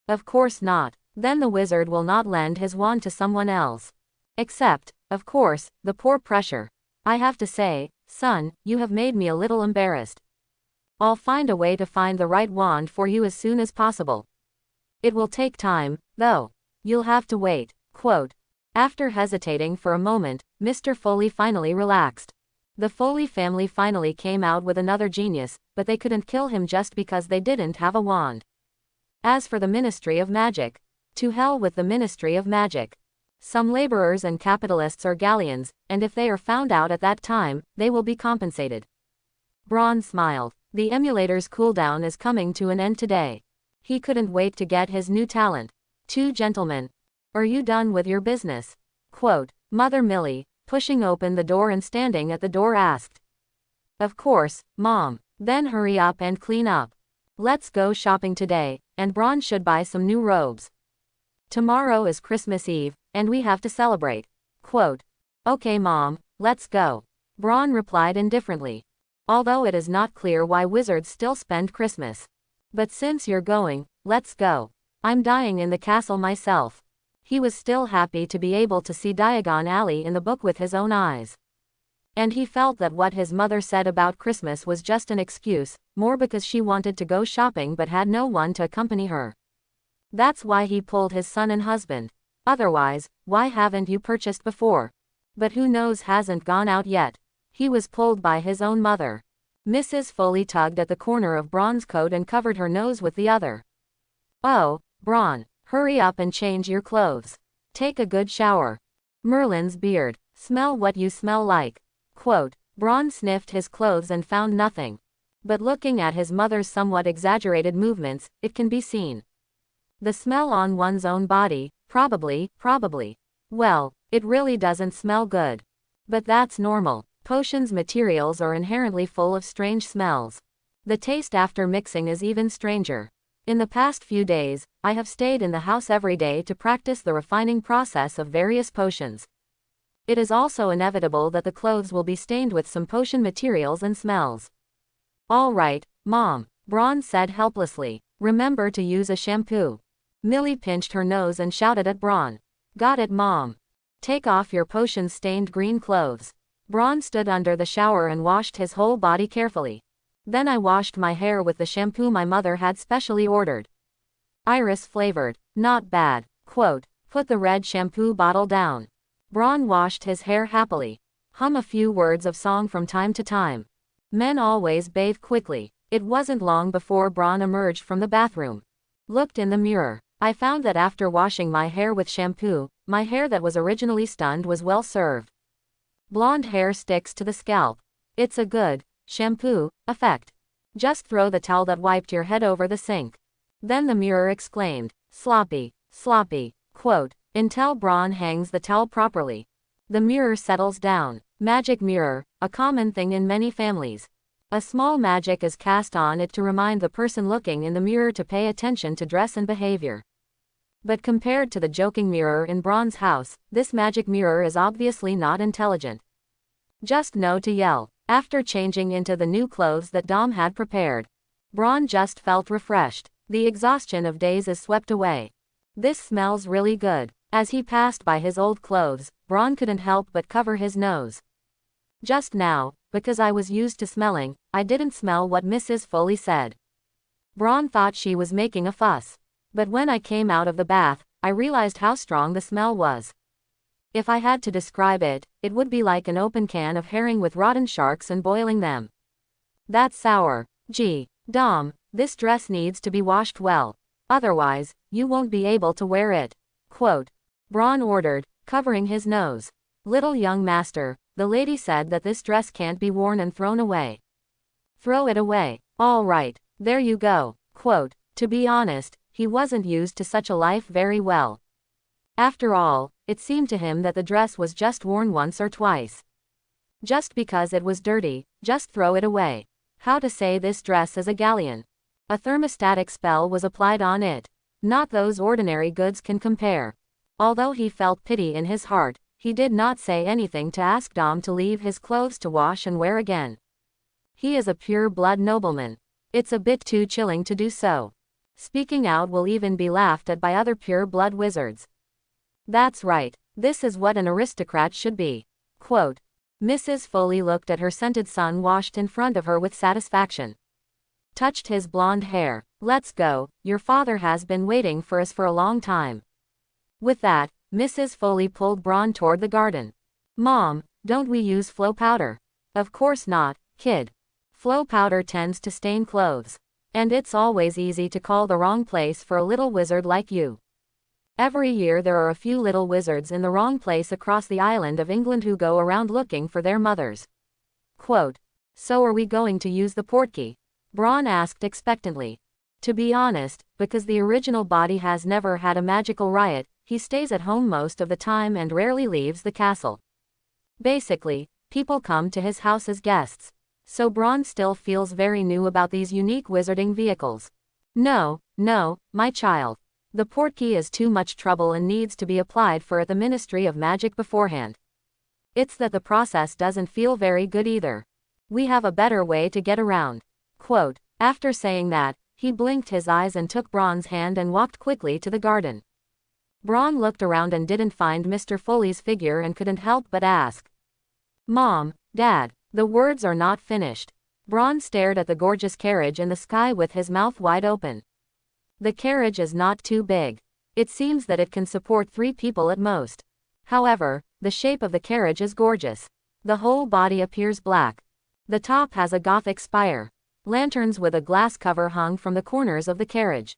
Of course not. Then the wizard will not lend his wand to someone else. Except, of course, the poor pressure. I have to say, son, you have made me a little embarrassed. I'll find a way to find the right wand for you as soon as possible. It will take time, though. You'll have to wait. Quote. After hesitating for a moment, Mr. Foley finally relaxed. The Foley family finally came out with another genius, but they couldn't kill him just because they didn't have a wand. As for the Ministry of Magic, to hell with the Ministry of Magic. Some laborers and capitalists are galleons, and if they are found out at that time, they will be compensated. Bron smiled. The emulator's cooldown is coming to an end today. He couldn't wait to get his new talent. Two gentlemen. Are you done with your business? Quote. Mother Millie, pushing open the door and standing at the door, asked. Of course, Mom. Then hurry up and clean up. Let's go shopping today, and Bron should buy some new robes. Tomorrow is Christmas Eve, and we have to celebrate. Quote. Okay, Mom, let's go. Bron replied indifferently. Although it is not clear why wizards still spend Christmas. But since you're going, let's go. I'm dying in the castle myself. He was still happy to be able to see Diagon Alley in the book with his own eyes. And he felt that what his mother said about Christmas was just an excuse, more because she wanted to go shopping but had no one to accompany her. That's why he pulled his son and husband. Otherwise, why haven't you purchased before? But who knows hasn't gone out yet. He was pulled by his own mother. Mrs. Foley tugged at the corner of Bron's coat and covered her nose with the other. Oh, Bron, hurry up and change your clothes. Take a good shower. Merlin's beard. Smell what you smell like. Quote. Bron sniffed his clothes and found nothing. But looking at his mother's somewhat exaggerated movements, it can be seen. The smell on one's own body, probably. Well, it really doesn't smell good. But that's normal. Potions materials are inherently full of strange smells. The taste after mixing is even stranger. In the past few days, I have stayed in the house every day to practice the refining process of various potions. It is also inevitable that the clothes will be stained with some potion materials and smells. All right, Mom, Bron said helplessly. Remember to use a shampoo. Millie pinched her nose and shouted at Bron. Got it, Mom. Take off your potion-stained green clothes. Bron stood under the shower and washed his whole body carefully. Then I washed my hair with the shampoo my mother had specially ordered. Iris flavored. Not bad. Quote. Put the red shampoo bottle down. Bron washed his hair happily. Hum a few words of song from time to time. Men always bathe quickly. It wasn't long before Bron emerged from the bathroom. Looked in the mirror. I found that after washing my hair with shampoo, my hair that was originally stunned was well served. Blonde hair sticks to the scalp. It's a good shampoo effect. Just throw the towel that wiped your head over the sink. Then the mirror exclaimed, sloppy. Quote, until Bron hangs the towel properly. The mirror settles down. Magic mirror, a common thing in many families. A small magic is cast on it to remind the person looking in the mirror to pay attention to dress and behavior. But compared to the joking mirror in Bron's house, this magic mirror is obviously not intelligent. Just know to yell. After changing into the new clothes that Dom had prepared, Bron just felt refreshed. The exhaustion of days is swept away. This smells really good. As he passed by his old clothes, Bron couldn't help but cover his nose. Just now, because I was used to smelling, I didn't smell what Mrs. Foley said. Bron thought she was making a fuss. But when I came out of the bath, I realized how strong the smell was. If I had to describe it, it would be like an open can of herring with rotten sharks and boiling them. That's sour. Gee, Dom, this dress needs to be washed well. Otherwise, you won't be able to wear it. Quote. Bron ordered, covering his nose. Little young master, the lady said that this dress can't be worn and thrown away. Throw it away. All right, there you go. Quote. To be honest, he wasn't used to such a life very well. After all, it seemed to him that the dress was just worn once or twice. Just because it was dirty, just throw it away. How to say this dress is a galleon. A thermostatic spell was applied on it. Not those ordinary goods can compare. Although he felt pity in his heart, he did not say anything to ask Dom to leave his clothes to wash and wear again. He is a pure-blood nobleman. It's a bit too chilling to do so. Speaking out will even be laughed at by other pure-blood wizards. That's right, this is what an aristocrat should be. Quote. Mrs. Foley looked at her scented son washed in front of her with satisfaction. touched his blonde hair. Let's go, your father has been waiting for us for a long time. With that, Mrs. Foley pulled Bron toward the garden. Mom, don't we use flow powder? Of course not, kid. Flow powder tends to stain clothes. And it's always easy to call the wrong place for a little wizard like you. Every year there are a few little wizards in the wrong place across the island of England who go around looking for their mothers. Quote. So are we going to use the portkey? Bron asked expectantly. To be honest, because the original body has never had a magical riot, he stays at home most of the time and rarely leaves the castle. Basically, people come to his house as guests. So Bron still feels very new about these unique wizarding vehicles. No, my child. The portkey is too much trouble and needs to be applied for at the Ministry of Magic beforehand. It's that the process doesn't feel very good either. We have a better way to get around. Quote. After saying that, he blinked his eyes and took Bron's hand and walked quickly to the garden. Bron looked around and didn't find Mr. Foley's figure and couldn't help but ask. Mom, Dad. The words are not finished. Bron stared at the gorgeous carriage in the sky with his mouth wide open. The carriage is not too big. It seems that it can support 3 people at most. However, the shape of the carriage is gorgeous. The whole body appears black. The top has a Gothic spire. Lanterns with a glass cover hung from the corners of the carriage.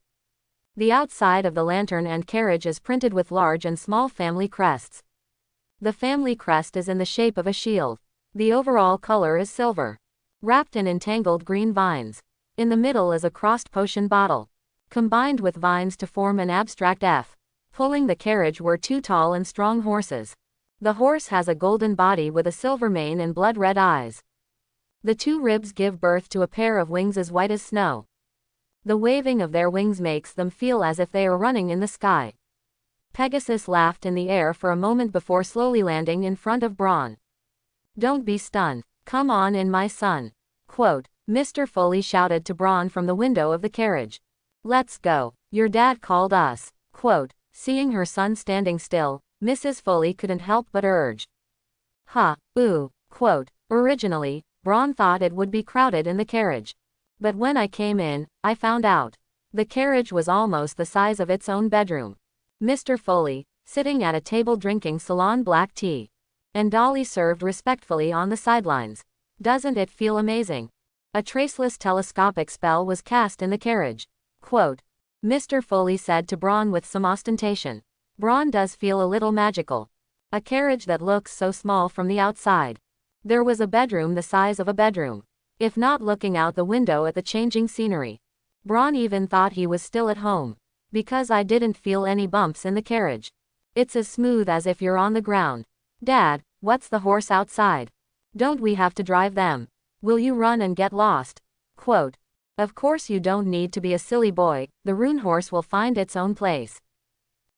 The outside of the lantern and carriage is printed with large and small family crests. The family crest is in the shape of a shield. The overall color is silver, wrapped in entangled green vines. In the middle is a crossed potion bottle, combined with vines to form an abstract F. Pulling the carriage were 2 tall and strong horses. The horse has a golden body with a silver mane and blood-red eyes. The 2 ribs give birth to a pair of wings as white as snow. The waving of their wings makes them feel as if they are running in the sky. Pegasus laughed in the air for a moment before slowly landing in front of Bron. Don't be stunned. Come on in, my son. Quote. Mr. Foley shouted to Bron from the window of the carriage. Let's go. Your dad called us. Quote. Seeing her son standing still, Mrs. Foley couldn't help but urge. Ooh. Quote. Originally, Bron thought it would be crowded in the carriage. But when I came in, I found out. The carriage was almost the size of its own bedroom. Mr. Foley, sitting at a table drinking salon black tea. And Dolly served respectfully on the sidelines. Doesn't it feel amazing? A traceless telescopic spell was cast in the carriage. Quote. Mr. Foley said to Bron with some ostentation. Bron does feel a little magical. A carriage that looks so small from the outside. There was a bedroom the size of a bedroom. If not looking out the window at the changing scenery. Bron even thought he was still at home. Because I didn't feel any bumps in the carriage. It's as smooth as if you're on the ground. Dad, what's the horse outside? Don't we have to drive them? Will you run and get lost? Quote. Of course you don't need to be a silly boy, the rune horse will find its own place.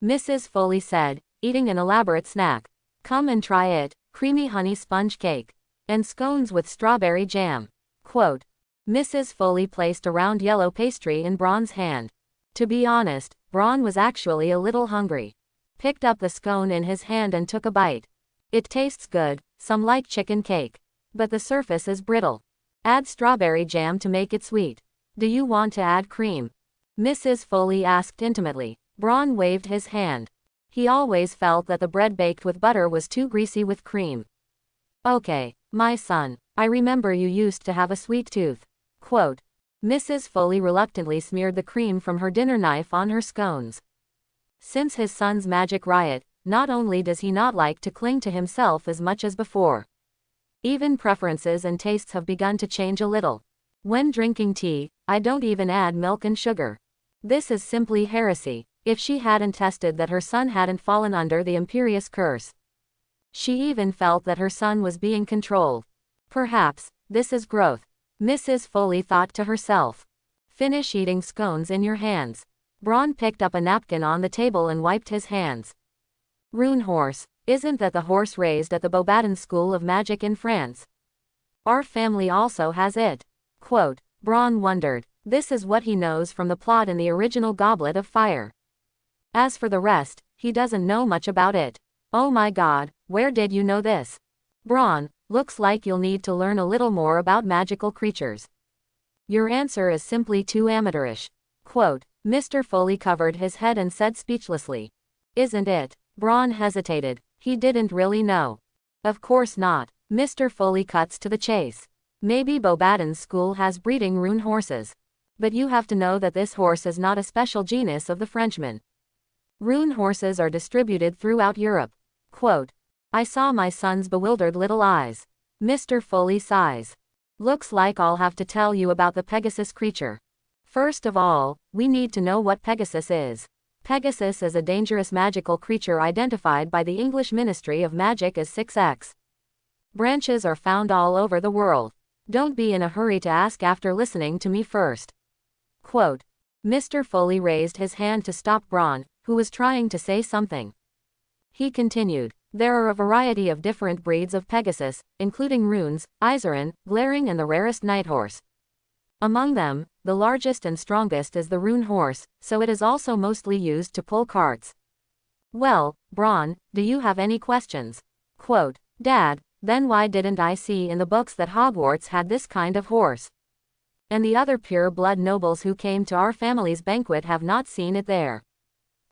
Mrs. Foley said, eating an elaborate snack. Come and try it, creamy honey sponge cake. And scones with strawberry jam. Quote. Mrs. Foley placed a round yellow pastry in Bron's hand. To be honest, Bron was actually a little hungry. Picked up the scone in his hand and took a bite. It tastes good, some like chicken cake. But the surface is brittle. Add strawberry jam to make it sweet. Do you want to add cream? Mrs. Foley asked intimately. Bron waved his hand. He always felt that the bread baked with butter was too greasy with cream. Okay, my son, I remember you used to have a sweet tooth. Quote. Mrs. Foley reluctantly smeared the cream from her dinner knife on her scones. Since his son's magic riot, not only does he not like to cling to himself as much as before. Even preferences and tastes have begun to change a little. When drinking tea, I don't even add milk and sugar. This is simply heresy. If she hadn't tested that her son hadn't fallen under the imperious curse. She even felt that her son was being controlled. Perhaps, this is growth. Mrs. Foley thought to herself. Finish eating scones in your hands. Bron picked up a napkin on the table and wiped his hands. Rune horse, isn't that the horse raised at the Beaubaton School of Magic in France? Our family also has it. Quote. Bron wondered. This is what he knows from the plot in the original Goblet of Fire. As for the rest, he doesn't know much about it. Oh my god, where did you know this? Bron, looks like you'll need to learn a little more about magical creatures. Your answer is simply too amateurish. Quote, Mr. Foley covered his head and said speechlessly. Isn't it? Bron hesitated. He didn't really know. Of course not. Mr. Foley cuts to the chase. Maybe Bobaden's school has breeding rune horses. But you have to know that this horse is not a special genus of the Frenchman. Rune horses are distributed throughout Europe. Quote, I saw my son's bewildered little eyes. Mr. Foley sighs. Looks like I'll have to tell you about the Pegasus creature. First of all, we need to know what Pegasus is. Pegasus is a dangerous magical creature identified by the English Ministry of Magic as 6X. Branches are found all over the world. Don't be in a hurry to ask after listening to me first. Quote, Mr. Foley raised his hand to stop Bron, who was trying to say something. He continued, there are a variety of different breeds of Pegasus, including runes, Izerin, glaring and the rarest night horse. Among them, the largest and strongest is the rune horse, so it is also mostly used to pull carts. Well, Bron, do you have any questions? Quote, Dad, then why didn't I see in the books that Hogwarts had this kind of horse? And the other pure-blood nobles who came to our family's banquet have not seen it there.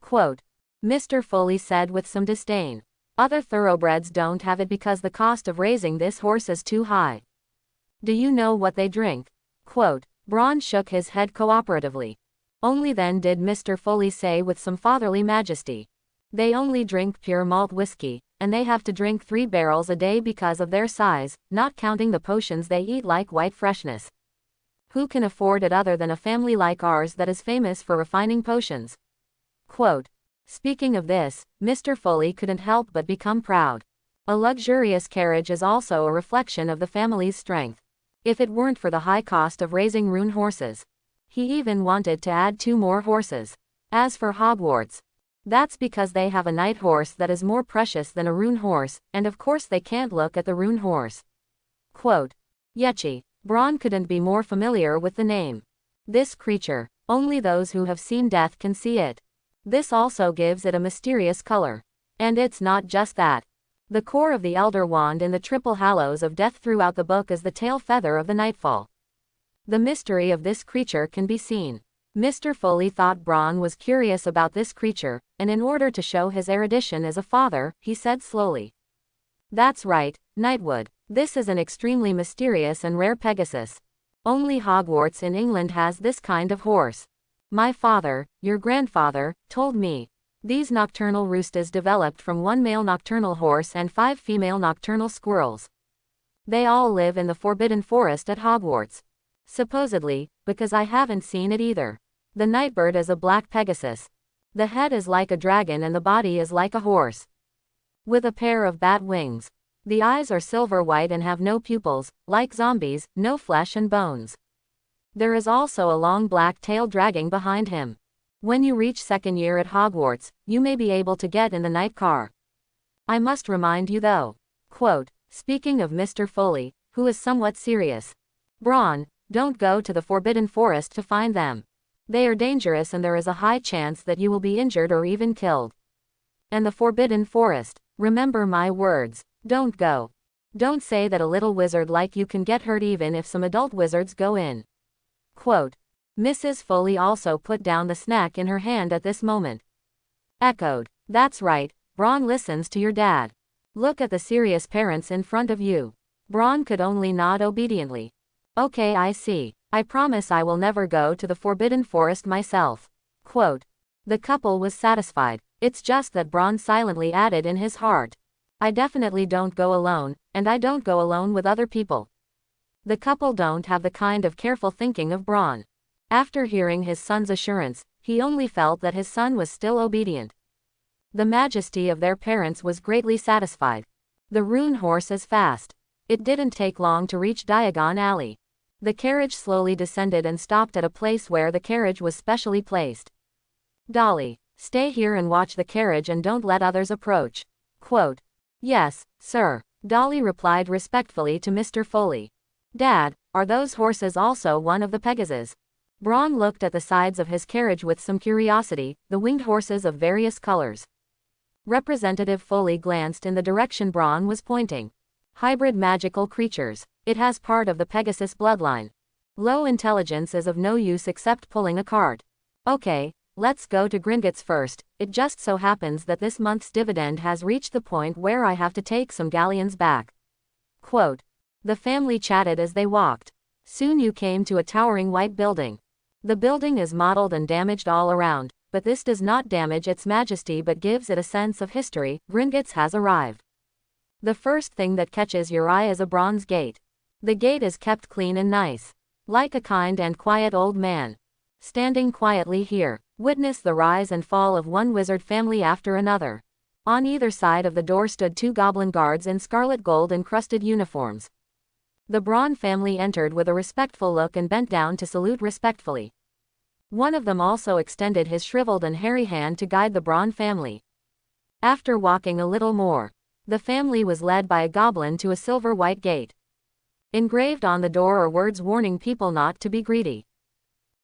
Quote, Mr. Foley said with some disdain. Other thoroughbreds don't have it because the cost of raising this horse is too high. Do you know what they drink? Quote, Bron shook his head cooperatively. Only then did Mr. Foley say with some fatherly majesty. They only drink pure malt whiskey, and they have to drink 3 barrels a day because of their size, not counting the potions they eat like white freshness. Who can afford it other than a family like ours that is famous for refining potions? Quote, speaking of this, Mr. Foley couldn't help but become proud. A luxurious carriage is also a reflection of the family's strength. If it weren't for the high cost of raising rune horses. He even wanted to add 2 more horses. As for Hogwarts, that's because they have a night horse that is more precious than a rune horse, and of course they can't look at the rune horse. Quote, Yechi, Bron couldn't be more familiar with the name. This creature, only those who have seen death can see it. This also gives it a mysterious color. And it's not just that. The core of the Elder Wand in the Triple Hallows of Death throughout the book is the tail feather of the Nightfall. The mystery of this creature can be seen. Mr. Foley thought Bron was curious about this creature, and in order to show his erudition as a father, he said slowly. That's right, Nightwood. This is an extremely mysterious and rare Pegasus. Only Hogwarts in England has this kind of horse. My father, your grandfather, told me. These nocturnal roosters developed from 1 male nocturnal horse and 5 female nocturnal squirrels. They all live in the Forbidden Forest at Hogwarts. Supposedly, because I haven't seen it either. The nightbird is a black Pegasus. The head is like a dragon and the body is like a horse. With a pair of bat wings. The eyes are silver white and have no pupils, like zombies, no flesh and bones. There is also a long black tail dragging behind him. When you reach 2nd year at Hogwarts, you may be able to get in the night car. I must remind you though. Quote, speaking of Mr. Foley, who is somewhat serious. Bron, don't go to the Forbidden Forest to find them. They are dangerous and there is a high chance that you will be injured or even killed. And the Forbidden Forest, remember my words, don't go. Don't say that a little wizard like you can get hurt even if some adult wizards go in. Quote, Mrs. Foley also put down the snack in her hand at this moment. Echoed, that's right, Bron listens to your dad. Look at the serious parents in front of you. Bron could only nod obediently. Okay, I see. I promise I will never go to the Forbidden Forest myself. Quote, the couple was satisfied. It's just that Bron silently added in his heart. I definitely don't go alone, and I don't go alone with other people. The couple don't have the kind of careful thinking of Bron. After hearing his son's assurance, he only felt that his son was still obedient. The majesty of their parents was greatly satisfied. The rune horse is fast. It didn't take long to reach Diagon Alley. The carriage slowly descended and stopped at a place where the carriage was specially placed. Dolly, stay here and watch the carriage and don't let others approach. Quote, yes, sir, Dolly replied respectfully to Mr. Foley. Dad, are those horses also one of the Pegasus? Bron looked at the sides of his carriage with some curiosity, the winged horses of various colors. Representative Foley glanced in the direction Bron was pointing. Hybrid magical creatures. It has part of the Pegasus bloodline. Low intelligence is of no use except pulling a cart. Okay, let's go to Gringotts first. It just so happens that this month's dividend has reached the point where I have to take some galleons back. Quote. The family chatted as they walked. Soon you came to a towering white building. The building is mottled and damaged all around, but this does not damage its majesty but gives it a sense of history. Gringotts has arrived. The first thing that catches your eye is a bronze gate. The gate is kept clean and nice. Like a kind and quiet old man. Standing quietly here, witness the rise and fall of one wizard family after another. On either side of the door stood 2 goblin guards in scarlet gold encrusted uniforms. The Braun family entered with a respectful look and bent down to salute respectfully. One of them also extended his shriveled and hairy hand to guide the Braun family. After walking a little more, the family was led by a goblin to a silver-white gate. Engraved on the door are words warning people not to be greedy.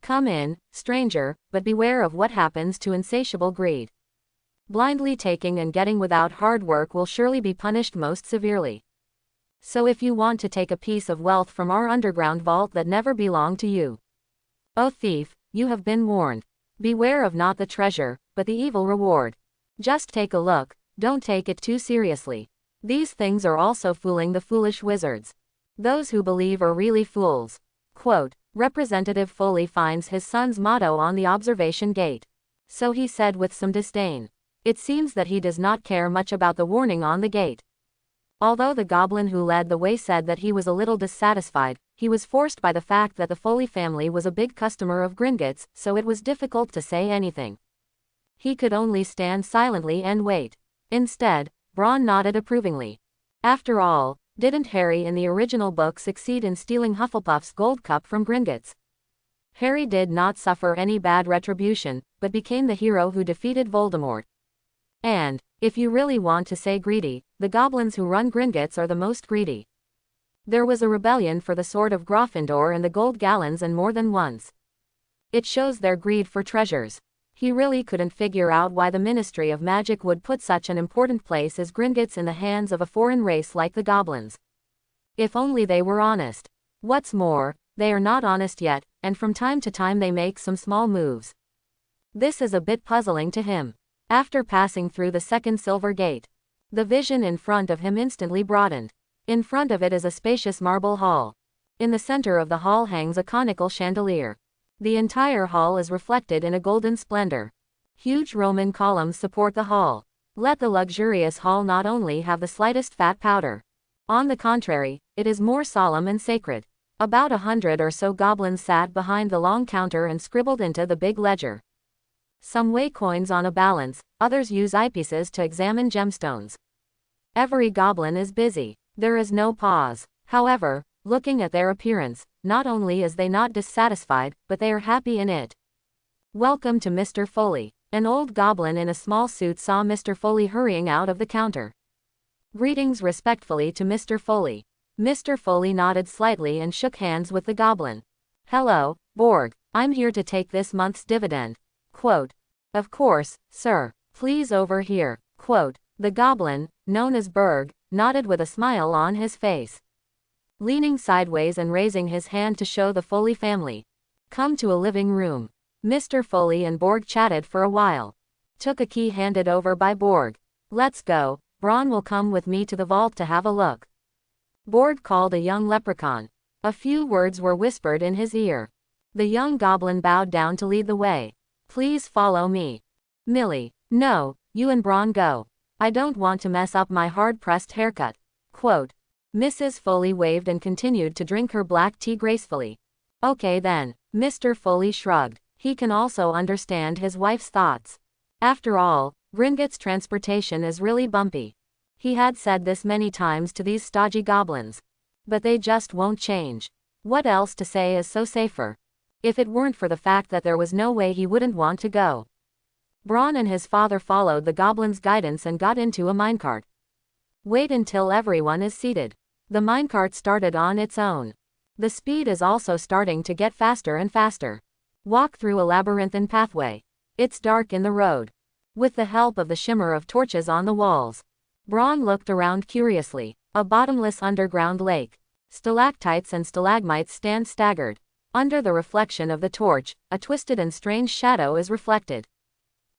Come in, stranger, but beware of what happens to insatiable greed. Blindly taking and getting without hard work will surely be punished most severely. So if you want to take a piece of wealth from our underground vault that never belonged to you, O thief, you have been warned. Beware of not the treasure, but the evil reward. Just take a look, don't take it too seriously. These things are also fooling the foolish wizards. Those who believe are really fools. Quote, Representative Foley finds his son's motto on the observation gate. So he said with some disdain. It seems that he does not care much about the warning on the gate. Although the goblin who led the way said that he was a little dissatisfied, he was forced by the fact that the Foley family was a big customer of Gringotts, so it was difficult to say anything. He could only stand silently and wait. Instead, Braun nodded approvingly. After all, didn't Harry in the original book succeed in stealing Hufflepuff's gold cup from Gringotts? Harry did not suffer any bad retribution, but became the hero who defeated Voldemort. And, if you really want to say greedy, the goblins who run Gringotts are the most greedy. There was a rebellion for the sword of Gryffindor and the gold gallons and more than once. It shows their greed for treasures. He really couldn't figure out why the Ministry of Magic would put such an important place as Gringotts in the hands of a foreign race like the goblins. If only they were honest. What's more, they are not honest yet, and from time to time they make some small moves. This is a bit puzzling to him. After passing through the second silver gate, the vision in front of him instantly broadened. In front of it is a spacious marble hall. In the center of the hall hangs a conical chandelier. The entire hall is reflected in a golden splendor. Huge Roman columns support the hall. Let the luxurious hall not only have the slightest fat powder. On the contrary, it is more solemn and sacred. About 100 or so goblins sat behind the long counter and scribbled into the big ledger. Some weigh coins on a balance, others use eyepieces to examine gemstones. Every goblin is busy. There is no pause. However, looking at their appearance, not only is they not dissatisfied, but they are happy in it. Welcome to Mr. Foley. An old goblin in a small suit saw Mr. Foley hurrying out of the counter. Greetings respectfully to Mr. Foley. Mr. Foley nodded slightly and shook hands with the goblin. Hello, Borg. I'm here to take this month's dividend. Quote. Of course, sir. Please over here. Quote. The goblin, known as Berg, nodded with a smile on his face. Leaning sideways and raising his hand to show the Foley family. Come to a living room. Mr. Foley and Borg chatted for a while. Took a key handed over by Borg. Let's go. Braun will come with me to the vault to have a look. Borg called a young leprechaun. A few words were whispered in his ear. The young goblin bowed down to lead the way. Please follow me. Millie. No, you and Braun go. I don't want to mess up my hard-pressed haircut. Quote. Mrs. Foley waved and continued to drink her black tea gracefully. Okay then. Mr. Foley shrugged. He can also understand his wife's thoughts. After all, Gringotts' transportation is really bumpy. He had said this many times to these stodgy goblins. But they just won't change. What else to say is so safer? If it weren't for the fact that there was no way he wouldn't want to go. Braun and his father followed the goblin's guidance and got into a minecart. Wait until everyone is seated. The minecart started on its own. The speed is also starting to get faster and faster. Walk through a labyrinthine pathway. It's dark in the road. With the help of the shimmer of torches on the walls, Braun looked around curiously. A bottomless underground lake. Stalactites and stalagmites stand staggered. Under the reflection of the torch, a twisted and strange shadow is reflected.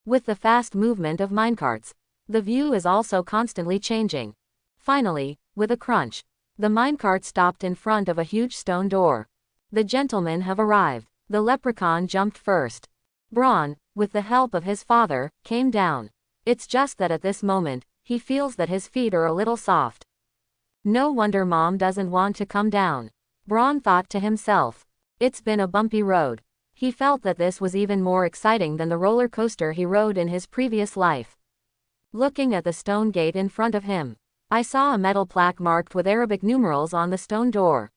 With the fast movement of minecarts, the view is also constantly changing. Finally, with a crunch, the minecart stopped in front of a huge stone door. The gentlemen have arrived. The leprechaun jumped first. Bron, with the help of his father, came down. It's just that at this moment, he feels that his feet are a little soft. No wonder Mom doesn't want to come down. Bron thought to himself. It's been a bumpy road. He felt that this was even more exciting than the roller coaster he rode in his previous life. Looking at the stone gate in front of him, I saw a metal plaque marked with Arabic numerals on the stone door.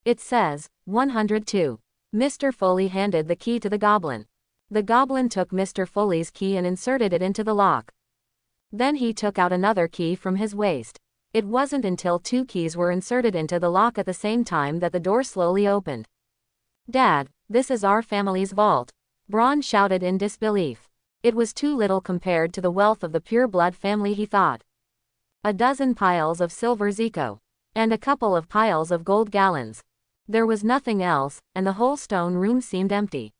It says, 102. Mr. Foley handed the key to the goblin. The goblin took Mr. Foley's key and inserted it into the lock. Then he took out another key from his waist. It wasn't until 2 keys were inserted into the lock at the same time that the door slowly opened. Dad, this is our family's vault. Bron shouted in disbelief. It was too little compared to the wealth of the pure-blood family, he thought. A dozen piles of silver zico. And a couple of piles of gold gallons. There was nothing else, and the whole stone room seemed empty.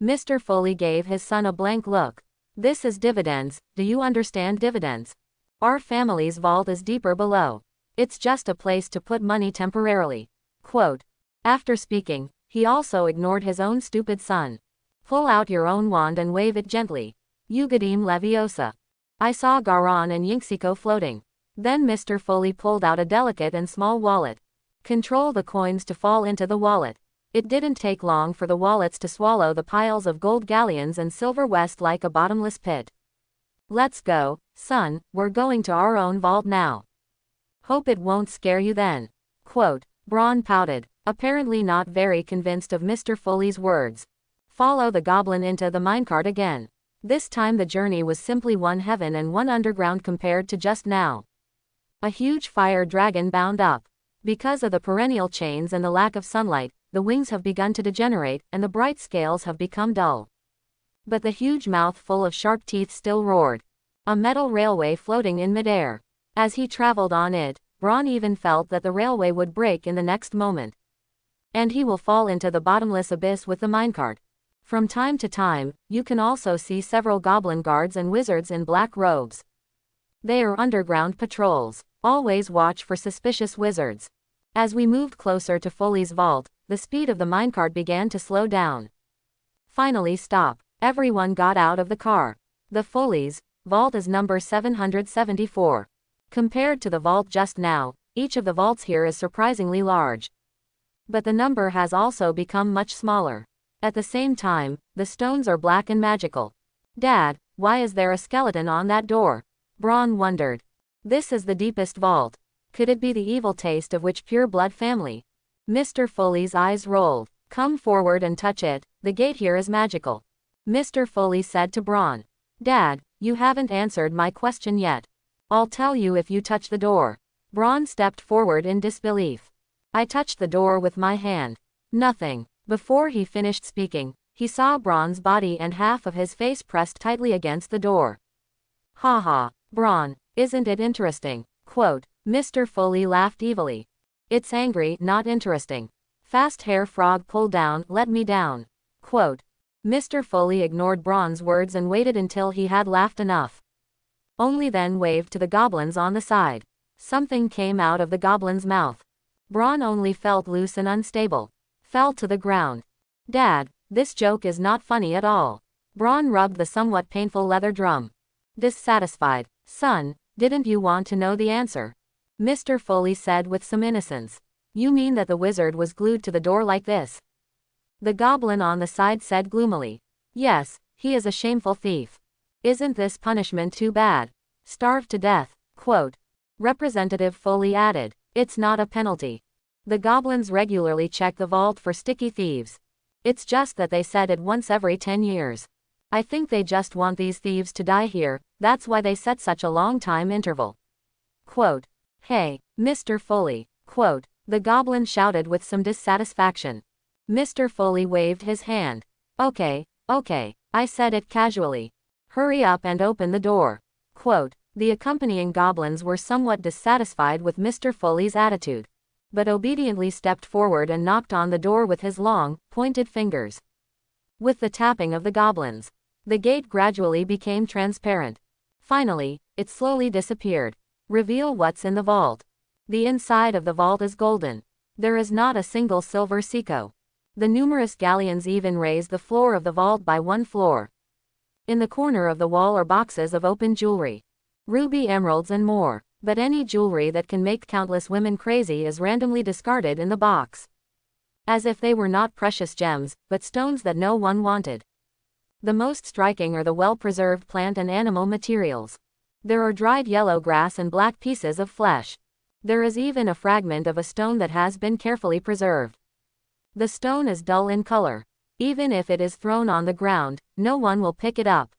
Mr. Foley gave his son a blank look. This is dividends, do you understand dividends? Our family's vault is deeper below. It's just a place to put money temporarily. Quote. After speaking, he also ignored his own stupid son. Pull out your own wand and wave it gently. Eugadim Leviosa. I saw Garon and Yinxico floating. Then Mr. Foley pulled out a delicate and small wallet. Control the coins to fall into the wallet. It didn't take long for the wallets to swallow the piles of gold galleons and silver west like a bottomless pit. Let's go, son, we're going to our own vault now. Hope it won't scare you then. Quote. Bron pouted, apparently not very convinced of Mr. Foley's words. Follow the goblin into the minecart again. This time the journey was simply one heaven and one underground compared to just now. A huge fire dragon bound up. Because of the perennial chains and the lack of sunlight, the wings have begun to degenerate, and the bright scales have become dull. But the huge mouth full of sharp teeth still roared. A metal railway floating in midair. As he traveled on it, Bron even felt that the railway would break in the next moment. And he will fall into the bottomless abyss with the minecart. From time to time, you can also see several goblin guards and wizards in black robes. They are underground patrols. Always watch for suspicious wizards. As we moved closer to Foley's vault, the speed of the minecart began to slow down. Finally stop. Everyone got out of the car. The Foley's vault is number 774. Compared to the vault just now, each of the vaults here is surprisingly large. But the number has also become much smaller. At the same time, the stones are black and magical. Dad, why is there a skeleton on that door? Bron wondered. This is the deepest vault. Could it be the evil taste of which pure-blood family? Mr. Foley's eyes rolled. Come forward and touch it, the gate here is magical. Mr. Foley said to Bron. Dad, you haven't answered my question yet. I'll tell you if you touch the door. Bron stepped forward in disbelief. I touched the door with my hand. Nothing. Before he finished speaking, he saw Bron's body and half of his face pressed tightly against the door. Ha ha, Bron, isn't it interesting? Quote. Mr. Foley laughed evilly. It's angry, not interesting. Fast hair frog pull down, let me down. Quote. Mr. Foley ignored Bron's words and waited until he had laughed enough. Only then waved to the goblins on the side. Something came out of the goblin's mouth. Bron only felt loose and unstable. Fell to the ground. Dad, this joke is not funny at all. Bron rubbed the somewhat painful leather drum. Dissatisfied. Son, didn't you want to know the answer? Mr. Foley said with some innocence. You mean that the wizard was glued to the door like this? The goblin on the side said gloomily. Yes, he is a shameful thief. Isn't this punishment too bad? Starved to death. Quote. Representative Foley added. It's not a penalty. The goblins regularly check the vault for sticky thieves. It's just that they set it once every 10 years. I think they just want these thieves to die here, that's why they set such a long time interval. Quote. Hey, Mr. Foley. Quote. The goblin shouted with some dissatisfaction. Mr. Foley waved his hand. Okay, I said it casually. Hurry up and open the door. Quote. The accompanying goblins were somewhat dissatisfied with Mr. Foley's attitude. but obediently stepped forward and knocked on the door with his long, pointed fingers. With the tapping of the goblins, the gate gradually became transparent. Finally, it slowly disappeared. Reveal what's in the vault. The inside of the vault is golden. There is not a single silver seco. The numerous galleons even raise the floor of the vault by 1 floor. In the corner of the wall are boxes of open jewelry. Ruby emeralds and more. But any jewelry that can make countless women crazy is randomly discarded in the box. As if they were not precious gems, but stones that no one wanted. The most striking are the well-preserved plant and animal materials. There are dried yellow grass and black pieces of flesh. There is even a fragment of a stone that has been carefully preserved. The stone is dull in color. Even if it is thrown on the ground, no one will pick it up.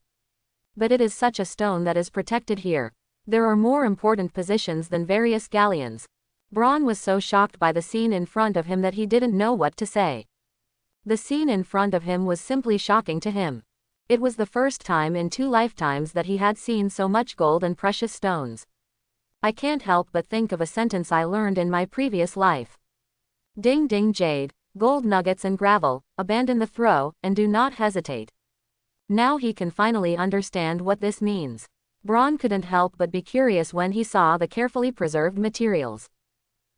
But it is such a stone that is protected here. There are more important positions than various galleons. Bron was so shocked by the scene in front of him that he didn't know what to say. The scene in front of him was simply shocking to him. It was the first time in 2 lifetimes that he had seen so much gold and precious stones. I can't help but think of a sentence I learned in my previous life. Ding ding jade, gold nuggets and gravel, abandon the throw, and do not hesitate. Now he can finally understand what this means. Bron couldn't help but be curious when he saw the carefully preserved materials.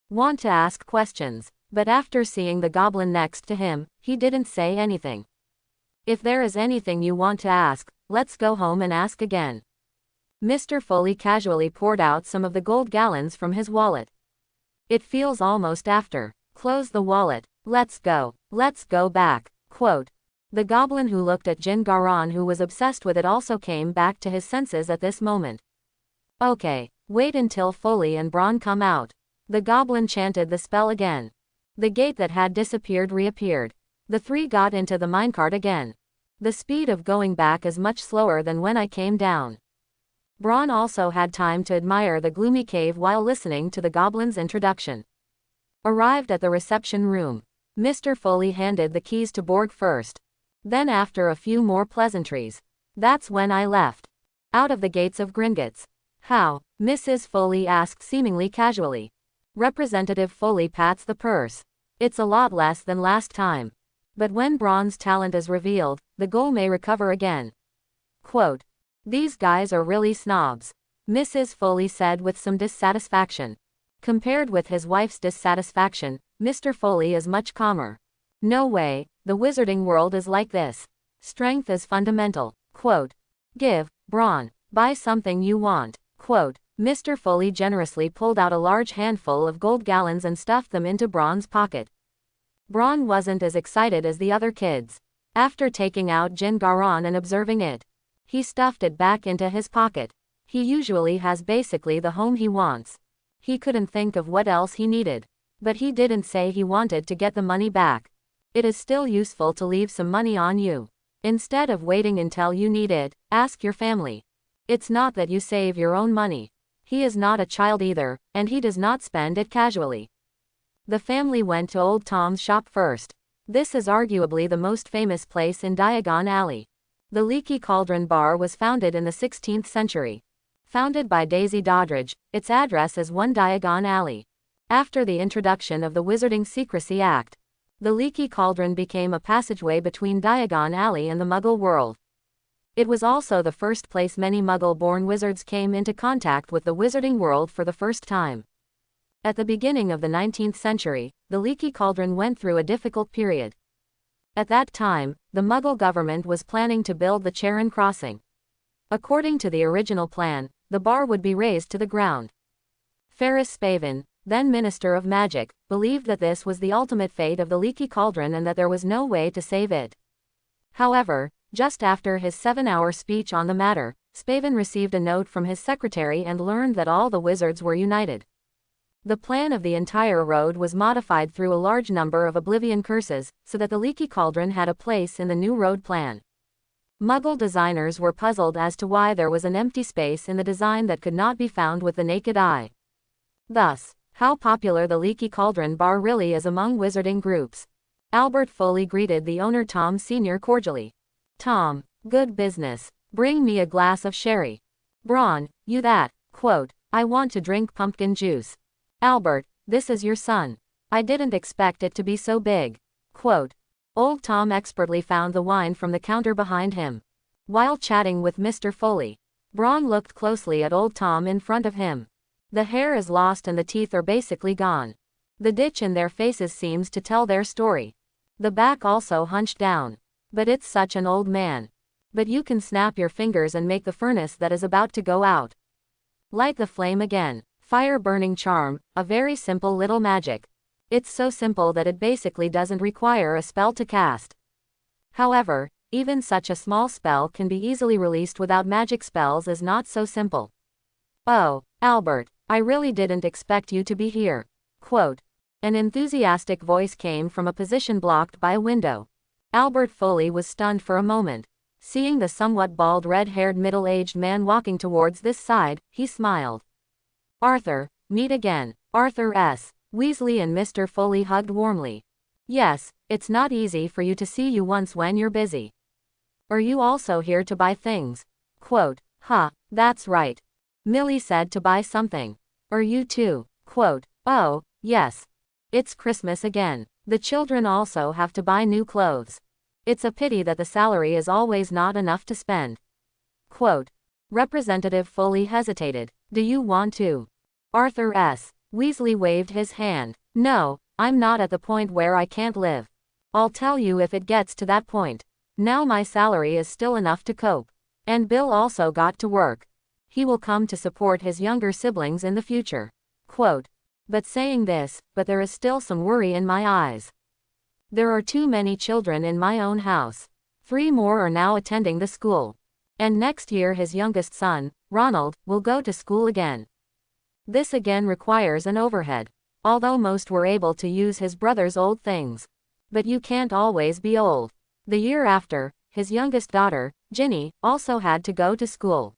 Want to ask questions, but after seeing the goblin next to him, he didn't say anything. If there is anything you want to ask, let's go home and ask again. Mr. Foley casually poured out some of the gold gallons from his wallet. It feels almost after. Close the wallet. Let's go back. Quote. The goblin who looked at Jin Garan, who was obsessed with it, also came back to his senses at this moment. Okay, wait until Foley and Bron come out. The goblin chanted the spell again. The gate that had disappeared reappeared. The 3 got into the minecart again. The speed of going back is much slower than when I came down. Bron also had time to admire the gloomy cave while listening to the goblin's introduction. Arrived at the reception room, Mr. Foley handed the keys to Borg first. Then after a few more pleasantries. That's when I left. Out of the gates of Gringotts. How? Mrs. Foley asked seemingly casually. Representative Foley pats the purse. It's a lot less than last time. But when Bron's talent is revealed, the goal may recover again. Quote. These guys are really snobs. Mrs. Foley said with some dissatisfaction. Compared with his wife's dissatisfaction, Mr. Foley is much calmer. No way, the wizarding world is like this. Strength is fundamental. Quote. Give, Bron, buy something you want. Quote. Mr. Foley generously pulled out a large handful of gold gallons and stuffed them into Bron's pocket. Bron wasn't as excited as the other kids. After taking out Jin Garan and observing it, he stuffed it back into his pocket. He usually has basically the home he wants. He couldn't think of what else he needed. But he didn't say he wanted to get the money back. It is still useful to leave some money on you. Instead of waiting until you need it, ask your family. It's not that you save your own money. He is not a child either, and he does not spend it casually. The family went to Old Tom's shop first. This is arguably the most famous place in Diagon Alley. The Leaky Cauldron bar was founded in the 16th century. Founded by Daisy Doddridge, its address is 1 Diagon Alley. After the introduction of the Wizarding Secrecy Act, the Leaky Cauldron became a passageway between Diagon Alley and the Muggle world. It was also the first place many Muggle-born wizards came into contact with the wizarding world for the first time. At the beginning of the 19th century, the Leaky Cauldron went through a difficult period. At that time, the Muggle government was planning to build the Charon Crossing. According to the original plan, the bar would be razed to the ground. Ferris Spavin, then Minister of Magic, believed that this was the ultimate fate of the Leaky Cauldron and that there was no way to save it. However, just after his 7-hour speech on the matter, Spavin received a note from his secretary and learned that all the wizards were united. The plan of the entire road was modified through a large number of Oblivion curses, so that the Leaky Cauldron had a place in the new road plan. Muggle designers were puzzled as to why there was an empty space in the design that could not be found with the naked eye. Thus, how popular the Leaky Cauldron bar really is among wizarding groups. Albert Foley greeted the owner Tom Sr. cordially. Tom, good business. Bring me a glass of sherry. Bron, you that. Quote, I want to drink pumpkin juice. Albert, this is your son. I didn't expect it to be so big. Quote. Old Tom expertly found the wine from the counter behind him. While chatting with Mr. Foley, Braun looked closely at Old Tom in front of him. The hair is lost and the teeth are basically gone. The ditch in their faces seems to tell their story. The back also hunched down. But it's such an old man. But you can snap your fingers and make the furnace that is about to go out. Light the flame again. Fire burning charm, a very simple little magic. It's so simple that it basically doesn't require a spell to cast. However, even such a small spell can be easily released without magic spells is not so simple. Oh, Albert, I really didn't expect you to be here. Quote. An enthusiastic voice came from a position blocked by a window. Albert Foley was stunned for a moment. Seeing the somewhat bald red-haired middle-aged man walking towards this side, he smiled. Arthur, meet again. Arthur S. Weasley and Mr. Foley hugged warmly. Yes, it's not easy for you to see you once when you're busy. Are you also here to buy things? Quote. That's right. Millie said to buy something. Are you too? Quote. Oh, yes. It's Christmas again. The children also have to buy new clothes. It's a pity that the salary is always not enough to spend. Quote. Representative Foley hesitated. Do you want to? Arthur S. Weasley waved his hand. No, I'm not at the point where I can't live. I'll tell you if it gets to that point. Now my salary is still enough to cope. And Bill also got to work. He will come to support his younger siblings in the future. Quote. But saying this, but there is still some worry in my eyes. There are too many children in my own house. 3 more are now attending the school. And next year his youngest son, Ronald, will go to school again. This again requires an overhead. Although most were able to use his brother's old things. But you can't always be old. The year after, his youngest daughter, Ginny, also had to go to school.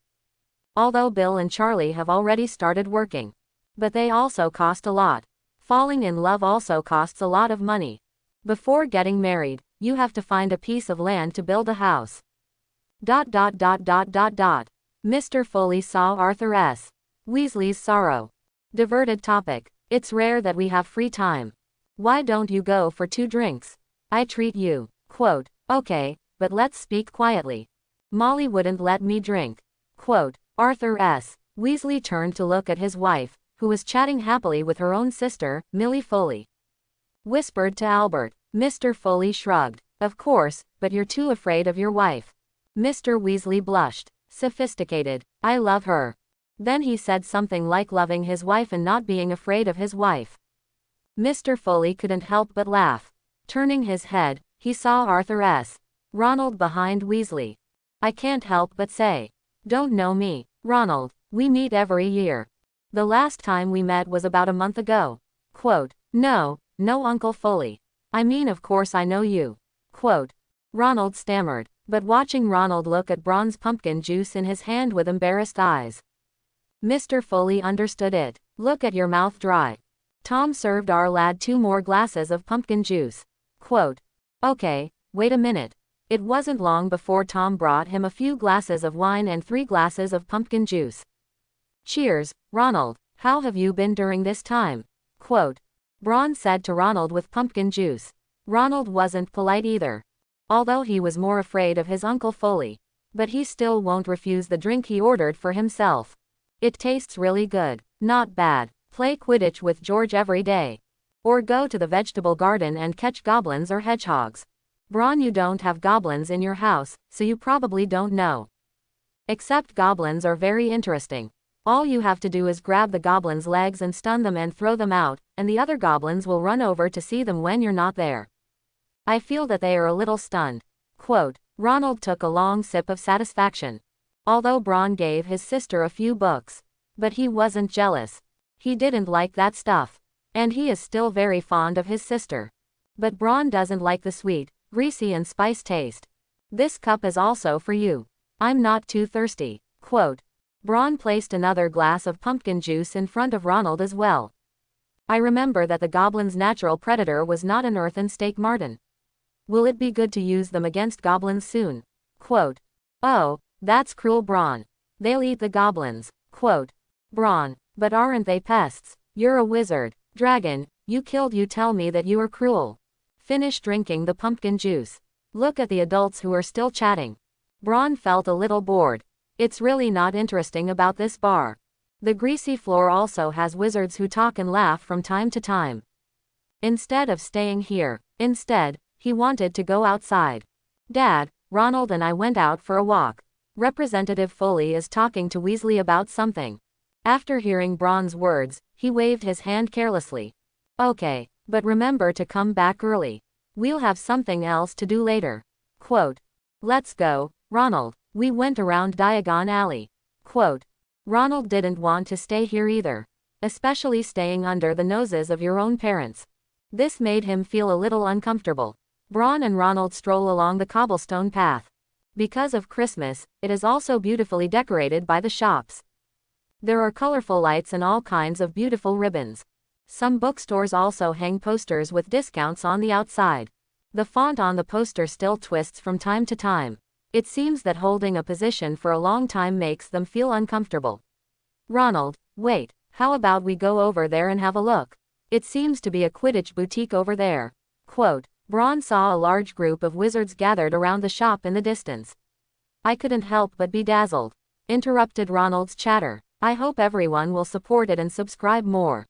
Although Bill and Charlie have already started working. But they also cost a lot. Falling in love also costs a lot of money. Before getting married, you have to find a piece of land to build a house. Mr. Foley saw Arthur S. Weasley's sorrow. Diverted topic. It's rare that we have free time. Why don't you go for 2 drinks? I treat you. Quote. Okay, but let's speak quietly. Molly wouldn't let me drink. Quote. Arthur S. Weasley turned to look at his wife, who was chatting happily with her own sister, Millie Foley. Whispered to Albert. Mr. Foley shrugged. Of course, but you're too afraid of your wife. Mr. Weasley blushed. Sophisticated. I love her. Then he said something like loving his wife and not being afraid of his wife. Mr. Foley couldn't help but laugh. Turning his head, he saw Arthur S. Ronald behind Weasley. I can't help but say. Don't know me, Ronald. We meet every year. The last time we met was about a month ago. Quote. No, Uncle Foley. I mean of course I know you. Quote. Ronald stammered, but watching Ronald look at Braun's pumpkin juice in his hand with embarrassed eyes. Mr. Foley understood it. Look at your mouth dry. Tom served our lad 2 more glasses of pumpkin juice. Quote. Okay, wait a minute. It wasn't long before Tom brought him a few glasses of wine and 3 glasses of pumpkin juice. Cheers, Ronald. How have you been during this time? Quote. Braun said to Ronald with pumpkin juice. Ronald wasn't polite either. Although he was more afraid of his Uncle Foley. But he still won't refuse the drink he ordered for himself. It tastes really good. Not bad. Play Quidditch with George every day. Or go to the vegetable garden and catch goblins or hedgehogs. Braun, you don't have goblins in your house, so you probably don't know. Except goblins are very interesting. All you have to do is grab the goblins' legs and stun them and throw them out, and the other goblins will run over to see them when you're not there. I feel that they are a little stunned. Quote. Ronald took a long sip of satisfaction. Although Braun gave his sister a few books. But he wasn't jealous. He didn't like that stuff. And he is still very fond of his sister. But Braun doesn't like the sweet, greasy and spice taste. This cup is also for you. I'm not too thirsty. Quote. Braun placed another glass of pumpkin juice in front of Ronald as well. I remember that the goblin's natural predator was not an earthen stake marten. Will it be good to use them against goblins soon? Quote. Oh, that's cruel, Braun. They'll eat the goblins. Quote. Braun. But aren't they pests? You're a wizard. Dragon, You tell me that you are cruel. Finish drinking the pumpkin juice. Look at the adults who are still chatting. Ron felt a little bored. It's really not interesting about this bar. The greasy floor also has wizards who talk and laugh from time to time. Instead of staying here, he wanted to go outside. Dad, Ronald and I went out for a walk. Representative Foley is talking to Weasley about something. After hearing Ron's words, he waved his hand carelessly. Okay, but remember to come back early. We'll have something else to do later. Quote. Let's go, Ronald. We went around Diagon Alley. Quote. Ronald didn't want to stay here either. Especially staying under the noses of your own parents. This made him feel a little uncomfortable. Ron and Ronald stroll along the cobblestone path. Because of Christmas, it is also beautifully decorated by the shops. There are colorful lights and all kinds of beautiful ribbons. Some bookstores also hang posters with discounts on the outside. The font on the poster still twists from time to time. It seems that holding a position for a long time makes them feel uncomfortable. Ronald, wait, how about we go over there and have a look? It seems to be a Quidditch boutique over there. Quote. Ron saw a large group of wizards gathered around the shop in the distance. I couldn't help but be dazzled. Interrupted Ronald's chatter. I hope everyone will support it and subscribe more.